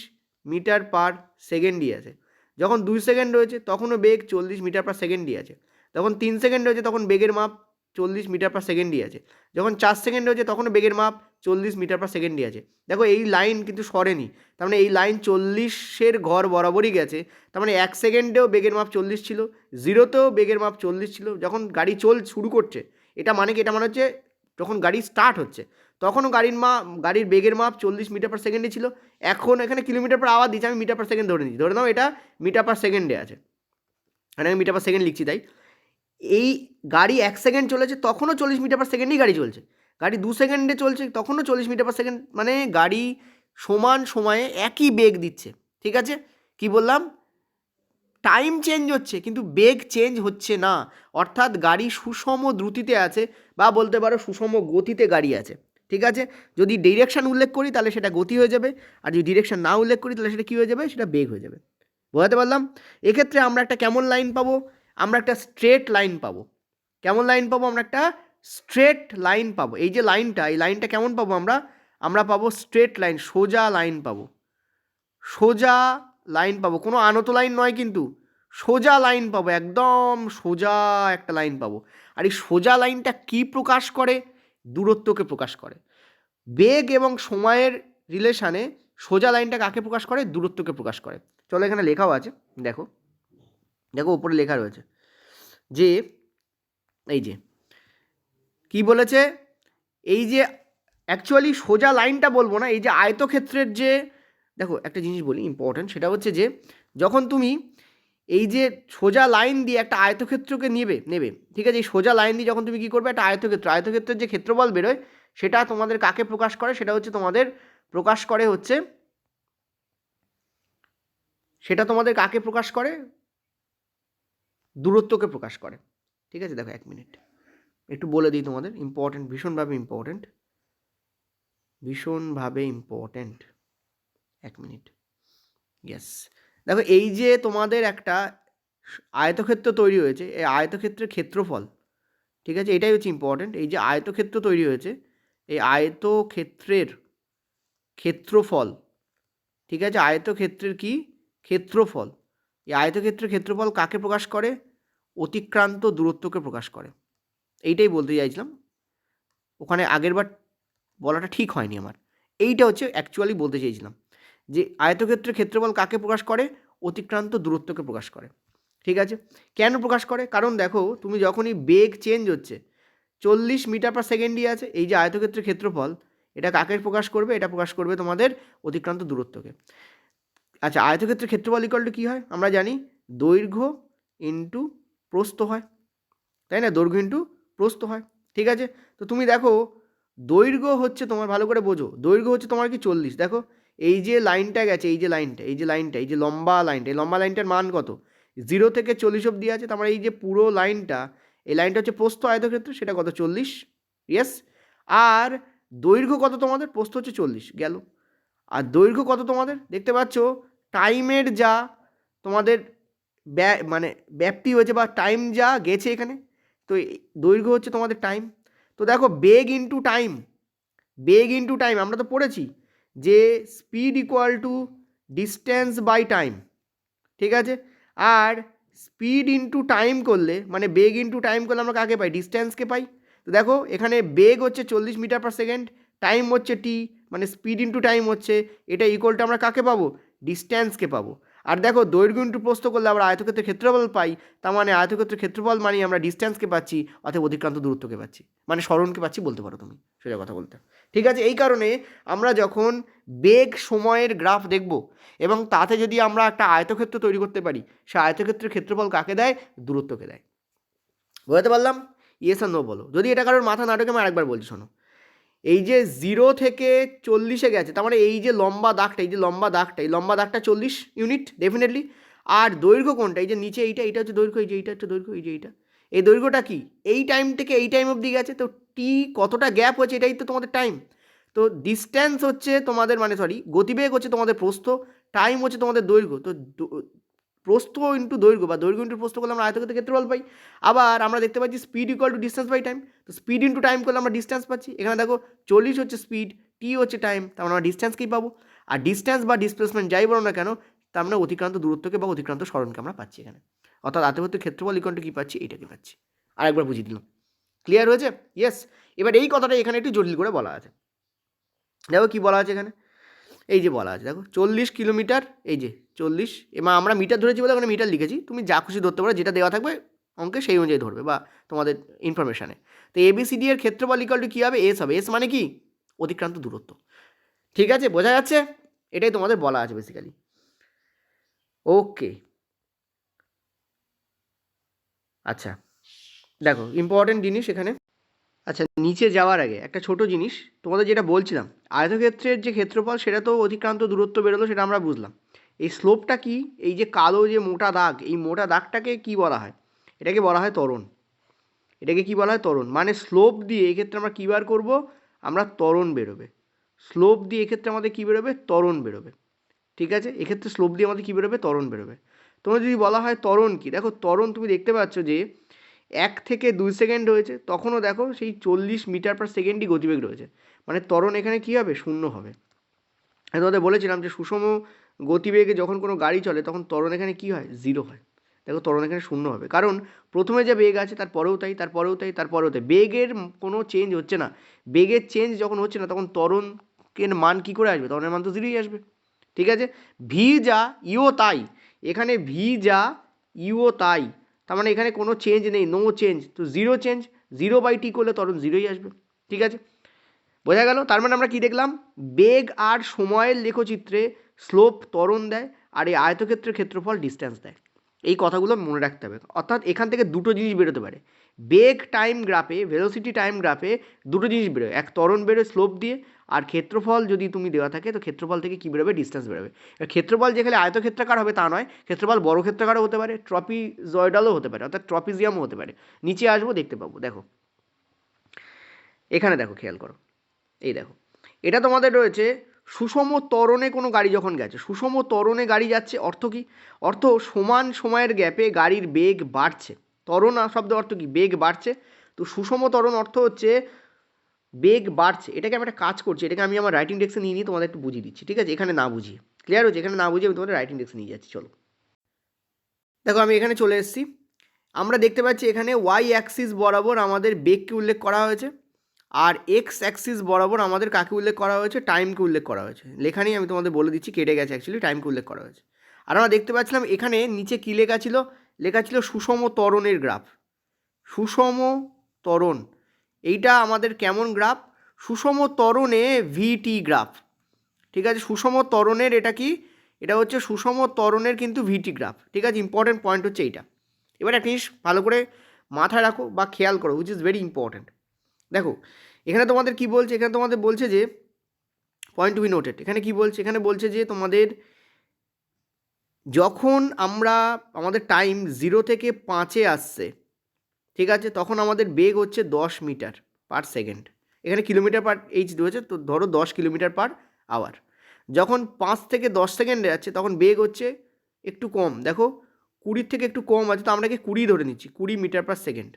মিটার পার সেকেন্ডই আছে। যখন 2 সেকেন্ড হয়েছে তখনও বেগ 40 মিটার পার সেকেন্ডই আছে। যখন 3 সেকেন্ড হয়েছে তখন বেগের মাপ 40 মিটার পার সেকেন্ডই আছে। যখন 4 সেকেন্ড হয়েছে তখনও বেগের মাপ 40 মিটার পার সেকেন্ডই আছে। দেখো এই লাইন কিন্তু সরেনি, তার মানে এই লাইন 40-এর ঘর বরাবরই গেছে। তার মানে 1 সেকেন্ডেও বেগের মাপ 40 ছিল, জিরোতেও বেগের মাপ 40 ছিল। যখন গাড়ি শুরু করছে, এটা মানে কি, এটা মানে হচ্ছে যখন গাড়ি স্টার্ট হচ্ছে তখনও গাড়ির বেগের মাপ 40 মিটার পার সেকেন্ডে ছিল। এখন এখানে কিলোমিটার পার আওয়ার দিচ্ছে, আমি মিটার পার সেকেন্ড ধরে নিচ্ছি, ধরে নাও এটা মিটার পার সেকেন্ডে আছে, মানে আমি মিটার পার সেকেন্ড লিখছি। তাই এই গাড়ি 1 সেকেন্ড চলেছে তখনও 40 মিটার পার সেকেন্ডেই গাড়ি চলছে, গাড়ি 2 সেকেন্ডে চলছে তখনও 40 মিটার পার সেকেন্ড, মানে গাড়ি সমান সময়ে একই বেগ দিচ্ছে, ঠিক আছে। কি বললাম, টাইম চেঞ্জ হচ্ছে কিন্তু বেগ চেঞ্জ হচ্ছে না, অর্থাৎ গাড়ি সুষম দ্রুতিতে আছে বা বলতে পারো সুষম গতিতে গাড়ি আছে। ঠিক আছে, যদি ডিরেকশন উল্লেখ করি তাহলে সেটা গতি হয়ে যাবে, আর যদি ডিরেকশন না উল্লেখ করি তাহলে সেটা কী হয়ে যাবে, সেটা বেগ হয়ে যাবে। বোঝাতে পারলাম? এক্ষেত্রে আমরা একটা কেমন লাইন পাবো, আমরা একটা স্ট্রেট লাইন পাবো। কেমন লাইন পাবো, আমরা একটা স্ট্রেট লাইন পাবো। এই যে লাইনটা, এই লাইনটা কেমন পাবো আমরা, আমরা পাবো স্ট্রেট লাইন, সোজা লাইন পাবো, সোজা লাইন পাবো, কোনো আনত লাইন নয় কিন্তু সোজা লাইন পাবো, একদম সোজা একটা লাইন পাবো। আর এই সোজা লাইনটা কি প্রকাশ করে, দূরত্বকে প্রকাশ করে। বেগ এবং সময়ের রিলেশানে সোজা লাইনটা কাকে প্রকাশ করে, দূরত্বকে প্রকাশ করে। চলো এখানে লেখাও আছে, দেখো দেখো উপরে লেখা রয়েছে যে এই যে কি বলেছে, এই যে অ্যাকচুয়ালি সোজা লাইনটা বলবো না, এই যে আয়তক্ষেত্রের যে, দেখো একটা জিনিস বলি ইম্পর্টেন্ট, সেটা হচ্ছে যে যখন তুমি এই যে সোজা লাইন দিয়ে একটা আয়তক্ষেত্রকে নেবে, ঠিক আছে, এই সোজা লাইন দিয়ে যখন তুমি কী করবে, একটা আয়তক্ষেত্রের যে ক্ষেত্রফল বেরোয় সেটা তোমাদের কাকে প্রকাশ করে, সেটা হচ্ছে তোমাদের প্রকাশ করে হচ্ছে, সেটা তোমাদের কাকে প্রকাশ করে, দূরত্বকে প্রকাশ করে। ঠিক আছে, দেখো 1 মিনিট একটু বলে দিই তোমাদের, ইম্পর্টেন্ট, ভীষণভাবে ইম্পর্টেন্ট, ভীষণভাবে ইম্পর্টেন্ট। 1 minute, yes. দেখো এই যে তোমাদের একটা আয়তক্ষেত্র তৈরি হয়েছে, এই আয়তক্ষেত্রের ক্ষেত্রফল, ঠিক আছে, এটাই হচ্ছে ইম্পর্টেন্ট। এই যে আয়তক্ষেত্র তৈরি হয়েছে, এই আয়তক্ষেত্রের ক্ষেত্রফল, ঠিক আছে, আয়তক্ষেত্রের কি ক্ষেত্রফল, এই আয়তক্ষেত্রের ক্ষেত্রফল কাকে প্রকাশ করে, অতিক্রান্ত দূরত্বকে প্রকাশ করে। এইটাই বলতে চাইছিলাম, ওখানে আগেরবার বলাটা ঠিক হয়নি আমার, এইটা হচ্ছে অ্যাকচুয়ালি বলতে চেয়েছিলাম যে আয়তক্ষেত্রের ক্ষেত্রফল কাকে প্রকাশ করে, অতিক্রান্ত দূরত্বকে প্রকাশ করে। ঠিক আছে, কেন প্রকাশ করে, কারণ দেখো তুমি যখনই বেগ চেঞ্জ হচ্ছে 40 মিটার পার সেকেন্ডই আছে, এই যে আয়তক্ষেত্রের ক্ষেত্রফল এটা কাকে প্রকাশ করবে, এটা প্রকাশ করবে তোমাদের অতিক্রান্ত দূরত্বকে। আচ্ছা, আয়তক্ষেত্রের ক্ষেত্রফল ইকুয়াল টু কী হয়, আমরা জানি দৈর্ঘ্য ইন্টু প্রস্থ হয়, তাই না, দৈর্ঘ্য ইন্টু প্রস্থ হয়। ঠিক আছে, তো তুমি দেখো দৈর্ঘ্য হচ্ছে তোমার, ভালো করে বোঝো, দৈর্ঘ্য হচ্ছে তোমার কি 40, দেখো এই যে লাইনটা গেছে, এই যে লাইনটা, এই যে লাইনটা, এই যে লম্বা লাইনটা, এই লম্বা লাইনটার মান কত, 0 থেকে 40 অবধি আছে, তার মানে এই যে পুরো লাইনটা, এই লাইনটা হচ্ছে প্রস্থ আয়তক্ষেত্র, সেটা কত 40, ইয়েস। আর দৈর্ঘ্য কত তোমাদের, প্রস্থ হচ্ছে 40 গেল, আর দৈর্ঘ্য কত তোমাদের দেখতে পাচ্ছ, টাইমের যা তোমাদের মানে ব্যাপ্তি হয়েছে বা টাইম যা গেছে এখানে, তো দৈর্ঘ্য হচ্ছে তোমাদের টাইম। তো দেখো বেগ ইন্টু টাইম, বেগ ইন্টু টাইম আমরা তো পড়েছি যে speed equal to distance by time, ঠিক আছে, আর স্পিড ইন্টু টাইম করলে মানে বেগ ইন্টু টাইম করলে আমরা কাকে পাই, ডিস্টেন্সকে পাই। তো দেখো এখানে বেগ হচ্ছে 40 মিটার পার সেকেন্ড, টাইম হচ্ছে টি, মানে স্পিড ইন্টু টাইম হচ্ছে, এটা ইকুয়ালটা আমরা কাকে পাবো, ডিস্টেন্সকে পাবো। আর দেখো দৈর্ঘ্য ইন্টু প্রস্থ করলে আমরা আয়তক্ষেত্রের ক্ষেত্রফল পাই, তার মানে আয়তক্ষেত্রের ক্ষেত্রফল মানে আমরা ডিস্টেন্সকে পাচ্ছি, অর্থাৎ অতিক্রান্ত দূরত্বকে পাচ্ছি, মানে সরণকে পাচ্ছি বলতে পারো তুমি, সোজা কথা বলতে। ঠিক আছে, এই কারণে আমরা যখন বেগ সময়ের গ্রাফ দেখব এবং তাতে যদি আমরা একটা আয়তক্ষেত্র তৈরি করতে পারি, সে আয়তক্ষেত্রের ক্ষেত্রফল কাকে দেয়, দূরত্বকে দেয়। বুঝতে পারলাম? ইয়েস আর নো বলো, যদি এটা কারোর মাথা না ঢোকে আমি আরেকবার বলছি শোনো। এই যে 0 থেকে 40-এ গেছে, তার মানে এই যে লম্বা দাগটা, এই যে লম্বা দাগটা, এই লম্বা দাগটা 40 ইউনিট ডেফিনেটলি। আর দৈর্ঘ্য কোনটা, এই যে নিচে এইটা, এইটা হচ্ছে দৈর্ঘ্য, এই যে এইটা হচ্ছে দৈর্ঘ্য, এই যে এইটা, এই দৈর্ঘ্যটা কি, এই টাইম থেকে এই টাইম অবধি গেছে, তো টি কতটা গ্যাপ হচ্ছে এটাই তো তোমাদের টাইম। তো ডিস্ট্যান্স হচ্ছে তোমাদের, মানে সরি গতিবেগ হচ্ছে তোমাদের প্রস্থ, টাইম হচ্ছে তোমাদের দৈর্ঘ্য। তো প্রস্থ ইন্টু দৈর্ঘ্য বা দৈর্ঘ্য ইন্টু প্রস্থ করলে আমরা আয়তক্ষেত্রের ক্ষেত্রফল পাই। আবার আমরা দেখতে পাচ্ছি speed equal to distance by time, তো স্পিড ইন্টু টাইম করলে আমরা ডিস্টেন্স পাচ্ছি। এখানে দেখো 40 হচ্ছে স্পিড, টি হচ্ছে টাইম, তার মানে আমরা ডিস্টেন্সকেই পাবো। আর ডিস্টেন্স বা ডিসপ্লেসমেন্ট যাই বলো না কেন, তার মানে অতিক্রান্ত দূরত্বকে বা অতিক্রান্ত সরণকে আমরা পাচ্ছি এখানে, অর্থাৎ আয়তক্ষেত্রের ক্ষেত্রফল ইকুয়াল টু কী পাচ্ছি, এইটাকে পাচ্ছি। আরেকবার বুঝিয়ে দিলাম, ক্লিয়ার হয়েছে? ইয়েস। এবার এই কথাটা এখানে একটু জটিল করে বলা আছে, দেখো কী বলা আছে এখানে, এই যে বলা আছে দেখো 40 কিলোমিটার, এই যে 40, এবং আমরা মিটার ধরেছি বলে ওখানে মিটার লিখেছি, তুমি যা খুশি ধরতে পারো, যেটা দেওয়া থাকবে অঙ্কে সেই অনুযায়ী ধরবে বা তোমাদের ইনফরমেশানে। তো এবিসিডি এর ক্ষেত্রফল ইকুয়াল টু কী হবে, এস হবে। এস মানে কি, অতিক্রান্ত দূরত্ব। ঠিক আছে, বোঝা যাচ্ছে? এটাই তোমাদের বলা আছে বেসিক্যালি। ওকে, আচ্ছা দেখো ইম্পর্টেন্ট জিনিস এখানে। আচ্ছা, নিচে যাওয়ার আগে একটা ছোট জিনিস তোমাদের যেটা বলছিলাম, আয়তক্ষেত্রের যে ক্ষেত্রফল সেটা তো অতিক্রান্ত দূরত্ব বেরোলো, সেটা আমরা বুঝলাম। এই স্লোপটা কি, এই যে কালো যে মোটা দাগ, এই মোটা দাগটাকে কি বলা হয়, এটাকে বলা হয় ত্বরণ। এটাকে কি বলা হয়, ত্বরণ। মানে স্লোপ দিয়ে এক্ষেত্রে আমরা কী বার করবো, আমরা ত্বরণ বেরোবে। স্লোপ দিয়ে এক্ষেত্রে আমাদের কী বেরোবে, ত্বরণ বেরোবে। ঠিক আছে, এক্ষেত্রে স্লোপ দিয়ে আমাদের কী বেরোবে, ত্বরণ বেরোবে। তোমার যদি বলা হয় ত্বরণ কি, দেখো ত্বরণ তুমি দেখতে পাচ্ছ যে 1 থেকে 2 সেকেন্ড হয়েছে, তখনও দেখো সেই 40 মিটার পার সেকেন্ডই গতিবেগ রয়েছে। মানে ত্বরণ এখানে কী হবে, শূন্য হবে। আমি তোমাদের বলেছিলাম যে সুষম গতিবেগে যখন কোনো গাড়ি চলে তখন ত্বরণ এখানে কী হয়, 0 হয়। দেখো ত্বরণ এখানে শূন্য হবে, কারণ প্রথমে যে বেগ আছে তারপরেও তাই, তারপরেও তাই, তারপরেও তাই, বেগের কোনো চেঞ্জ হচ্ছে না। বেগের চেঞ্জ যখন হচ্ছে না তখন ত্বরণের মান কী করে আসবে, ত্বরণের মান তো 0ই আসবে। ঠিক আছে, ভি যা ইও তাই, এখানে ভি যা ইও তাই, তার মানে এখানে কোনো চেঞ্জ নেই, নো চেঞ্জ, তো 0 চেঞ্জ, 0/t করলে ত্বরণ 0ই আসবে। ঠিক আছে, বোঝা গেল। তার মানে আমরা কি দেখলাম, বেগ আর সময়ের লেখচিত্রে স্লোপ ত্বরণ দেয়, আর এই আয়তক্ষেত্রের ক্ষেত্রফল ডিস্টেন্স দেয়। এই কথাগুলো মনে রাখতে হবে। অর্থাৎ এখান থেকে দুটো জিনিস বেরোতে পারে, বেগ টাইম গ্রাফে, ভেলোসিটি টাইম গ্রাফে দুটো জিনিস বেরোয়, এক ত্বরণ বেরোয় স্লোপ দিয়ে, আর ক্ষেত্রফল যদি তুমি দেওয়া থাকে তো ক্ষেত্রফল থেকে কী বেরোবে, ডিস্টেন্স বেরোবে। ক্ষেত্রফল যেখানে আয়তক্ষেত্রাকার হবে তা নয়, ক্ষেত্রফল বর্গক্ষেত্রাকারও হতে পারে, ট্রপিজয়েডালও হতে পারে, অর্থাৎ ট্রপিজিয়ামও হতে পারে। নিচে আসবো দেখতে পাবো, দেখো এখানে দেখো, খেয়াল করো, এই দেখো, এটা তোমাদের রয়েছে সুষম ত্বরণে কোনো গাড়ি যখন গেছে, সুষম ত্বরণে গাড়ি যাচ্ছে, অর্থ কি, অর্থ সমান সময়ের গ্যাপে গাড়ির বেগ বাড়ছে। ত্বরণ শব্দ অর্থ কি, বেগ বাড়ছে। তো সুষম ত্বরণ অর্থ হচ্ছে বেগ বাড়ছে। এটাকে আমি একটা কাজ করছি, এটাকে আমি আমার রাইটিং ডেস্কে নিয়ে নিয়ে তোমাদের একটু বুঝিয়ে দিচ্ছি। ঠিক আছে, এখানে না বুঝিয়ে, ক্লিয়ার হচ্ছে, এখানে না বুঝিয়ে আমি তোমাদের রাইটিং ডেস্কে নিয়ে যাচ্ছি। চলো দেখো, আমি এখানে চলে এসেছি। আমরা দেখতে পাচ্ছি এখানে ওয়াই অ্যাক্সিস বরাবর আমাদের বেগকে উল্লেখ করা হয়েছে, আর এক্স অ্যাক্সিস বরাবর আমাদের কাকে উল্লেখ করা হয়েছে, টাইমকে উল্লেখ করা হয়েছে। লেখা নিয়ে আমি তোমাদের বলে দিচ্ছি, কেটে গেছে, অ্যাকচুয়ালি টাইমকে উল্লেখ করা হয়েছে। আর আমরা দেখতে পাচ্ছিলাম এখানে নিচে কী লেখা ছিল, লেখা ছিল সুষম ত্বরণের গ্রাফ। সুষম ত্বরণ, এইটা আমাদের কেমন গ্রাফ, সুষম ত্বরণে ভিটি গ্রাফ। ঠিক আছে, সুষম ত্বরণের এটা কি, এটা হচ্ছে সুষম ত্বরণের কিন্তু ভিটি গ্রাফ। ঠিক আছে, ইম্পর্টেন্ট পয়েন্ট হচ্ছে এইটা। এবার একটা জিনিস ভালো করে মাথায় রাখো বা খেয়াল করো, উইচ ইজ ভেরি ইম্পর্টেন্ট। দেখো এখানে তোমাদের কি বলছে, এখানে তোমাদের বলছে যে পয়েন্ট টু বি নোটেড, এখানে কি বলছে, এখানে বলছে যে তোমাদের যখন আমাদের টাইম 0 থেকে 5-এ আসছে, ঠিক আছে, তখন আমাদের বেগ হচ্ছে 10 মিটার পার সেকেন্ড। এখানে কিলোমিটার পার এইচ রয়েছে, তো ধরো 10 কিলোমিটার পার আওয়ার। যখন 5 থেকে 10 সেকেন্ডে যাচ্ছে তখন বেগ হচ্ছে একটু কম, দেখো 20 থেকে একটু কম আছে, তো আমরা কি 20 ধরে নিচ্ছি, 20 মিটার পার সেকেন্ড।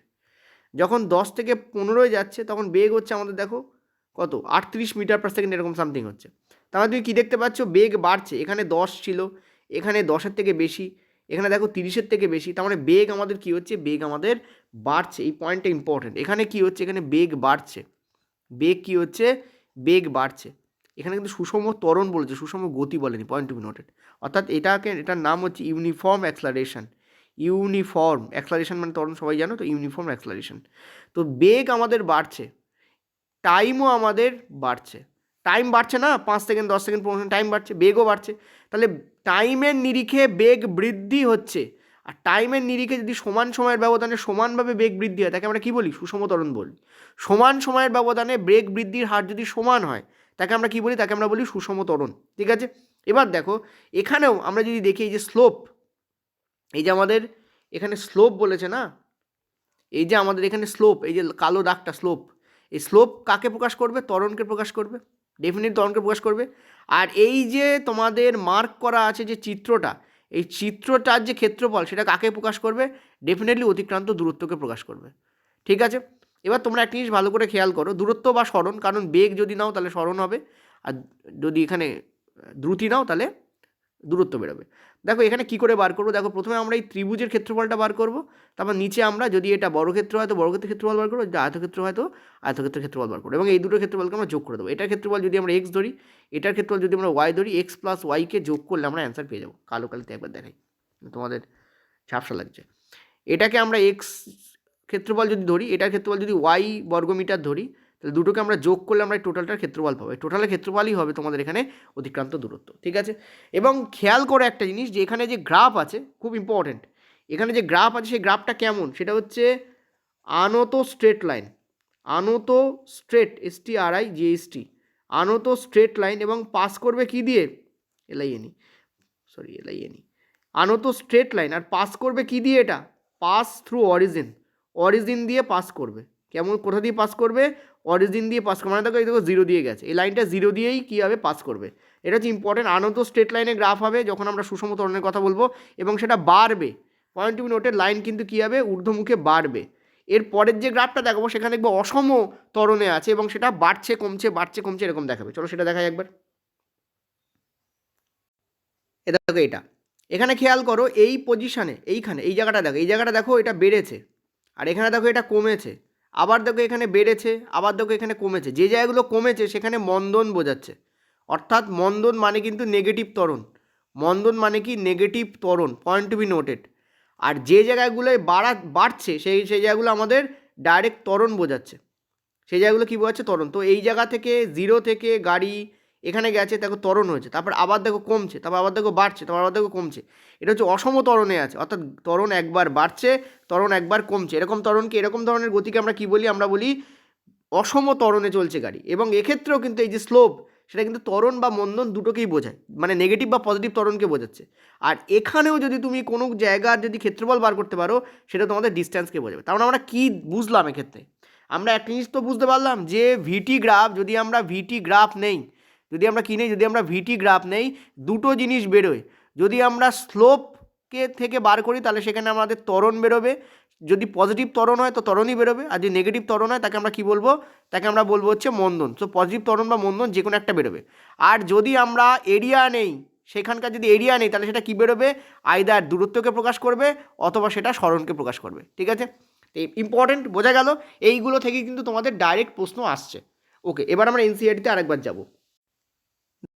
যখন 10 থেকে 15-এ যাচ্ছে তখন বেগ হচ্ছে আমাদের দেখো কত, 38 মিটার পার সেকেন্ড, এরকম সামথিং হচ্ছে। তাহলে তুমি কী দেখতে পাচ্ছ, বেগ বাড়ছে। এখানে 10 ছিল, এখানে 10-এর থেকে বেশি, এখানে দেখো 30-এর থেকে বেশি, তার মানে বেগ আমাদের কী হচ্ছে, বেগ আমাদের বাড়ছে। এই পয়েন্টটা ইম্পর্টেন্ট, এখানে কি হচ্ছে, এখানে বেগ বাড়ছে, বেগ কী হচ্ছে, বেগ বাড়ছে। এখানে কিন্তু সুষম ত্বরণ বলেছে, সুষম গতি বলেনি, পয়েন্ট টু বি নোটেড। অর্থাৎ এটার নাম হচ্ছে ইউনিফর্ম অ্যাক্সলারেশন। ইউনিফর্ম অ্যাক্সলারেশন মানে ত্বরণ সবাই জানো তো, ইউনিফর্ম অ্যাক্সলারেশন। তো বেগ আমাদের বাড়ছে, টাইমও আমাদের বাড়ছে। টাইম বাড়ছে না, 5 সেকেন্ড 10 সেকেন্ড 15 সেকেন্ড, টাইম বাড়ছে, বেগও বাড়ছে। তাহলে টাইমের নিরিখে বেগ বৃদ্ধি হচ্ছে, আর টাইমের নিরিখে যদি সমান সময়ের ব্যবধানে সমানভাবে বেগ বৃদ্ধি হয় তাকে আমরা কী বলি, সুষম ত্বরণ বলি। সমান সময়ের ব্যবধানে বেগ বৃদ্ধির হার যদি সমান হয় তাকে আমরা কী বলি, তাকে আমরা বলি সুষম ত্বরণ। ঠিক আছে, এবার দেখো এখানেও আমরা যদি দেখি, এই যে স্লোপ, এই যে আমাদের এখানে স্লোপ বলেছে না, এই যে আমাদের এখানে স্লোপ, এই যে কালো দাগটা স্লোপ, এই স্লোপ কাকে প্রকাশ করবে, ত্বরণকে প্রকাশ করবে, ডেফিনিট ত্বরণকে প্রকাশ করবে। আর এই যে তোমাদের মার্ক করা আছে যে চিত্রটা, এই চিত্রটার যে ক্ষেত্রফল সেটা কাকে প্রকাশ করবে, ডেফিনেটলি অতিক্রান্ত দূরত্বকে প্রকাশ করবে। ঠিক আছে, এবার তোমরা একটা জিনিস ভালো করে খেয়াল করো, দূরত্ব বা সরণ, কারণ বেগ যদি নাও তাহলে সরণ হবে, আর যদি এখানে দ্রুতি নাও তাহলে দূরত্ব বেরোবে। দেখো এখানে কি করে বার করবো, দেখো প্রথমে আমরা এই ত্রিভুজের ক্ষেত্রফলটা বার করবো, তারপর নিচে আমরা যদি এটা বর্গক্ষেত্র হয় তো বর্গক্ষেত্রের ক্ষেত্রফল বার করবো, যদি আয়তক্ষেত্র হয় তো আয়তক্ষেত্রের ক্ষেত্রফল বার করবো, এবং এই দুটো ক্ষেত্রফলকে আমরা যোগ করে দেবো। এটার ক্ষেত্রফল যদি আমরা এক্স ধরি, এটার ক্ষেত্রফল যদি আমরা ওয়াই ধরি, এক্স প্লাস ওয়াইকে যোগ করলে আমরা অ্যান্সার পেয়ে যাবো। কালো কালিতে একবার দেখাই, তোমাদের ঝাপসা লাগছে। এটাকে আমরা এক্স ক্ষেত্রফল যদি ধরি, এটার ক্ষেত্রফল যদি ওয়াই বর্গমিটার ধরি, তাহলে দুটোকে আমরা যোগ করলে আমরা টোটালটার ক্ষেত্রফল পাবো। টোটালের ক্ষেত্রফলই হবে তোমাদের এখানে অতিক্রান্ত দূরত্ব। ঠিক আছে, এবং খেয়াল করে একটা জিনিস, যে এখানে যে গ্রাফ আছে খুব ইম্পর্টেন্ট, এখানে যে গ্রাফ আছে সেই গ্রাফটা কেমন, সেটা হচ্ছে আনত স্ট্রেট লাইন, আনত স্ট্রেট, STRIGST, আনত স্ট্রেট লাইন, এবং পাস করবে কি দিয়ে, LINE, সরি এলআইএনই, আনত স্ট্রেট লাইন, আর পাস করবে কি দিয়ে, এটা পাস থ্রু অরিজিন, অরিজিন দিয়ে পাস করবে। কেমন, কোথা দিয়ে পাস করবে, অরিজিন দিয়ে পাস করবে, মানে দেখো এই দেখো জিরো দিয়ে গেছে, এই লাইনটা জিরো দিয়েই কী হবে, পাস করবে। এটা হচ্ছে ইম্পর্টেন্ট। আনত স্ট্রেট লাইনে গ্রাফ হবে যখন আমরা সুষম ত্বরণের কথা বলবো, এবং সেটা বাড়বে। পয়েন্ট টু বি নোটের, লাইন কিন্তু কী হবে, ঊর্ধ্বমুখে বাড়বে। এর পরের যে গ্রাফটা দেখাবো সেখানে দেখবো অসম ত্বরণে আছে এবং সেটা বাড়ছে কমছে বাড়ছে কমছে এরকম দেখাবে। চলো সেটা দেখাই একবার। এ দেখো এটা, এখানে খেয়াল করো এই পজিশানে, এইখানে এই জায়গাটা দেখো, এই জায়গাটা দেখো এটা বেড়েছে, আর এখানে দেখো এটা কমেছে, আবার দেখো এখানে বেড়েছে, আবার দেখো এখানে কমেছে। যে জায়গাগুলো কমেছে সেখানে মন্দন বোঝাচ্ছে, অর্থাৎ মন্দন মানে কিন্তু নেগেটিভ ত্বরণ, মন্দন মানে কি নেগেটিভ ত্বরণ, পয়েন্ট টু বি নোটেড। আর যে জায়গাগুলোয় বাড়ছে সেই জায়গাগুলো আমাদের ডাইরেক্ট ত্বরণ বোঝাচ্ছে, সেই জায়গাগুলো কী বোঝাচ্ছে, ত্বরণ। তো এই জায়গা থেকে জিরো থেকে গাড়ি এখানে গেছে, দেখো ত্বরণ হয়েছে, তারপর আবার দেখো কমছে, তারপর আবার দেখো বাড়ছে, তারপর আবার দেখো কমছে। এটা হচ্ছে অসম ত্বরণে আছে, অর্থাৎ ত্বরণ একবার বাড়ছে, ত্বরণ একবার কমছে। এরকম ত্বরণকে, এরকম ধরনের গতিকে আমরা কী বলি, আমরা বলি অসম ত্বরণে চলছে গাড়ি। এবং এক্ষেত্রেও কিন্তু এই যে স্লোপ, সেটা কিন্তু ত্বরণ বা মন্দন দুটোকেই বোঝায়, মানে নেগেটিভ বা পজিটিভ ত্বরণকে বোঝাচ্ছে। আর এখানেও যদি তুমি কোনো জায়গার যদি ক্ষেত্রফল বার করতে পারো, সেটা তোমাদের ডিস্ট্যান্সকে বোঝাবে। তার মানে আমরা কী বুঝলাম এক্ষেত্রে, আমরা একটা জিনিস তো বুঝতে পারলাম যে ভিটি গ্রাফ, যদি আমরা ভিটি গ্রাফ নেই, যদি আমরা কী নেই, যদি আমরা ভিটি গ্রাফ নেই, দুটো জিনিস বেরোয়। যদি আমরা স্লোপকে থেকে বার করি তাহলে সেখানে আমাদের ত্বরণ বেরোবে, যদি পজিটিভ ত্বরণ হয় তো ত্বরণই বেরোবে, আর যদি নেগেটিভ ত্বরণ হয় তাকে আমরা কী বলবো, তাকে আমরা বলবো হচ্ছে মন্দন। সো পজিটিভ ত্বরণ বা মন্দন যে কোনো একটা বেরোবে। আর যদি আমরা এরিয়া নেই, সেখানকার যদি এরিয়া নেই তাহলে সেটা কী বেরোবে, আইদার দূরত্বকে প্রকাশ করবে অথবা সেটা সরণকে প্রকাশ করবে। ঠিক আছে, ইম্পর্টেন্ট, বোঝা গেল। এইগুলো থেকে কিন্তু তোমাদের ডাইরেক্ট প্রশ্ন আসছে। ওকে, এবার আমরা এনসিইআরটিতে আরেকবার যাব।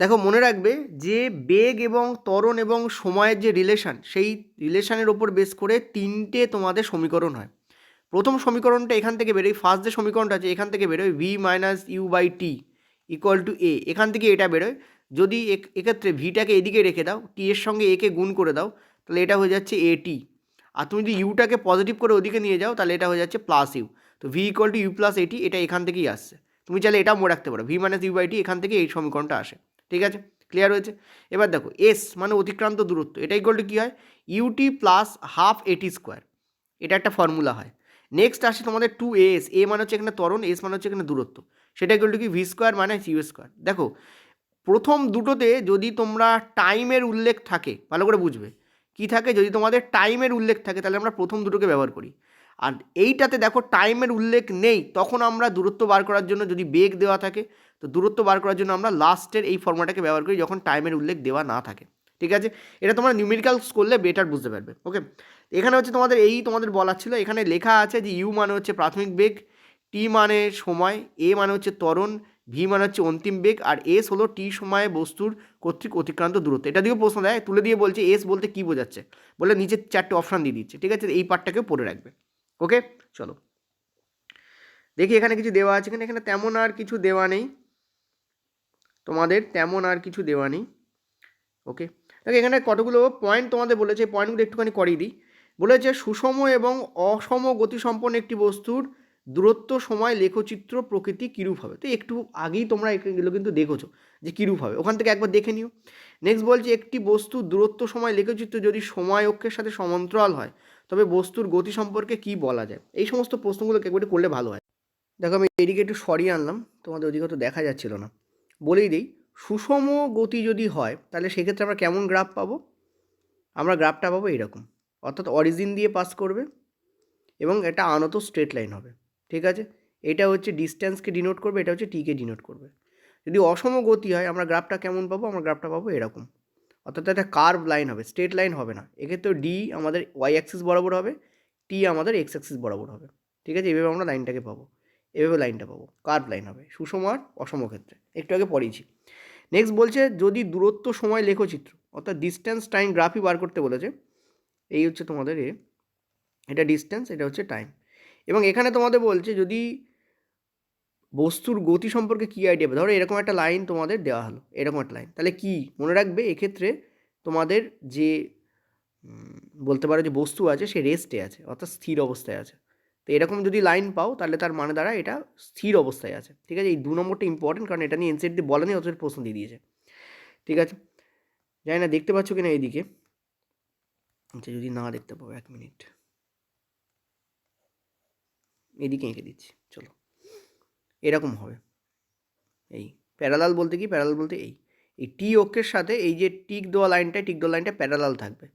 দেখো মনে রাখবে যে বেগ এবং ত্বরণ এবং সময়ের যে রিলেশান, সেই রিলেশানের ওপর বেস করে তিনটে তোমাদের সমীকরণ হয়। প্রথম সমীকরণটা এখান থেকে বেরোয়, ফার্স্ট যে সমীকরণটা আছে এখান থেকে বেরোয়, V minus U by T equal to A, এখান থেকে এটা বেরোয়। যদি এক্ষেত্রে ভিটাকে এদিকে রেখে দাও, টি এর সঙ্গে একে গুণ করে দাও, তাহলে এটা হয়ে যাচ্ছে এ টি। আর তুমি যদি ইউটাকে পজিটিভ করে ওদিকে নিয়ে যাও তাহলে এটা হয়ে যাচ্ছে প্লাস ইউ। তো V equal to U plus A T, এটা এখান থেকেই আসছে। তুমি চাইলে এটাও মনে রাখতে পারো, ভি মাইনাস ইউ বাই টি, এখান থেকে এই সমীকরণটা আসে। ঠিক আছে, ক্লিয়ার হয়েছে। এবার দেখো এস মানে অতিক্রান্ত দূরত্ব, এটা ইকুয়াল টু কী হয়, UT plus half A T square, এটা একটা ফর্মুলা হয়। নেক্সট আসে তোমাদের 2as, এ মানে হচ্ছে এখানে ত্বরণ, এস মানে হচ্ছে এখানে দূরত্ব, সেটা ইকুয়াল টু কি V square minus U square. দেখো প্রথম দুটোতে যদি তোমরা টাইমের উল্লেখ থাকে, ভালো করে বুঝবে কি থাকে, যদি তোমাদের টাইমের উল্লেখ থাকে তাহলে আমরা প্রথম দুটোকে ব্যবহার করি। আর এইটাতে দেখো টাইমের উল্লেখ নেই, তখন আমরা দূরত্ব বার করার জন্য, যদি বেগ দেওয়া থাকে তো দূরত্ব বার করার জন্য আমরা লাস্টের এই ফর্মুলাটাকে ব্যবহার করি যখন টাইমের উল্লেখ দেওয়া না থাকে। ঠিক আছে, এটা তোমরা নিউমেরিক্যালস করলে বেটার বুঝতে পারবে। ওকে, এখানে হচ্ছে তোমাদের তোমাদের বলার ছিল, এখানে লেখা আছে যে ইউ মানে হচ্ছে প্রাথমিক বেগ, টি মানে সময়, এ মানে হচ্ছে ত্বরণ, ভি মানে হচ্ছে অন্তিম বেগ, আর এস হলো টি সময়ে বস্তুর কর্তৃক অতিক্রান্ত দূরত্ব। এটা দিয়েও প্রশ্ন দেয়, তুলে দিয়ে বলছে এস বলতে কী বোঝাচ্ছে, বলে নিচে 4টে অপশান দিয়ে দিচ্ছে। ঠিক আছে, এই পার্টটাকেও পড়ে রাখবে। ওকে, চলো দেখি এখানে কিছু দেওয়া আছে কিনা। এখানে তেমন আর কিছু দেওয়া নেই তোমাদের, তেমন আর কিছু দেওয়া নেই। ওকে, দেখো এখানে কতগুলো পয়েন্ট তোমাদের বলেছে, পয়েন্টগুলো একটুখানি করিয়ে দিই। বলেছে সুষম এবং অসম গতিসম্পন্ন একটি বস্তুর দূরত্ব, সময়, লেখচিত্র, প্রকৃতি কীরূপ হবে। তো একটু আগেই তোমরা এগুলো কিন্তু দেখেছো যে কীরূপ হবে, ওখান থেকে একবার দেখে নিও। নেক্সট বলছে একটি বস্তুর দূরত্ব, সময়, লেখচিত্র যদি সময় অক্ষের সাথে সমান্তরাল হয় তবে বস্তুর গতি সম্পর্কে কী বলা যায়। এই সমস্ত প্রশ্নগুলোকে একবারে করলে ভালো হয়। দেখো আমি এদিকে একটু সরিয়ে আনলাম, তোমাদের ওদিকে তো দেখা যাচ্ছিল না, বলেই দিই। সুষম গতি যদি হয় তাহলে সেক্ষেত্রে আমরা কেমন গ্রাফ পাবো, আমরা গ্রাফটা পাবো এরকম, অর্থাৎ অরিজিন দিয়ে পাস করবে এবং এটা আনত স্ট্রেট লাইন হবে। ঠিক আছে, এটা হচ্ছে ডিস্ট্যান্সকে ডিনোট করবে, এটা হচ্ছে টিকে ডিনোট করবে। যদি অসম গতি হয় আমরা গ্রাফটা কেমন পাবো, আমরা গ্রাফটা পাবো এরকম, অর্থাৎ একটা কার্ভ লাইন হবে, স্ট্রেট লাইন হবে না। এক্ষেত্রে ডি আমাদের ওয়াই অ্যাক্সিস বরাবর হবে, টি আমাদের এক্স অ্যাক্সিস বরাবর হবে। ঠিক আছে, এভাবে আমরা লাইনটাকে পাবো, এভাবে লাইনটা পাবো, কার্ভ লাইন হবে সুষম আর অসম ক্ষেত্রে, একটু আগে পড়িয়েছি। নেক্সট বলছে যদি দূরত্ব, সময়, লেখচিত্র অর্থাৎ ডিস্ট্যান্স টাইম গ্রাফই বার করতে বলেছে। এই হচ্ছে তোমাদের এটা ডিস্ট্যান্স, এটা হচ্ছে টাইম। এবং এখানে তোমাদের বলছে যদি বস্তুর গতি সম্পর্কে কী আইডিয়া, ধরো এরকম একটা লাইন তোমাদের দেওয়া হলো, এরকম একটা লাইন, তাহলে কি মনে রাখবে এক্ষেত্রে তোমাদের যে বলতে পারো যে বস্তু আছে সে রেস্টে আছে, অর্থাৎ স্থির অবস্থায় আছে। তো এরকম যদি লাইন পাও তাহলে তার মানে দ্বারা এটা স্থির অবস্থায় আছে। ঠিক আছে, এই 2 নম্বরটা ইম্পর্টেন্ট, কারণ এটা নিয়ে এনসিইআরটি বলেনি, অথচ প্রশ্ন দিয়ে দিয়েছে। ঠিক আছে, জানি না দেখতে পাচ্ছ কিনা এইদিকে। আচ্ছা, যদি না দেখতে পাবো 1 মিনিট, এদিকে এঁকে দিচ্ছি। চলো, এরকম হবে। এই প্যারালাল বলতে কি, প্যারালাল বলতে এই টি অক্ষের সাথে এই যে টিক দেওয়া লাইনটা প্যারালাল থাকবে।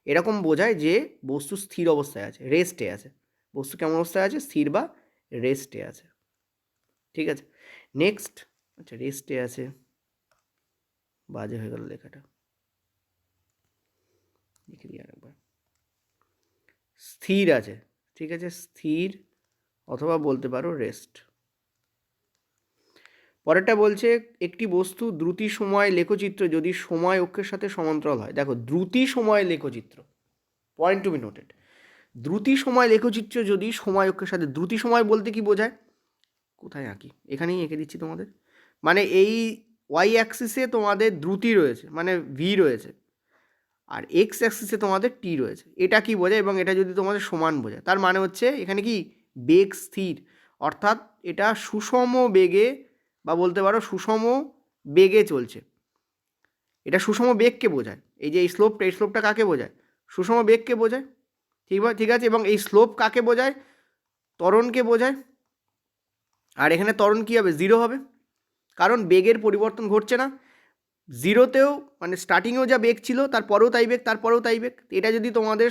এরকম বোঝায় যে বস্তু স্থির অবস্থায় আছে, রেস্টে আছে। বস্তু কেমন অবস্থায় আছে? স্থির বা রেস্টে আছে। ঠিক আছে, নেক্সট। আচ্ছা, রেস্টে আছে, বাজে হয়ে গেল লেখাটা, লিখে দিই আরেকবার। স্থির আছে, ঠিক আছে, স্থির অথবা বলতে পারো রেস্ট। পরেরটা বলছে একটি বস্তু দ্রুতি সময় লেখচিত্র যদি সময় অক্ষের সাথে সমান্তরাল হয়। দেখো, দ্রুতি সময় লেখচিত্র, পয়েন্ট টু বি নোটেড। দ্রুতি সময় লেখচিত্র যদি সময় অক্ষের সাথে, দ্রুতি সময় বলতে কি বোঝায়? কোথায় আঁকি? এখানেই এঁকে দিচ্ছি তোমাদের। মানে এই ওয়াই অ্যাক্সিসে তোমাদের দ্রুতি রয়েছে, মানে ভি রয়েছে, আর এক্স অ্যাক্সিসে তোমাদের টি রয়েছে। এটা কি বোঝায়? এবং এটা যদি তোমাদের সমান বোঝায়, তার মানে হচ্ছে এখানে কি বেগ স্থির, অর্থাৎ এটা সুষম বেগে বা বলতে পারো সুষম বেগে চলছে। এটা সুষম বেগকে বোঝায়। এই যে এই স্লোপটা কাকে বোঝায়? সুষম বেগকে বোঝায়। ঠিক আছে, এবং এই স্লোপ কাকে বোঝায়? ত্বরণকে বোঝায়। আর এখানে ত্বরণ কী হবে? 0 হবে, কারণ বেগের পরিবর্তন ঘটছে না। 0তেও মানে স্টার্টিংয়েও যা বেগ ছিল তারপরেও তাই বেগ, তারপরেও তাই বেগ। এটা যদি তোমাদের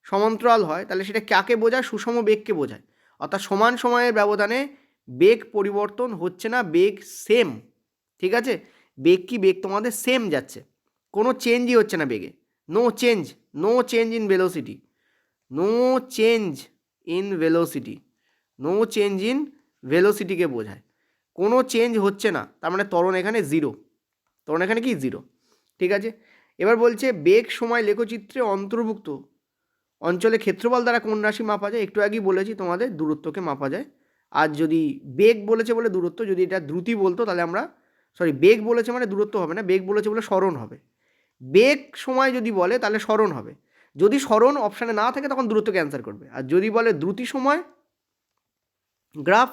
সমান্তরাল হয় তাহলে সেটা কাকে বোঝায়? সুষম বেগকে বোঝায়। অর্থাৎ সমান সময়ের ব্যবধানে বেগ পরিবর্তন হচ্ছে না, বেগ সেম। ঠিক আছে, বেগ কি? বেগ তোমাদের সেম যাচ্ছে, কোনো চেঞ্জই হচ্ছে না বেগে। No change in velocity, no change in velocity, no change in ভেলোসিটিকে বোঝায়। কোনো চেঞ্জ হচ্ছে না, তার মানে ত্বরণ এখানে 0। ত্বরণ এখানে কি? 0। ঠিক আছে, এবার বলছে বেগ সময় লেখচিত্রে অন্তর্ভুক্ত অঞ্চলে ক্ষেত্রফল দ্বারা কোন রাশি মাপা যায়? একটু আগেই বলেছি তোমাদের, দূরত্বকে মাপা যায়। আর যদি বেগ বলেছে বলে দূরত্ব, যদি এটা দ্রুতি বলতো তাহলে আমরা, বেগ বলেছে মানে দূরত্ব হবে না, বেগ বলেছে বলে সরণ হবে। বেগ সময় যদি বলে তাহলে সরণ হবে। যদি সরণ অপশানে না থাকে তখন দূরত্বকে অ্যান্সার করবে। আর যদি বলে দ্রুতি সময় গ্রাফ,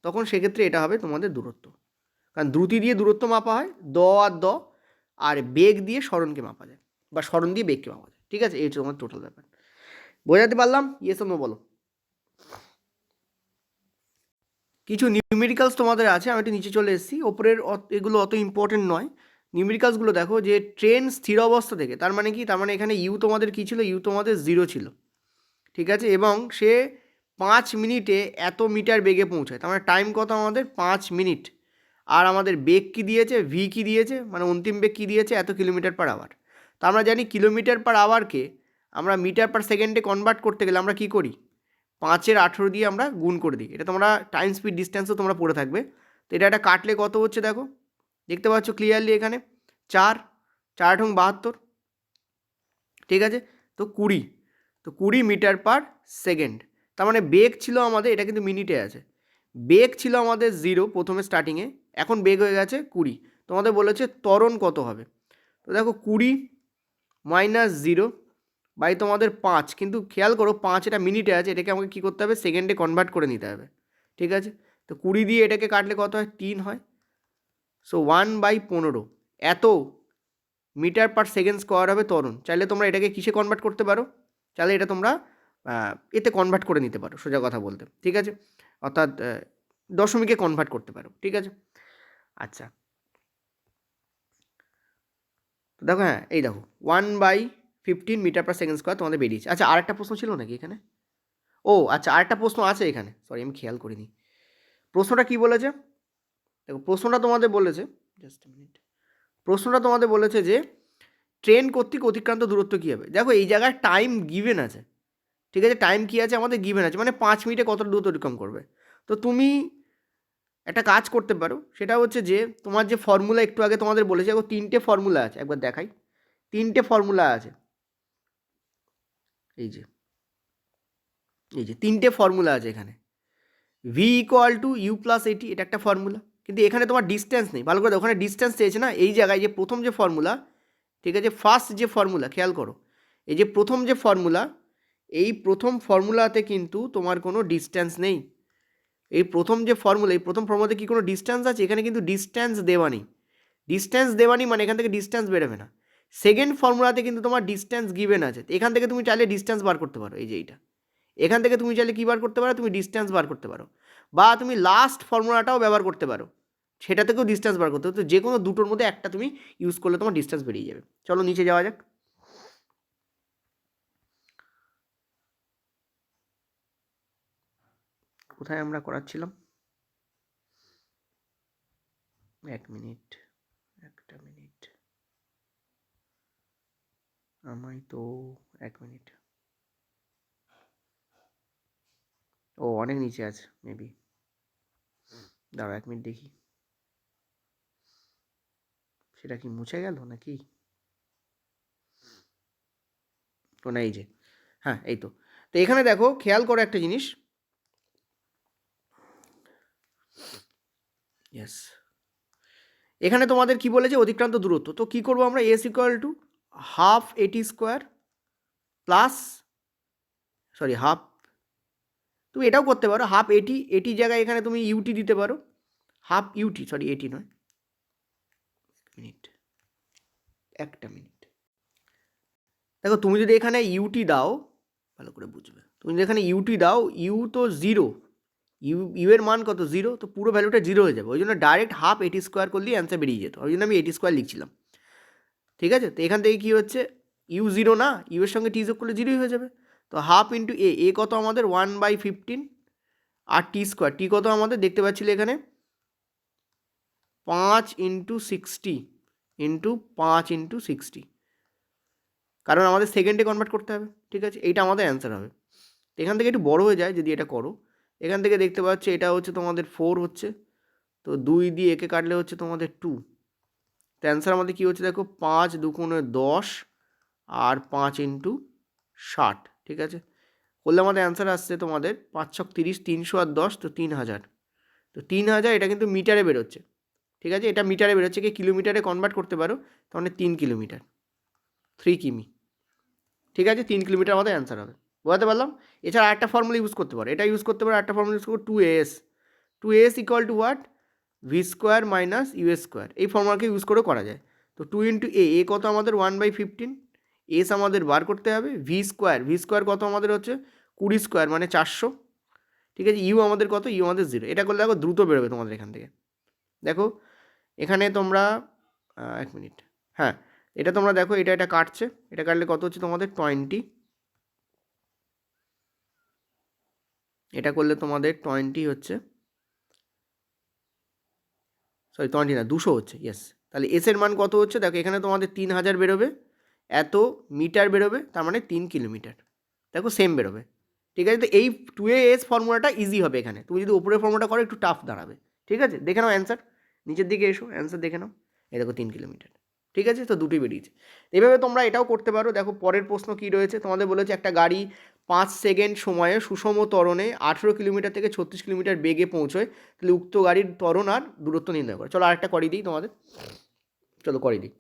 তখন সেক্ষেত্রে এটা হবে তোমাদের দূরত্ব। কারণ দ্রুতি দিয়ে দূরত্ব মাপা হয়, আর বেগ দিয়ে সরণকে মাপা যায়, বা সরণ দিয়ে বেগকে মাপা যায়। ঠিক আছে, এই হচ্ছে তোমার টোটাল ব্যাপার। বোঝাতে পারলাম? ইয়েস অর নো বলো। কিছু নিউমেরিক্যালস তোমাদের আছে, আমি একটু নিচে চলে এসেছি। ওপরের এগুলো অত ইম্পর্টেন্ট নয়। নিউমেরিক্যালসগুলো দেখো, যে ট্রেন স্থির অবস্থা থেকে, তার মানে কি? তার মানে এখানে ইউ তোমাদের কী ছিল? ইউ তোমাদের 0 ছিল। ঠিক আছে, এবং সে 5 মিনিটে এত মিটার বেগে পৌঁছায়। তার মানে টাইম কত আমাদের? 5 মিনিট। আর আমাদের বেগ কি দিয়েছে? ভি কি দিয়েছে? মানে অন্তিম বেগ কী দিয়েছে? এত কিলোমিটার পার আওয়ার। তো আমরা জানি কিলোমিটার পার আওয়ারকে আমরা মিটার পার সেকেন্ডে কনভার্ট করতে গেলে আমরা কী করি? 5-এর 18 দিয়ে আমরা গুণ করে দিই। এটা তোমরা টাইম স্পিড ডিস্টেন্সও তোমরা পড়ে থাকবে। তো এটা কাটলে কত হচ্ছে দেখো, দেখতে পাচ্ছ ক্লিয়ারলি এখানে 4 4 72। ঠিক আছে, তো 20, তো 20 মিটার পার সেকেন্ড। তার মানে বেগ ছিল আমাদের, এটা কিন্তু মিনিটে আছে, বেগ ছিল আমাদের 0 প্রথমে স্টার্টিংয়ে, এখন বেগ হয়ে গেছে 20। তোমাদের বলেছে ত্বরণ কত হবে। তো দেখো 20 মাইনাস 0 বাই তোমাদের 5, কিন্তু খেয়াল করো 5 এটা মিনিটে আছে, এটাকে আমাকে কী করতে হবে? সেকেন্ডে কনভার্ট করে নিতে হবে। ঠিক আছে, তো 20 দিয়ে এটাকে কাটলে কত হয়? 3 হয়। সো 1/15 এত মিটার পার সেকেন্ড স্কোয়ার হবে ত্বরণ। চাইলে তোমরা এটাকে কিসে কনভার্ট করতে পারো? চাইলে এটা তোমরা এতে কনভার্ট করে নিতে পারো, সোজা কথা বলতে। ঠিক আছে, অর্থাৎ দশমিকে কনভার্ট করতে পারো। ঠিক আছে, আচ্ছা, তো দেখো, হ্যাঁ এই দেখো 1/15 মিটার পার সেকেন্ড স্কোয়ার তোমাদের বেরিয়েছে। আচ্ছা, আরেকটা প্রশ্ন ছিল নাকি এখানে? ও আচ্ছা, আরেকটা প্রশ্ন আছে এখানে, সরি আমি খেয়াল করিনি। প্রশ্নটা কী বলেছে দেখো, প্রশ্নটা তোমাদের বলেছে, জাস্ট মিনিট, প্রশ্নটা তোমাদের বলেছে যে ট্রেন কর্তৃক অতিক্রান্ত দূরত্ব কী হবে। দেখো এই জায়গায় টাইম গিভেন আছে। ঠিক আছে, টাইম কী আছে আমাদের? গিভেন আছে, মানে 5 মিনিটে কতটা দূরত্ব অতিক্রম করবে। তো তুমি একটা কাজ করতে পারো, সেটা হচ্ছে যে তোমার যে ফর্মুলা একটু আগে তোমাদের বলেছি, দেখো 3টে ফর্মুলা আছে, একবার দেখাই। 3টে ফর্মুলা আছে, এই যে 3টে ফর্মুলা আছে এখানে। V equal to U plus A T, এটা একটা ফর্মুলা, কিন্তু এখানে তোমার ডিস্টেন্স নেই। ভালো করে ওখানে ডিস্টেন্স চেয়েছে না, এই জায়গায় যে প্রথম যে ফর্মুলা, ঠিক আছে, ফার্স্ট যে ফর্মুলা, খেয়াল করো, এই যে প্রথম যে ফর্মুলা, এই প্রথম ফর্মুলাতে কিন্তু তোমার কোনো ডিস্টেন্স নেই। এই প্রথম যে ফর্মুলা, এই প্রথম ফর্মুলাতে কি কোনো ডিস্টেন্স আছে? এখানে কিন্তু ডিস্টেন্স দেওয়া নেই। ডিস্টেন্স দেওয়া নেই মানে এখান থেকে ডিস্টেন্স বেরোবে না। সেকেন্ড ফর্মুলাতে কিন্তু তোমার ডিস্টেন্স গিভেন আছে, এখান থেকে তুমি চাইলে ডিস্টেন্স বার করতে পারো, এই যে এইটা, এখান থেকে তুমি চাইলে কী বার করতে পারো, তুমি ডিস্টেন্স বার করতে পারো, বা তুমি লাস্ট ফর্মুলাটাও ব্যবহার করতে পারো, সেটা থেকেও ডিস্টেন্স বার করতে পারো। তো যে কোনো দুটোর মধ্যে একটা তুমি ইউজ করলে তোমার ডিস্টেন্স বেরিয়ে যাবে। চলো নিচে যাওয়া যাক। কোথায় আমরা করাচ্ছিলাম, এক মিনিট, একটা মিনিট, আমায় তো এক মিনিট, ও অনেক নিচে আছে মেবি, দাঁড়াও এক মিনিট দেখি, সেটা কি মুছে গেল নাকি, ও না এই যে, হ্যাঁ এই তো। তো এখানে দেখো খেয়াল করো একটা জিনিস, ইয়েস, এখানে তোমাদের কি বলেছে অতিক্রান্ত দূরত্ব, তো কি করবো আমরা, S equal to half A T square plus, sorry half, তুমি এটাও করতে পারো হাফ এটি, এটি জায়গায় এখানে তুমি ইউটি দিতে পারো, হাফ ইউটি, সরি এটি নয়, মিনিট, একটা মিনিট, দেখো তুমি যদি এখানে ইউটি দাও, ভালো করে বুঝবে, তুমি যদি এখানে ইউটি দাও, ইউ তো জিরো, ইউ এর মান কত, জিরো, তো পুরো ভ্যালুটা জিরো হয়ে যাবে, ওই জন্য ডাইরেক্ট হাফ এটি স্কোয়ার করলেই অ্যান্সার বেরিয়ে যেত, ওই জন্য আমি এটি স্কোয়ার লিখছিলাম, ঠিক আছে। তো এখান থেকে কী হচ্ছে, ইউ জিরো না, ইউ এর সঙ্গে টি যোগ করলে জিরোই হয়ে যাবে, তো হাফ ইন্টু এ কত আমাদের 1/15, আর টি স্কোয়ার, টি কত আমাদের দেখতে পাচ্ছিলে এখানে 5 ইন্টু 60 ইন্টু 5 ইন্টু 60, কারণ আমাদের সেকেন্ডে কনভার্ট করতে হবে, ঠিক আছে, এইটা আমাদের অ্যান্সার হবে। এখান থেকে একটু বড় হয়ে যায় যদি এটা করো, এখান থেকে দেখতে পাচ্ছি এটা হচ্ছে তোমাদের 4 হচ্ছে, তো 2 দিয়ে একে কাটলে হচ্ছে তোমাদের 2, তো অ্যান্সার আমাদের কী হচ্ছে দেখো 5 দুগুণে 10 আর 5 ইন্টু 60, ঠিক আছে, করলে আমাদের অ্যান্সার আসছে তোমাদের 5 ছক 30, 300 আর 10, তো 3000, তো 3000 এটা কিন্তু মিটারে বেরোচ্ছে, ঠিক আছে, এটা মিটারে বেরোচ্ছে, কি কিলোমিটারে কনভার্ট করতে পারো, তাহলে 3 কিলোমিটার, 3 কিমি, ঠিক আছে, 3 কিলোমিটার আমাদের অ্যান্সার হবে, বোঝাতে পারলাম। এছাড়া একটা ফর্মুলা ইউজ করতে পারো, এটা ইউজ করতে পারো, একটা ফর্মুলা ইউজ করবো 2as equal to what, V square minus U square, এই ফর্মুলাকে ইউজ করে করা যায়। তো 2 ইন্টু এ কত আমাদের 1/15, এস আমাদের বার করতে হবে, ভি স্কোয়ার কত আমাদের হচ্ছে 20 স্কোয়ার মানে 400, ঠিক আছে, ইউ আমাদের কত, ইউ আমাদের 0, এটা করলে দেখো দ্রুত বেরোবে তোমাদের এখান থেকে, দেখো এখানে তোমরা এক মিনিট, হ্যাঁ এটা তোমরা দেখো, এটা কাটছে, এটা কাটলে কত হচ্ছে তোমাদের 20, এটা করলে তোমাদের 20 হচ্ছে, সরি 20 না 200 হচ্ছে, ইয়েস, তাহলে এস এর মান কত হচ্ছে দেখো, এখানে তোমাদের 3000 বেরোবে, এত মিটার বেরোবে, তার মানে 3 কিলোমিটার, দেখো সেম বেরোবে, ঠিক আছে। তো এই 2as ফর্মুলাটা ইজি হবে, এখানে তুমি যদি উপরের ফর্মুলাটা করো একটু টাফ দাঁড়াবে, ঠিক আছে, দেখে নাও অ্যান্সার, নিচের দিকে এসো অ্যান্সার দেখে নাও, এই দেখো 3 কিলোমিটার, ঠিক আছে, তো দুটোই বেরিয়েছে। এইভাবে তোমরা এটাও করতে পারো। দেখো পরের প্রশ্ন কী রয়েছে, তোমাদের বলেছে একটা গাড়ি 5 সেকেন্ড সময়ে সুষম ত্বরণে 18 কিলোমিটার থেকে 36 কিলোমিটার বেগে পৌঁছয়, তাহলে উক্ত গাড়ির ত্বরণ আর দূরত্ব নির্ণয় করে। চলো আরেকটা করিয়ে দিই তোমাদের, চলো করিয়ে দিই,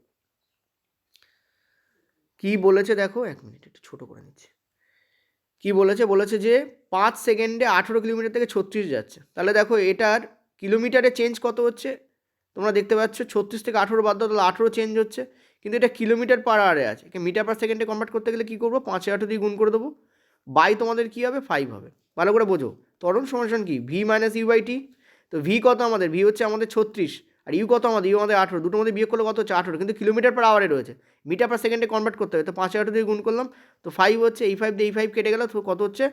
কী বলেছে দেখো, এক মিনিট একটু ছোটো করে নিচ্ছি, কী বলেছে যে 5 সেকেন্ডে 18 কিলোমিটার থেকে 36 যাচ্ছে, তাহলে দেখো এটার কিলোমিটারে চেঞ্জ কত হচ্ছে, তোমরা দেখতে পাচ্ছ 36 থেকে 18 বাদ দাও, তাহলে 18 চেঞ্জ হচ্ছে, কিন্তু এটা কিলোমিটার পার আওয়ারে আছে, মিটার পার সেকেন্ডে কনভার্ট করতে গেলে কী করবো, 5/18 দিয়ে গুণ করে দেবো, বাই তোমাদের কী হবে 5 হবে, ভালো করে বোঝো, ত্বরণ সমান কি ভি মাইনাস ইউ বাই টি, তো ভি কত আমাদের, ভি হচ্ছে আমাদের 36, আর ইউ কত আমাদের, ইউ আমাদের 18, দুটোর মধ্যে বিয়োগ করলে কত হচ্ছে 18, কিন্তু কিলোমিটার পার আওয়ারে রয়েছে, মিটার পার সেকেন্ডে কনভার্ট করতে হবে, তো 5/18 দিয়ে গুণ করলাম, তো 5 হচ্ছে, এই 5 দিয়ে এই 5 কেটে গেল, তো কত হচ্ছে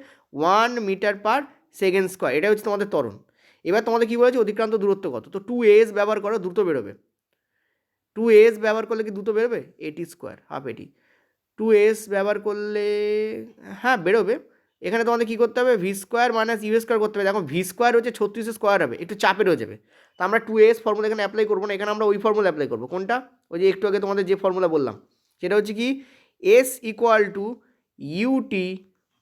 1 মিটার পার সেকেন্ড স্কোয়ার, এটা হচ্ছে তোমাদের ত্বরণ। এবার তোমাদের কী বলেছে অতিক্রান্ত দূরত্ব কত, তো 2as ব্যবহার করো, দ্রুত বেরোবে, 2as ব্যবহার করলে কি দ্রুত বেরোবে, এটি স্কোয়ার হাফ এটি, 2as ব্যবহার করলে হ্যাঁ বেরোবে। এখানে তোমাদের কী করতে হবে, V square minus U square করতে হবে, দেখো ভি স্কোয়ার হচ্ছে 36 স্কোয়ার হবে, একটু চাপের হয়ে যাবে, তো আমরা 2as ফর্মুলা এখানে অ্যাপ্লাই করবো না, এখানে আমরা ওই ফর্মুলা অ্যাপ্লাই করবো, কোনটা, ওই যে একটু আগে তোমাদের যে ফর্মুলা বললাম, সেটা হচ্ছে কি S equal to U T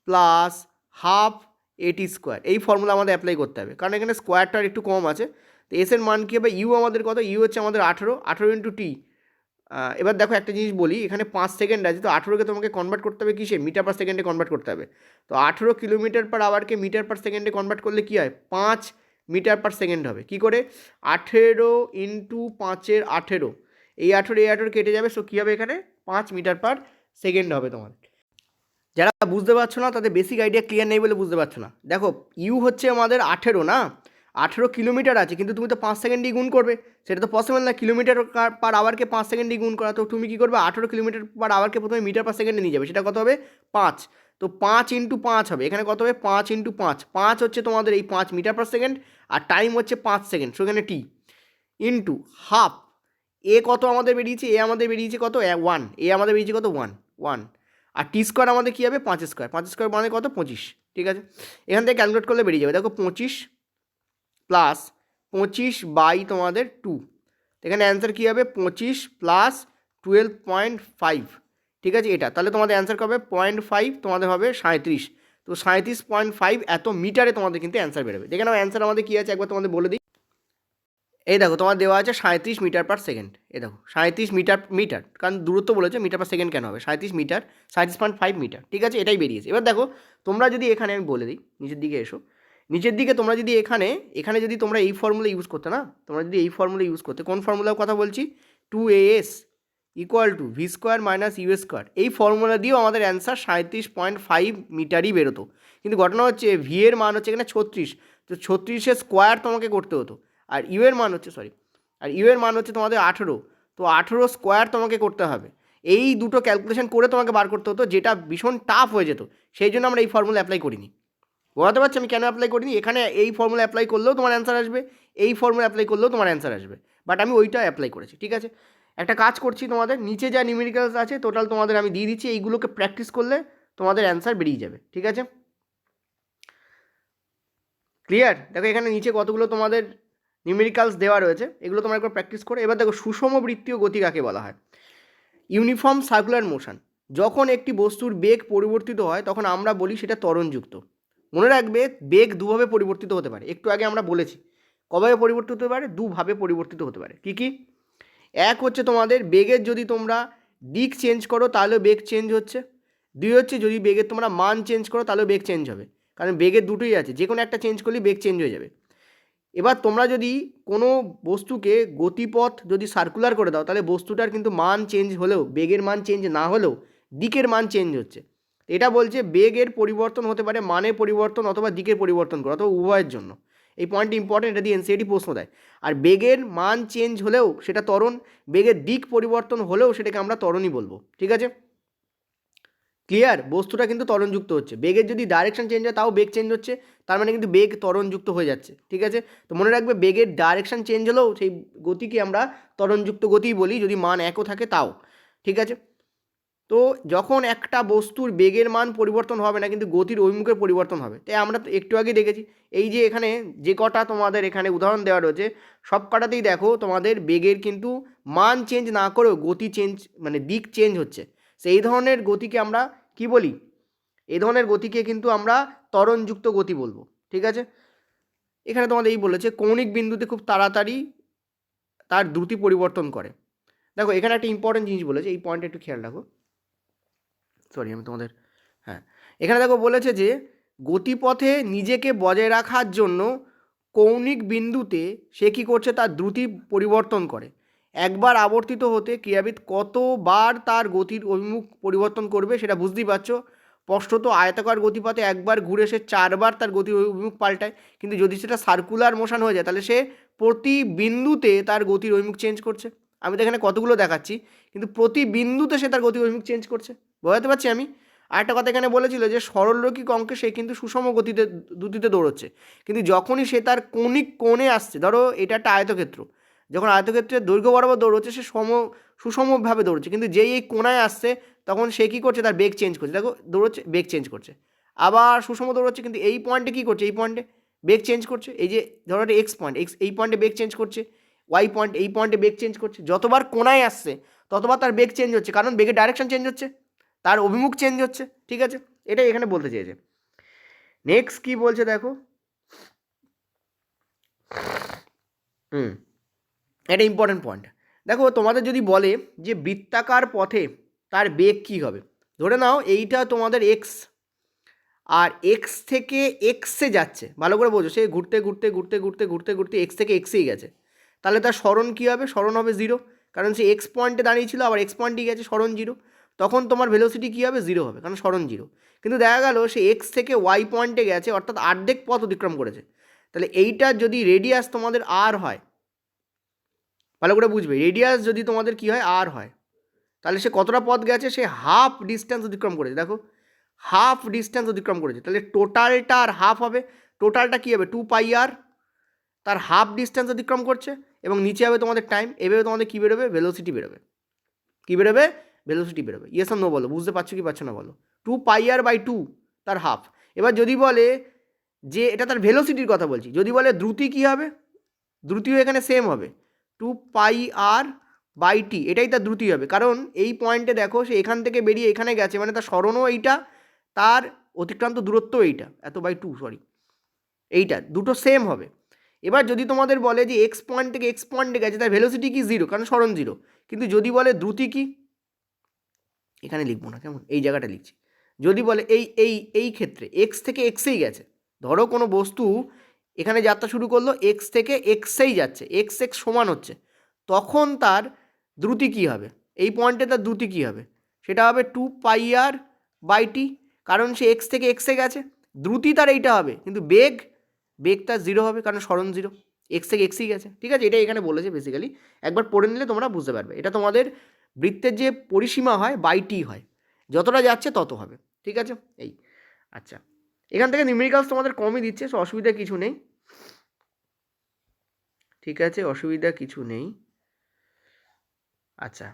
plus half A T square, এই ফর্মুলা আমাদের অ্যাপ্লাই করতে হবে, কারণ এখানে স্কোয়ারটার একটু কম আছে, তো এস এর মান কী হবে, ইউ আমাদের কত, ইউ হচ্ছে আমাদের 18 ইন্টু টি, এবার দেখো একটা জিনিস বলি, এখানে 5 সেকেন্ড আছে, তো 18কে তোমাকে কনভার্ট করতে হবে কিসে, মিটার পার সেকেন্ডে কনভার্ট করতে হবে, তো 18 কিলোমিটার পার আওয়ারকে মিটার পার সেকেন্ডে কনভার্ট করলে কী হয় 5 মিটার পার সেকেন্ড হবে, কী করে 18 ইন্টু 5-এর 18, এই 18 কেটে যাবে, সো কী হবে এখানে 5 মিটার পার সেকেন্ড হবে তোমার। যারা বুঝতে পারছো না তাদের বেসিক আইডিয়া ক্লিয়ার নেই বলে বুঝতে পারছো না। দেখো ইউ হচ্ছে আমাদের 18 না, 18 কিলোমিটার আছে, কিন্তু তুমি তো 5 সেকেন্ডেই গুণ করবে, সেটা তো পসিবল না কিলোমিটার পার আওয়ারকে 5 সেকেন্ডেই গুণ করা। তো তুমি কী করবে, 18 কিলোমিটার পার আওয়ারকে প্রথমে মিটার পার সেকেন্ডে নিয়ে যাবে, সেটা কত হবে 5। তো 5 ইন্টু 5 হবে, এখানে কত হবে 5 ইন্টু 5, 5 হচ্ছে তোমাদের এই 5 মিটার পার সেকেন্ড, আর টাইম হচ্ছে 5 সেকেন্ড, সেখানে টি ইন্টু হাফ। এ কত আমাদের বেরিয়েছে, এ আমাদের বেরিয়েছে কত 1, এ আমাদের বেরিয়েছে কত 1, আর টি স্কোয়ার আমাদের কী হবে 5 স্কোয়ার, 5 স্কোয়ার মানে কত 25, ঠিক আছে। এখান থেকে ক্যালকুলেট করলে বেরিয়ে যাবে, দেখো 25 প্লাস 25 বাই তোমাদের 2, এখানে অ্যান্সার কী হবে 25 প্লাস 12.5, ঠিক আছে। এটা তাহলে তোমাদের অ্যান্সার কবে 0.5, তোমাদের হবে 37। তো 37.5 এত মিটারে তোমাদের কিন্তু অ্যান্সার বেরোবে। দেখে নাও অ্যান্সার আমাদের কী আছে একবার তোমাদের বলে দিই। এই দেখো তোমার দেওয়া আছে 37 মিটার পার সেকেন্ড, এই দেখো 37 মিটার, কারণ দূরত্ব বলেছে, মিটার পার সেকেন্ড কেন হবে, 37 মিটার, 37.5 মিটার, ঠিক আছে, এটাই বেরিয়েছে। এবার দেখো তোমরা যদি এখানে, আমি বলে দিই, নিচের দিকে এসো, নিচের দিকে তোমরা যদি এখানে যদি তোমরা এই ফর্মুলা ইউজ করতে না, তোমরা যদি এই ফর্মুলা ইউজ করতে, কোন ফর্মুলার কথা বলছি, 2as equal to V square minus U square, এই ফর্মুলা দিয়েও আমাদের অ্যান্সার 37.5 মিটারই বেরোতো। কিন্তু ঘটনা হচ্ছে ভি এর মান হচ্ছে এখানে 36, তো 36-এর স্কোয়ার তোমাকে করতে হতো, আর ইউ এর মান হচ্ছে ইউ এর মান হচ্ছে তোমাদের 18, তো 18 স্কোয়ার তোমাকে করতে হবে। এই দুটো ক্যালকুলেশন করে তোমাকে বার করতে হতো, যেটা ভীষণ টাফ হয়ে যেত, সেই জন্য আমরা এই ফর্মুলা অ্যাপ্লাই করিনি। বোঝাতে পারছি আমি কেন অ্যাপ্লাই করিনি, এখানে এই ফর্মুলা অ্যাপ্লাই করলেও তোমার অ্যান্সার আসবে, এই ফর্মুলা অ্যাপ্লাই করলেও তোমার অ্যান্সার আসবে, বাট আমি ওইটা অ্যাপ্লাই করেছি, ঠিক আছে। একটা কাজ করছি, তোমাদের নিচে যা নিউমেরিক্যালস আছে টোটাল তোমাদের আমি দিয়ে দিচ্ছি, এইগুলোকে প্র্যাকটিস করলে তোমাদের অ্যান্সার বেরিয়ে যাবে, ঠিক আছে, ক্লিয়ার। দেখো এখানে নিচে কতগুলো তোমাদের নিউমেরিক্যালস দেওয়া রয়েছে, এগুলো তোমরা একবার প্র্যাকটিস করে। এবার দেখো সুষম বৃত্তীয় গতি কাকে বলা হয়, ইউনিফর্ম সার্কুলার মোশন। যখন একটি বস্তুর বেগ পরিবর্তিত হয় তখন আমরা বলি সেটা ত্বরণযুক্ত। মনে রাখবে বেগ দুভাবে পরিবর্তিত হতে পারে, একটু আগে আমরা বলেছি কভাবে পরিবর্তিত হতে পারে, দুভাবে পরিবর্তিত হতে পারে। কী কী, এক হচ্ছে তোমাদের বেগের যদি তোমরা দিক চেঞ্জ করো তাহলে বেগ চেঞ্জ হচ্ছে, দুই হচ্ছে যদি বেগের তোমরা মান চেঞ্জ করো তাহলে বেগ চেঞ্জ হবে, কারণ বেগের দুটোই আছে, যে কোনো একটা চেঞ্জ করলে বেগ চেঞ্জ হয়ে যাবে। এবার তোমরা যদি কোনো বস্তুকে গতিপথ যদি সার্কুলার করে দাও তাহলে বস্তুটার কিন্তু মান চেঞ্জ হলেও, বেগের মান চেঞ্জ না হলেও দিকের মান চেঞ্জ হচ্ছে। এটা বলছে বেগের পরিবর্তন হতে পারে মানের পরিবর্তন অথবা দিকের পরিবর্তন করা, অথবা উভয়ের জন্য। এই পয়েন্টটি ইম্পর্টেন্ট, এটা দিয়ে এনসিইআরটি প্রশ্ন দেয়। আর বেগের মান চেঞ্জ হলেও সেটা ত্বরণ, বেগের দিক পরিবর্তন হলেও সেটাকে আমরা ত্বরণই বলবো, ঠিক আছে, ক্লিয়ার। বস্তুটা কিন্তু ত্বরণযুক্ত হচ্ছে, বেগের যদি ডাইরেকশন চেঞ্জ হয় তাও বেগ চেঞ্জ হচ্ছে, তার মানে কিন্তু বেগ ত্বরণযুক্ত হয়ে যাচ্ছে, ঠিক আছে। তো মনে রাখবে বেগের ডাইরেকশন চেঞ্জ হলেও সেই গতিকে আমরা ত্বরণযুক্ত গতিই বলি, যদি মান একও থাকে তাও, ঠিক আছে। তো যখন একটা বস্তুর বেগের মান পরিবর্তন হবে না কিন্তু গতির অভিমুখের পরিবর্তন হবে, তাই আমরা তো একটু আগে দেখেছি, এই যে এখানে যে কটা তোমাদের এখানে উদাহরণ দেওয়া রয়েছে সব কটাতেই দেখো তোমাদের বেগের কিন্তু মান চেঞ্জ না করেও গতি চেঞ্জ, মানে দিক চেঞ্জ হচ্ছে। সেই ধরনের গতিকে আমরা কি বলি, এই ধরনের গতিকে কিন্তু আমরা ত্বরণযুক্ত গতি বলবো, ঠিক আছে। এখানে তোমাদের এই বলেছে কৌণিক বিন্দুতে খুব তাড়াতাড়ি তার দ্রুতি পরিবর্তন করে। দেখো এখানে একটা ইম্পর্টেন্ট জিনিস বলেছে, এই পয়েন্টটা একটু খেয়াল রাখো, সরি আমি তোমাদের, হ্যাঁ এখানে দেখো বলেছে যে গতিপথে নিজেকে বজায় রাখার জন্য কৌণিক বিন্দুতে সে কী করছে, তার দ্রুতি পরিবর্তন করে। একবার আবর্তিত হতে ক্রীড়াবিদ কতবার তার গতির অভিমুখ পরিবর্তন করবে সেটা বুঝতেই পারছো। স্পষ্টত আয়তাকার গতিপথে একবার ঘুরে সে 4বার তার গতির অভিমুখ পাল্টায়, কিন্তু যদি সেটা সার্কুলার মোশন হয়ে যায় তাহলে সে প্রতি বিন্দুতে তার গতির অভিমুখ চেঞ্জ করছে। আমি তো এখানে কতগুলো দেখাচ্ছি, কিন্তু প্রতি বিন্দুতে সে তার গতির অভিমুখ চেঞ্জ করছে, বোঝাতে পারছি আমি। আরেকটা কথা এখানে বলেছিল যে সরলরৈখিক অঙ্কে সে কিন্তু সুষম গতিতে দ্রুতিতে দৌড়চ্ছে, কিন্তু যখনই সে তার কৌণিক কোণে আসছে, ধরো এটা একটা আয়তক্ষেত্র, যখন আয়তক্ষেত্রের দৈর্ঘ্য বরাবর দৌড়চ্ছে সে সুষমভাবে দৌড়চ্ছে, কিন্তু যেই এই কোণায় আসছে তখন সে কী করছে, তার বেগ চেঞ্জ করছে, দেখো দৌড়চ্ছে বেগ চেঞ্জ করছে, আবার সুষম দৌড়চ্ছে, কিন্তু এই পয়েন্টে কী করছে, এই পয়েন্টে বেগ চেঞ্জ করছে, এই যে ধরো একটা এক্স পয়েন্ট, এই পয়েন্টে বেগ চেঞ্জ করছে, ওয়াই পয়েন্ট এই পয়েন্টে বেগ চেঞ্জ করছে, যতবার কোণায় আসছে ততবার তার বেগ চেঞ্জ হচ্ছে, কারণ বেগের ডাইরেকশন চেঞ্জ হচ্ছে, তার অভিমুখ চেঞ্জ হচ্ছে, ঠিক আছে, এটাই এখানে বলতে চেয়েছে। নেক্সট কি বলছে দেখো, এটা ইম্পর্টেন্ট পয়েন্ট। দেখো তোমাদের যদি বলে যে বৃত্তাকার পথে তার বেগ কী হবে, ধরে নাও এইটা তোমাদের এক্স, আর এক্স থেকে এক্সে যাচ্ছে, ভালো করে বোঝো, সে ঘুরতে ঘুরতে ঘুরতে ঘুরতে ঘুরতে ঘুরতে এক্স থেকে এক্সেই গেছে, তাহলে তার সরণ কী হবে, সরণ হবে 0, কারণ সে এক্স পয়েন্টে দাঁড়িয়ে ছিল, আবার এক্স পয়েন্টে গেছে, সরণ জিরো, তখন তোমার ভেলোসিটি কী হবে? জিরো হবে, কারণ সরণ জিরো। কিন্তু দেখা গেল সে এক্স থেকে ওয়াই পয়েন্টে গেছে, অর্থাৎ অর্ধেক পথ অতিক্রম করেছে। তাহলে এইটার যদি রেডিয়াস তোমাদের আর হয়, ভালো করে বুঝবে, রেডিয়াস যদি তোমাদের কী হয়? আর হয়, তাহলে সে কতটা পথ গেছে? সে হাফ ডিস্টেন্স অতিক্রম করেছে। দেখো, হাফ ডিস্টেন্স অতিক্রম করেছে, তাহলে টোটালটা আর হাফ হবে। টোটালটা কী হবে? 2πr, তার হাফ ডিস্টেন্স অতিক্রম করছে, এবং নিচে হবে তোমাদের টাইম। এভাবে তোমাদের কী বেরোবে? ভেলোসিটি বেরোবে। কী বেরোবে? ভেলোসিটি বেরোবে। ইয়েস আর নো বলো, বুঝতে পারছো কি পারছো না বলো। 2πr/2 তার হাফ। এবার যদি বলে যে এটা তার ভেলোসিটির কথা বলছি, যদি বলে দ্রুতি কী হবে? দ্রুতিও এখানে সেম হবে, 2πr/t, এটাই তার দ্রুতি হবে। কারণ এই পয়েন্টে দেখো, সে এখান থেকে বেরিয়ে এখানে গেছে, মানে তার সরণও এইটা, তার অতিক্রান্ত দূরত্ব এইটা, এত/2, সরি, এইটা দুটো সেম হবে। এবার যদি তোমাদের বলে যে এক্স পয়েন্ট থেকে এক্স পয়েন্টে গেছে, তার ভেলোসিটি কি? জিরো, কারণ সরণ জিরো। কিন্তু যদি বলে দ্রুতি কি, এখানে লিখবো না, কেমন, এই জায়গাটা লিখছি। যদি বলে এই ক্ষেত্রে এক্স থেকে এক্সেই গেছে, ধরো কোনো বস্তু এখানে যাত্রা শুরু করলো, এক্স থেকে এক্সেই যাচ্ছে, এক্স এক্স সমান হচ্ছে, তখন তার দ্রুতি কী হবে? এই পয়েন্টে তার দ্রুতি কী হবে? সেটা হবে 2πr/t, কারণ সে এক্স থেকে এক্সে গেছে। দ্রুতি তার এইটা হবে, কিন্তু বেগ তার জিরো হবে, কারণ সরণ জিরো, এক্স থেকে এক্সই গেছে। ঠিক আছে, এটাই এখানে বলেছে বেসিক্যালি। একবার পড়ে নিলে তোমরা বুঝতে পারবে। এটা তোমাদের বৃত্তের যে পরিসীমা হয়, বাই/টি হয়, যতটা যাচ্ছে তত হবে। ঠিক আছে, এই আচ্ছা, এখান থেকে নিউমেরিক্যালস তোমাদের কমই দিচ্ছে, সো অসুবিধা কিছু নেই। ঠিক আছে, অসুবিধা কিছু নেই। আচ্ছা,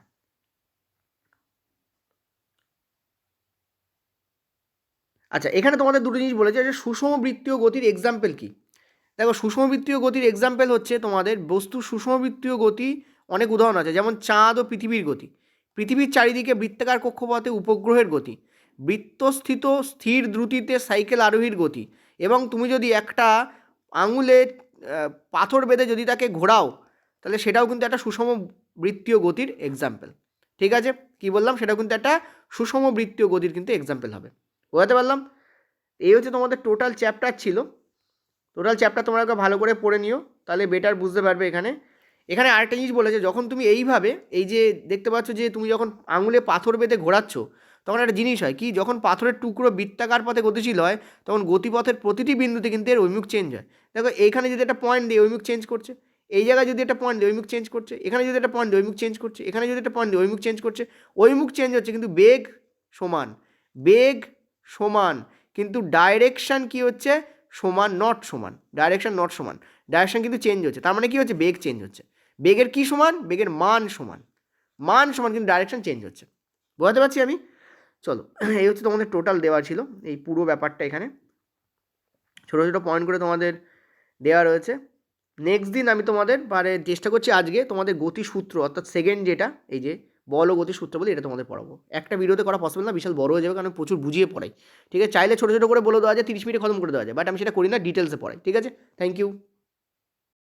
আচ্ছা, এখানে তোমাদের দুটো জিনিস বলেছে যে সুষমবৃত্তীয় গতির এক্সাম্পল কী। দেখো, সুষমবৃত্তীয় গতির এক্সাম্পল হচ্ছে তোমাদের বস্তুর সুষমবৃত্তীয় গতি অনেক উদাহরণ আছে, যেমন চাঁদ ও পৃথিবীর গতি, পৃথিবীর চারিদিকে বৃত্তাকার কক্ষপথে উপগ্রহের গতি, বৃত্তস্থিত স্থির দ্রুতিতে সাইকেল আরোহীর গতি, এবং তুমি যদি একটা আঙুলে পাথর বেঁধে যদি তাকে ঘোরাও, তাহলে সেটাও কিন্তু একটা সুষমবৃত্তীয় গতির এক্সাম্পল। ঠিক আছে, কি বললাম, সেটাও কিন্তু একটা সুষমবৃত্তীয় গতির কিন্তু এক্সাম্পল হবে। বোঝাতে পারলাম? এই হচ্ছে তোমাদের টোটাল চ্যাপ্টার ছিল। টোটাল চ্যাপ্টার তোমরা ভালো করে পড়ে নিও, তাহলে বেটার বুঝতে পারবে। এখানে আরেকটা জিনিস বলেছে, যখন তুমি এইভাবে, এই যে দেখতে পাচ্ছ যে তুমি যখন আঙুলে পাথর বেঁধে ঘোরাচ্ছ, তখন একটা জিনিস হয় কি, যখন পাথরের টুকরো বৃত্তাকার পথে গতিশীল হয়, তখন গতিপথের প্রতিটি বিন্দুতে কিন্তু এর অভিমুখ চেঞ্জ হয়। দেখো, এইখানে যদি একটা পয়েন্ট দিয়ে অভিমুখ চেঞ্জ করছে, এই জায়গায় যদি একটা পয়েন্ট দিয়ে অভিমুখ চেঞ্জ করছে, এখানে যদি একটা পয়েন্ট দিয়ে অভিমুখ চেঞ্জ করছে, এখানে যদি একটা পয়েন্ট দিয়ে অভিমুখ চেঞ্জ করছে, অভিমুখ চেঞ্জ হচ্ছে, কিন্তু বেগ সমান, বেগ সমান, কিন্তু ডাইরেকশান কি হচ্ছে? সমান, নট সমান, ডাইরেকশন নট সমান, ডাইরেকশন কিন্তু চেঞ্জ হচ্ছে। তার মানে কি হচ্ছে? বেগ চেঞ্জ হচ্ছে। বেগের কি সমান? বেগের মান সমান, মান সমান, কিন্তু ডাইরেকশন চেঞ্জ হচ্ছে। বোঝাতে পারছি আমি? চলো, এই হচ্ছে তোমাদের টোটাল দেওয়া ছিল, এই পুরো ব্যাপারটা এখানে ছোটো ছোটো পয়েন্ট করে তোমাদের দেওয়া রয়েছে। নেক্সট দিন আমি তোমাদের চেষ্টা করছি আজকে তোমাদের গতিসূত্র, অর্থাৎ সেকেন্ড যেটা, এই যে বল ও গতিসূত্র বলি, এটা তোমাদের পড়াবো। একটা ভিডিওতে করা পসিবল না, বিশাল বড় হয়ে যাবে, কারণ প্রচুর বুঝিয়ে পড়াই। ঠিক আছে, চাইলে ছোটো ছোটো করে বলে দেওয়া যায়, 30 মিনিটে খতম করে দেওয়া যায়, বাট আমি সেটা করি না, ডিটেলসে পড়াই। ঠিক আছে, থ্যাংক ইউ।